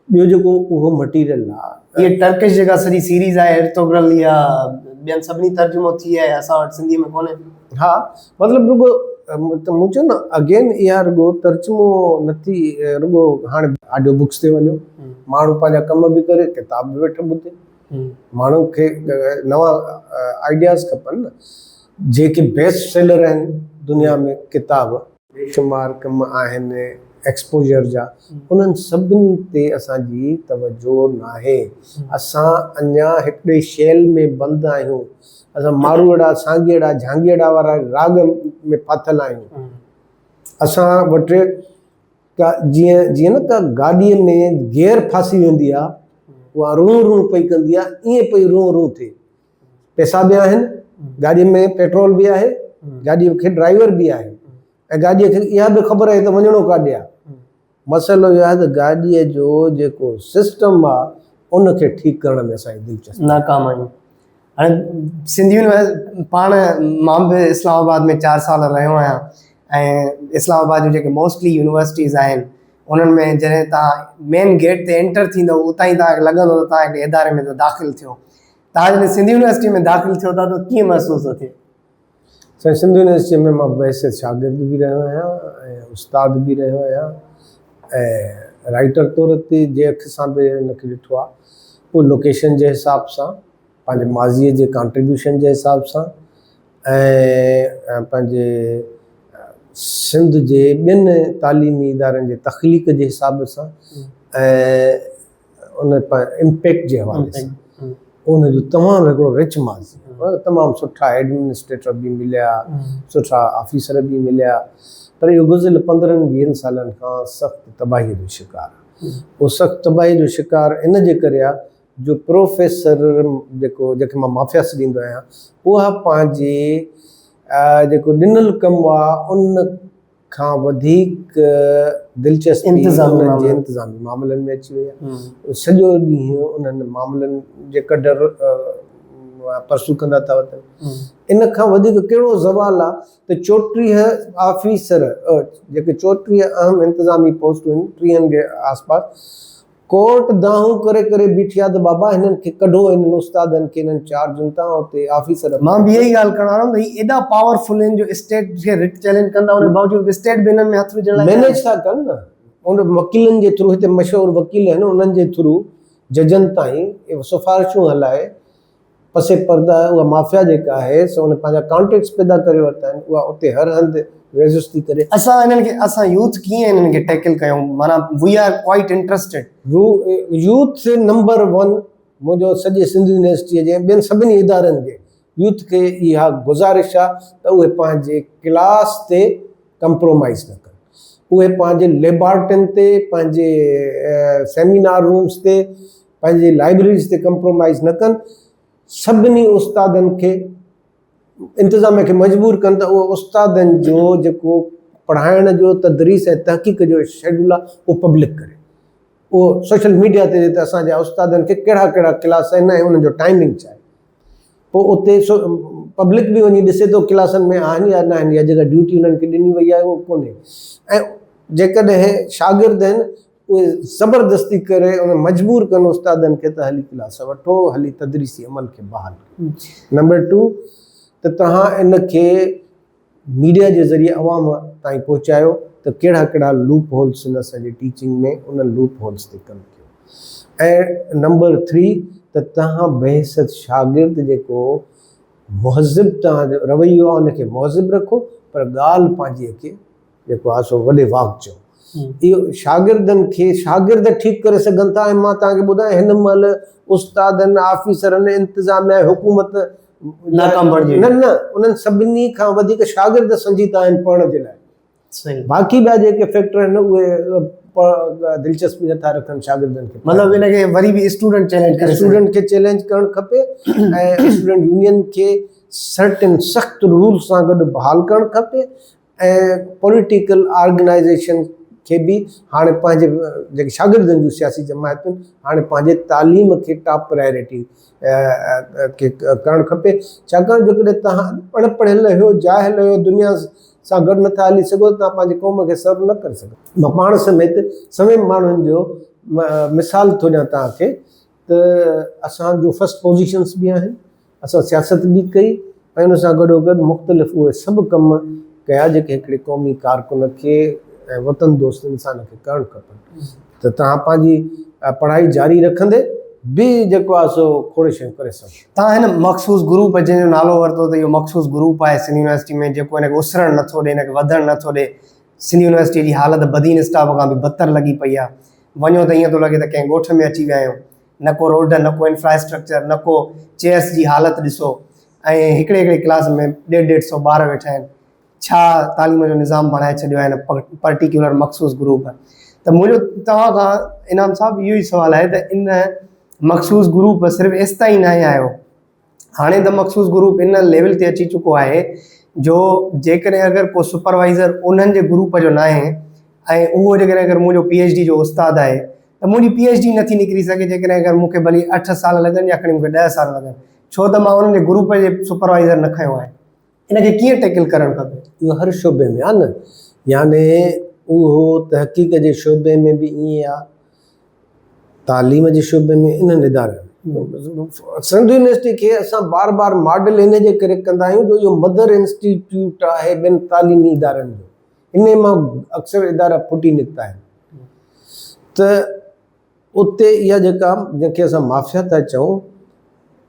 ॿियो जेको उहो मटीरियल आहे, ये टर्किश जेका सॼी सीरीज़ आहे एर्तुगरल, या ॿियनि सभिनी तर्जुमो थी आहे, असां वटि सिंधीअ में कोन्हे। हा, मतिलबु रुॻो त मूं चयो न अगेन, इहा रुॻो तर्जुमो नथी, रुॻो हाणे ऑडियो बुक्स ते वञो, माण्हू पंहिंजा कम बि करे, किताब बि वेठो ॿुधे। माण्हू खे नवां आइडियाज़ खपनि न। जेके बेस्ट सेलर आहिनि दुनिया में किताब, बेशुमार कम आहिनि एक्सपोजर जा, उन्हनि सभिनी ते असांजी तवजो न आहे। असां अञा हिकिड़े शेल में बंदि आहियूं। असां मारूअड़ा, सांगेड़ा, झांगेड़ा वारा राग में फाथल आहियूं। असां वटि जीअं न त गाॾीअ में गियर फासी वेंदी आहे, उहा रू रू पई कंदी आहे, ईअं पई रू रू थिए। पैसा बि आहिनि, गाॾीअ में पेट्रोल बि आहे, गाॾीअ खे ड्राइवर बि आहे, ऐं गाॾीअ खे इहा बि ख़बर आहे त वञिणो काॾे आहे। मसइलो इहो आहे त गाॾीअ जो जेको सिस्टम आहे उनखे ठीकु करण में असांजी दिलचस्पी नाकाम आहियूं। हाणे सिंधियुनि में पाण, मां बि इस्लामाबाद में 4 साल रहियो आहियां, ऐं इस्लामाबाद जूं जेके मोस्टली यूनिवर्सिटीज़ आहिनि उन्हनि में जॾहिं तव्हां मेन गेट ते एंटर थींदो उतां ई तव्हांखे लॻंदो त तव्हां हिकिड़े इदारे में त दाख़िल थियो। तव्हां जॾहिं सिंधी यूनिवर्सिटी में दाख़िल थियो था त कीअं महसूसु थो थिए? साईं, सिंधी यूनिवर्सिटी में मां बैसियत शागिर्द बि रहियो आहियां ऐं उस्ताद बि रहियो आहियां, ऐं राइटर तौर ते जे अख सां बि हिनखे ॾिठो आहे। उहो लोकेशन जे हिसाब सां, पंहिंजे माज़ीअ जे कॉन्ट्रीब्यूशन जे हिसाब सां, ऐं पंहिंजे सिंध जे ॿियनि तालीमी इदारनि जे तख़लीक़ जे हिसाब सां, ऐं उन इम्पैक्ट जे हवाले सां उनजो तमामु हिकिड़ो रिच माज़ी, तमामु सुठा एडमिनिस्ट्रेटर बि मिलिया, सुठा ऑफिसर बि मिलिया। पर इहो गुज़िरियल 15-20 सालनि खां सख़्तु तबाहीअ जो शिकार आहे। उहो सख़्तु तबाही जो शिकार इन जे करे आहे जो प्रोफेसर जेके मां माफ़िया ॾींदो आहियां, उहा पंहिंजे जेको ॾिनल कमु आहे उन खां वधीक दिलचस्पी उन्हनि जे इंतिज़ामी मामलनि में अची वई आहे। सॼो ॾींहुं उन्हनि मामलनि जे कढर परसू कंदा था वञनि। इन खां वधीक कहिड़ो ज़वालु आहे त 34 ऑफिसर जेके 34 अहम इंतिज़ामी पोस्टूं आहिनि 30 जे आसपास, कोर्ट दाहूं करे करे बीठी आहे त बाबा हिननि खे कढो, हिननि उस्तादनि खे हिननि चार्जुनि तां उते ऑफिसर। मां बि इहा ई ॻाल्हि करण वारो भई एॾा पावरफुल आहिनि जो स्टेट खे रिट चैलेंज कंदा, उन बावजूद स्टेट बि हिननि में हथ विझण लाइ मैनेज था कनि न। उन वकीलनि जे थ्रू, हिते मशहूरु वकील आहिनि, उन्हनि जे थ्रू जजनि ताईं सिफ़ारिशूं हलाए पसे पर्दा उहा माफ़िया जेका आहे सो उन पंहिंजा कॉन्टेक्ट्स पैदा करे वरिता आहिनि, उहा उते हर हंधि रेजिस्ट थी करे। असां यूथ कीअं हिननि खे टैकल कयूं, माना we are quite interested. Youth number 1 मुंहिंजो सॼे सिंध यूनिवर्सिटीअ जे ॿियनि सभिनी इदारनि जे यूथ खे इहा गुज़ारिश आहे त उहे पंहिंजे क्लास ते कंप्रोमाइज़ न कनि, उहे पंहिंजे लेबॉर्टरियुनि ते, पंहिंजे सेमिनार रूम्स ते, पंहिंजे लाइब्रेरीज़ ते कंप्रोमाइज़ न कनि। सभिनी उस्तादनि खे इंतिज़ाम खे मजबूर कनि त उहो उस्तादनि जो जेको पढ़ाइण जो तदरीस ऐं तहक़ीक़ जो शेड्यूल आहे उहो पब्लिक करे, उहो सोशल मीडिया ते त असांजा उस्तादनि खे कहिड़ा कहिड़ा क्लास आहिनि ऐं उन्हनि जो टाइमिंग छा आहे, पोइ उते पब्लिक बि वञी ॾिसे थो क्लासनि में आहिनि या न आहिनि, या जेका ड्यूटी उन्हनि खे ॾिनी वई आहे उहो कोन्हे। ऐं जेकॾहिं शागिर्द आहिनि उहे ज़बरदस्ती करे उन मजबूर कनि उस्तादनि खे त हली क्लास वठो, हली तदरीसी अमल खे बहाल कयो। नंबर 2 त तव्हां इन खे मीडिया जे ज़रिए अवाम ताईं पहुचायो त कहिड़ा कहिड़ा लूप होल्स इन असांजी टीचिंग में, उन लूप होल्स ते कमु कयो। ऐं नंबर 3 त तव्हां बहसत शागिर्द जेको मुहज़िब तव्हांजो रवैयो आहे उनखे मुहज़िब रखो, पर ॻाल्हि पंहिंजीअ खे जेको आहे सो वॾे वाक चओ। इहो शागिर्दनि खे शागिर्द ठीकु करे सघनि था। ऐं मां तव्हांखे ॿुधायां हिन महिल उस्तादनि, ऑफिसरनि, इंतिज़ामिया, हुकूमत न उन्हनि सभिनी खां वधीक शागिर्द संजीदा आहिनि पढ़ण जे लाइ। बाक़ी ॿिया जेके फैक्टर आहिनि उहे दिलचस्पी नथा रखनि शागिर्दनि खे। मतिलबु इनखे वरी बि स्टूडेंट खे चैलेंज करणु खपे ऐं स्टूडेंट यूनियन खे सर्टेन सख़्तु रूल्स सां गॾु बहाल करणु खपे। ऐं पॉलिटिकल ऑर्गेनाइज़ेशन खे बि हाणे पंहिंजे जेके शागिर्दनि जूं सियासी जमायतूं हाणे पंहिंजे तालीम खे टॉप प्रायोरिटी खे करणु खपे। छाकाणि जेकॾहिं तव्हां अणपढ़ियल आहियो, जाहिल आहियो, दुनिया सां गॾु नथा हली सघो, तव्हां पंहिंजे क़ौम खे सर्व न करे सघो। मां पाण समेत सभई माण्हुनि जो मिसाल थो ॾियां तव्हांखे त असांजो फस्ट पोज़ीशन्स बि आहिनि, असां सियासत बि कई ऐं उन सां गॾोगॾु मुख़्तलिफ़ उहे सभु कम कया जेके हिकिड़े क़ौमी कारकुन खे ऐं वतन दोस्त इंसान खे करणु खपनि। त तव्हां पंहिंजी पढ़ाई जारी रखंदे बि जेको आहे सो खोड़ शयूं करे सघो। तव्हां हिन मख़सूस ग्रुप जंहिंजो नालो वरितो त इहो मख़सूस ग्रुप आहे सिंध यूनिवर्सिटी में जेको हिनखे उसरणु नथो ॾे, हिनखे वधणु नथो ॾे। सिंध यूनिवर्सिटी जी हालत बदीन स्टाफ खां बि बदतर लॻी पई आहे। वञो त ईअं थो लॻे त कंहिं ॻोठ में अची विया आहियूं। न को रोड, न को इंफ्रास्ट्रक्चर, न को चेयर्स जी हालत ॾिसो। ऐं हिकिड़े क्लास में 150-150 ॿार वेठा आहिनि। छा तालीम जो निज़ाम बणाए छॾियो आहे हिन पर्टिकुलर मख़सूस ग्रुप। त मुंहिंजो तव्हां खां इनाम साहब इहो ई सुवालु आहे त इन मख़सूस ग्रुप सिर्फ़ु एसि ताईं न आयो, हाणे त मख़सूस ग्रुप इन लेवल ते अची चुको आहे जो जेकॾहिं अगरि को सुपरवाइज़र उन्हनि जे ग्रुप जो न आहे ऐं उहो जेकॾहिं अगरि मुंहिंजो PhD जो उस्तादु आहे त मुंहिंजी PhD नथी निकिरी सघे, जेकॾहिं अगरि मूंखे भली 8 साल लॻनि या खणी मूंखे 10 साल लॻनि, छो त मां उन्हनि जे ग्रुप जे सुपरवाइज़र न खयो आहे। इनखे कीअं टैकल करणु खपे? इहो हर शोबे में आहे न, याने उहो तहक़ीक़ जे शोबे में बि ईअं आहे, तालीम जे शोबे में इन्हनि इदारनि सिंध यूनिवर्सिटी खे असां बार बार मॉडल इन जे करे कंदा आहियूं जो इहो मदर इंस्टीट्यूट आहे ॿियनि तालीमी इदारनि जो। इन मां अक्सर इदारा फुटी निकिता आहिनि। त उते इहा जेका जंहिंखे असां माफ़िया था चऊं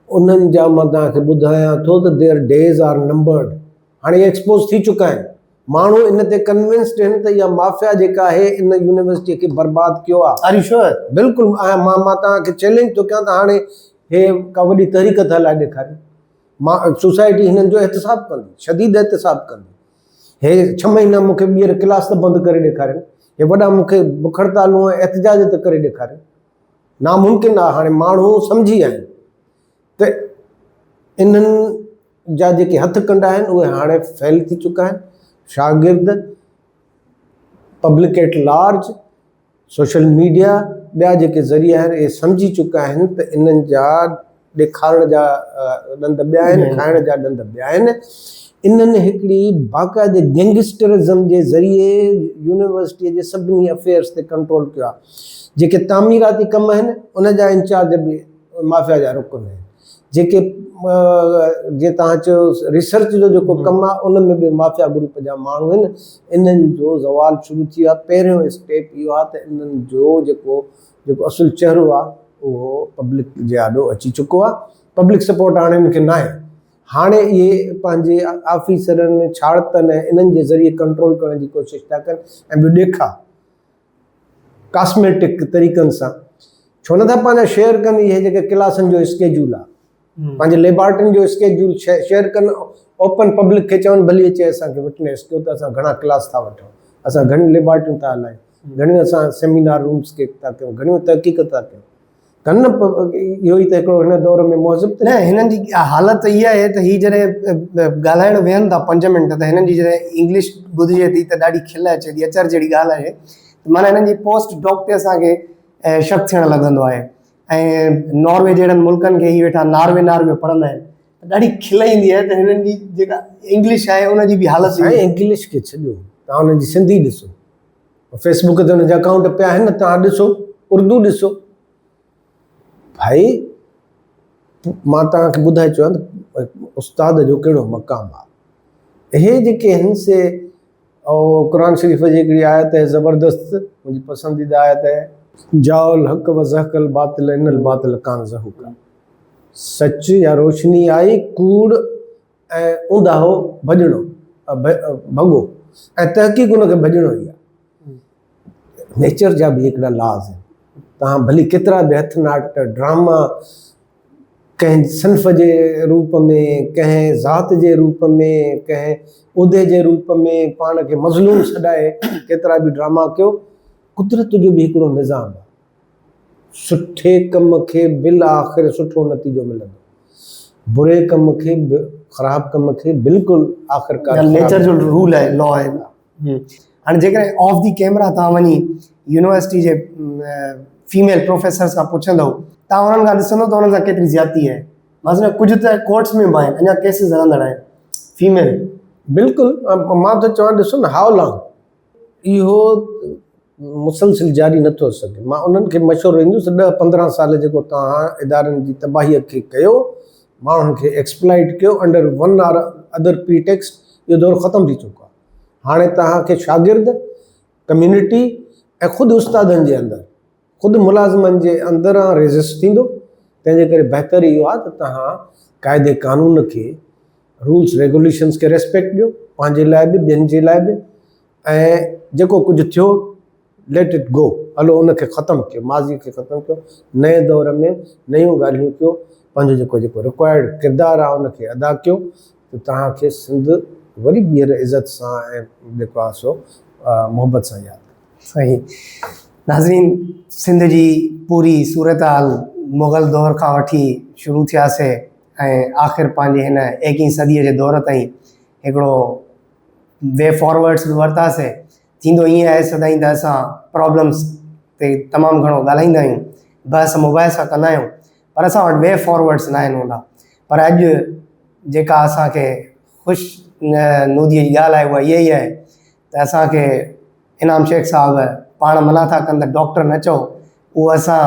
उन्हनि जा मां तव्हांखे ॿुधायां थो त देयर डेज़ आर नंबर्ड। हाणे एक्सपोज थी चुका आहिनि, माण्हू इन ते कन्विंस्ड आहिनि त इहा माफ़िया जेका आहे इन यूनिवर्सिटीअ खे बर्बादु कयो आहे। Are you sure? बिल्कुलु। मां तव्हांखे चैलेंज थो कयां त हाणे हे का वॾी तहरीक था हलाए ॾेखारियो। मां सोसाइटी हिननि जो एहतिसाब कंदी, शदीद एहतिसाब कंदी। हे 6 महीना मूंखे ॿीहर क्लास त बंदि करे ॾेखारियो, हे वॾा मूंखे बुख हड़तालूं एहतिजाज त करे ॾेखारियो। नामुमकिन आहे। हाणे माण्हू सम्झी विया आहिनि त इन्हनि जा जेके हथ कंडा आहिनि उहे हाणे फैल थी चुका आहिनि। शागिर्द, public at large, social media, ॿिया जेके ज़रिया आहिनि इहे सम्झी चुका आहिनि त इन्हनि जा ॾेखारण जा ॾंद ॿिया आहिनि, खाइण जा ॾंद ॿिया आहिनि। इन्हनि हिकिड़ी बाक़ाइदे गैंगस्टरिज़म जे ज़रिए यूनिवर्सिटीअ जे सभिनी अफेयर्स ते कंट्रोल कयो आहे। जेके तामीराती कम आहिनि उन जा इंचार्ज बि माफ़िया जा रुकन आहिनि। जेके जीअं तव्हां चयो रिसर्च जो जेको कमु आहे उन में बि माफ़िया ग्रुप जा माण्हू आहिनि। इन्हनि जो ज़वाल शुरू थी वियो आहे। पहिरियों स्टेप इहो आहे त इन्हनि जो जेको असुलु चहिरो आहे उहो पब्लिक जे आॾो अची चुको आहे। पब्लिक सपोर्ट हाणे इनखे न आहे। हाणे इहे पंहिंजे ऑफिसरनि, छाड़तनि इन्हनि जे ज़रिए कंट्रोल करण जी कोशिशि था कनि। ऐं ॿियो ॾेखा कॉस्मेटिक तरीक़नि सां छो नथा पंहिंजा शेयर कनि। इहे जेके क्लासनि जो स्केड्यूल आहे, पंहिंजे लेबॉर्टरियुनि जो स्केड्यूल शेयर कनि, ओपन पब्लिक खे चवनि भली अचे असांखे विटनेस कयो त असां घणा क्लास था वठूं, असां घणियूं लेबॉर्टरियूं था हलायूं, घणियूं असां सेमिनार रूम्स के था कयूं, घणियूं तहक़ीक़ था कयूं। कनि न इहो ई त हिकिड़ो हिन दौर में मौज़ूब न हिननि जी हालत इहा आहे त हीअ जॾहिं ॻाल्हाइण वेहनि था 5 मिंट त हिननि जी जॾहिं इंग्लिश ॿुधिजे थी त ॾाढी खिल अचे थी, अचर जहिड़ी ॻाल्हि आहे। माना हिननि जी पोस्ट डॉक ते असांखे शक थियणु लॻंदो आहे। ऐं नॉर्वे जहिड़नि मुल्कनि खे ही वेठा नार्वे पढ़ंदा आहिनि त ॾाढी खिल ईंदी आहे त हिननि जी जेका इंग्लिश आहे उनजी बि हालत आहे। इंग्लिश खे छॾियो, तव्हां हुननि जी सिंधी ॾिसो, फेसबुक ते हुनजा अकाउंट पिया आहिनि न, तव्हां ॾिसो, उर्दू ॾिसो। भाई मां तव्हांखे ॿुधाए चवां त उस्ताद जो कहिड़ो मक़ाम आहे। इहे जेके आहिनि से क़ुरान शरीफ़ जी हिकिड़ी आयत आहे ज़बरदस्त, मुंहिंजी पसंदीदा आयत आहे, जाओल हक़ व ज़हक़ल बातिल इन्नल बातिल कान ज़हूक़ा। सच या रोशनी आई, कूड़ ऐं ऊंधा हो भॼणो, भॻो, ऐं तहक़ीक़ उनखे भॼणो ई आहे। नेचर जा बि हिकिड़ा लाज़ आहिनि। तव्हां भली केतिरा बि हथ नाट ड्रामा कंहिं सिन्फ़ जे रूप में, कंहिं ज़ात जे रूप में, कंहिं उहिदे जे रूप में पाण खे मज़लूम छॾाए केतिरा बि ड्रामा कयो, कुदरत जो बि हिकिड़ो निज़ाम आहे। सुठे कम खे बिल आख़िर सुठो नतीजो मिलंदो, बुरे कम खे, ख़राब कम खे बिल्कुलु आख़िरकार नेचर जो रूल आहे, लॉ आहे। हाणे जेकॾहिं ऑफ दी कैमरा तव्हां वञी यूनिवर्सिटी जे फीमेल प्रोफेसर्स खां पुछंदव, तव्हां हुननि खां ॾिसंदव त हुननि सां केतिरी ज़्यादती आहे। मसइला कुझु त कोर्ट्स में बि आहिनि, अञा केसिस हलंदड़ आहिनि फीमेल। बिल्कुलु मां त चवां ॾिसो न, हाउ लॉन्ग इहो मुसलसिल जारी नथो सघे। मां उन्हनि खे मशवरो ईंदुसि 10-15 साल जेको तव्हां इदारनि जी तबाहीअ खे कयो, माण्हुनि खे एक्सप्लाइट कयो under one or other pretext, इहो दौर ख़तमु थी चुको आहे। हाणे तव्हांखे शागिर्द, कम्यूनिटी ऐं ख़ुदि उस्तादनि जे अंदरि, ख़ुदि मुलाज़िमनि जे अंदरां रेज़िस्ट थींदो। तंहिंजे करे बहितर इहो आहे त तव्हां क़ाइदे क़ानून खे, रूल्स रेगुलेशन्स खे रेस्पेक्ट ॾियो, पंहिंजे लाइ बि ॿियनि जे लाइ बि। ऐं जेको कुझु थियो लेट इट गो, हलो उनखे ख़तमु कयो, माज़ी खे ख़तमु कयो, नए दौर में नयूं ॻाल्हियूं कयो, पंहिंजो जेको रिक्वायर्ड किरदारु आहे उनखे अदा कयो, त तव्हांखे सिंध वरी ॿीहर इज़त सां ऐं जेको आहे सो मोहबत सां यादि। सही। नाज़रीन, सिंध जी पूरी सूरत हाल मुग़ल दौर खां वठी शुरू थियासीं ऐं आख़िर पंहिंजे हिन 21वीं सदीअ जे दौर ताईं हिकिड़ो वे फॉरवर्ड्स बि वरितासीं। थींदो ईअं आहे सदाईं त असां प्रॉब्लम्स ते तमामु घणो ॻाल्हाईंदा आहियूं, बहस मुबाहिसा कंदा आहियूं, पर असां वटि वे फॉरवर्ड्स न आहिनि हूंदा। पर अॼु जेका असांखे ख़ुशनूदीअ जी ॻाल्हि आहे उहा इहा ई आहे त असांखे इनाम शेख साहिबु पाण मना था कनि त डॉक्टर न चओ, उहो असां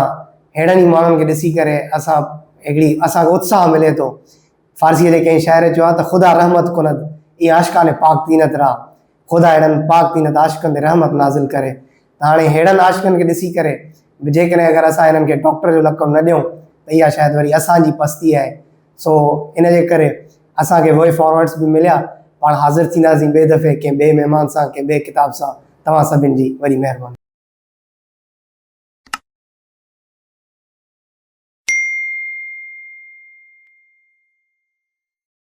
अहिड़नि ई माण्हुनि खे ॾिसी करे असांखे उत्साह मिले थो। फ़ारसीअ जे कंहिं शाइर चयो आहे त ख़ुदा रहमत कुनत, इहे आशिक़ान पाक तीनत रहा, ख़ुदा अहिड़नि पाक तीनत आशिक़नि ते रहमत नाज़िल करे। त हाणे अहिड़नि आशिक़नि खे ॾिसी करे जेकॾहिं अगरि असां हिननि खे डॉक्टर जो लक़ब न ॾियूं त इहा शायदि वरी असांजी पस्ती आहे। सो इन जे करे असांखे वे फॉरवर्ड्स बि मिलिया। पाण हाज़िर थींदासीं ॿिए दफ़े कंहिं ॿिए महिमान सां, कंहिं ॿिए किताब सां। तव्हां सभिनि जी वरी महिरबानी।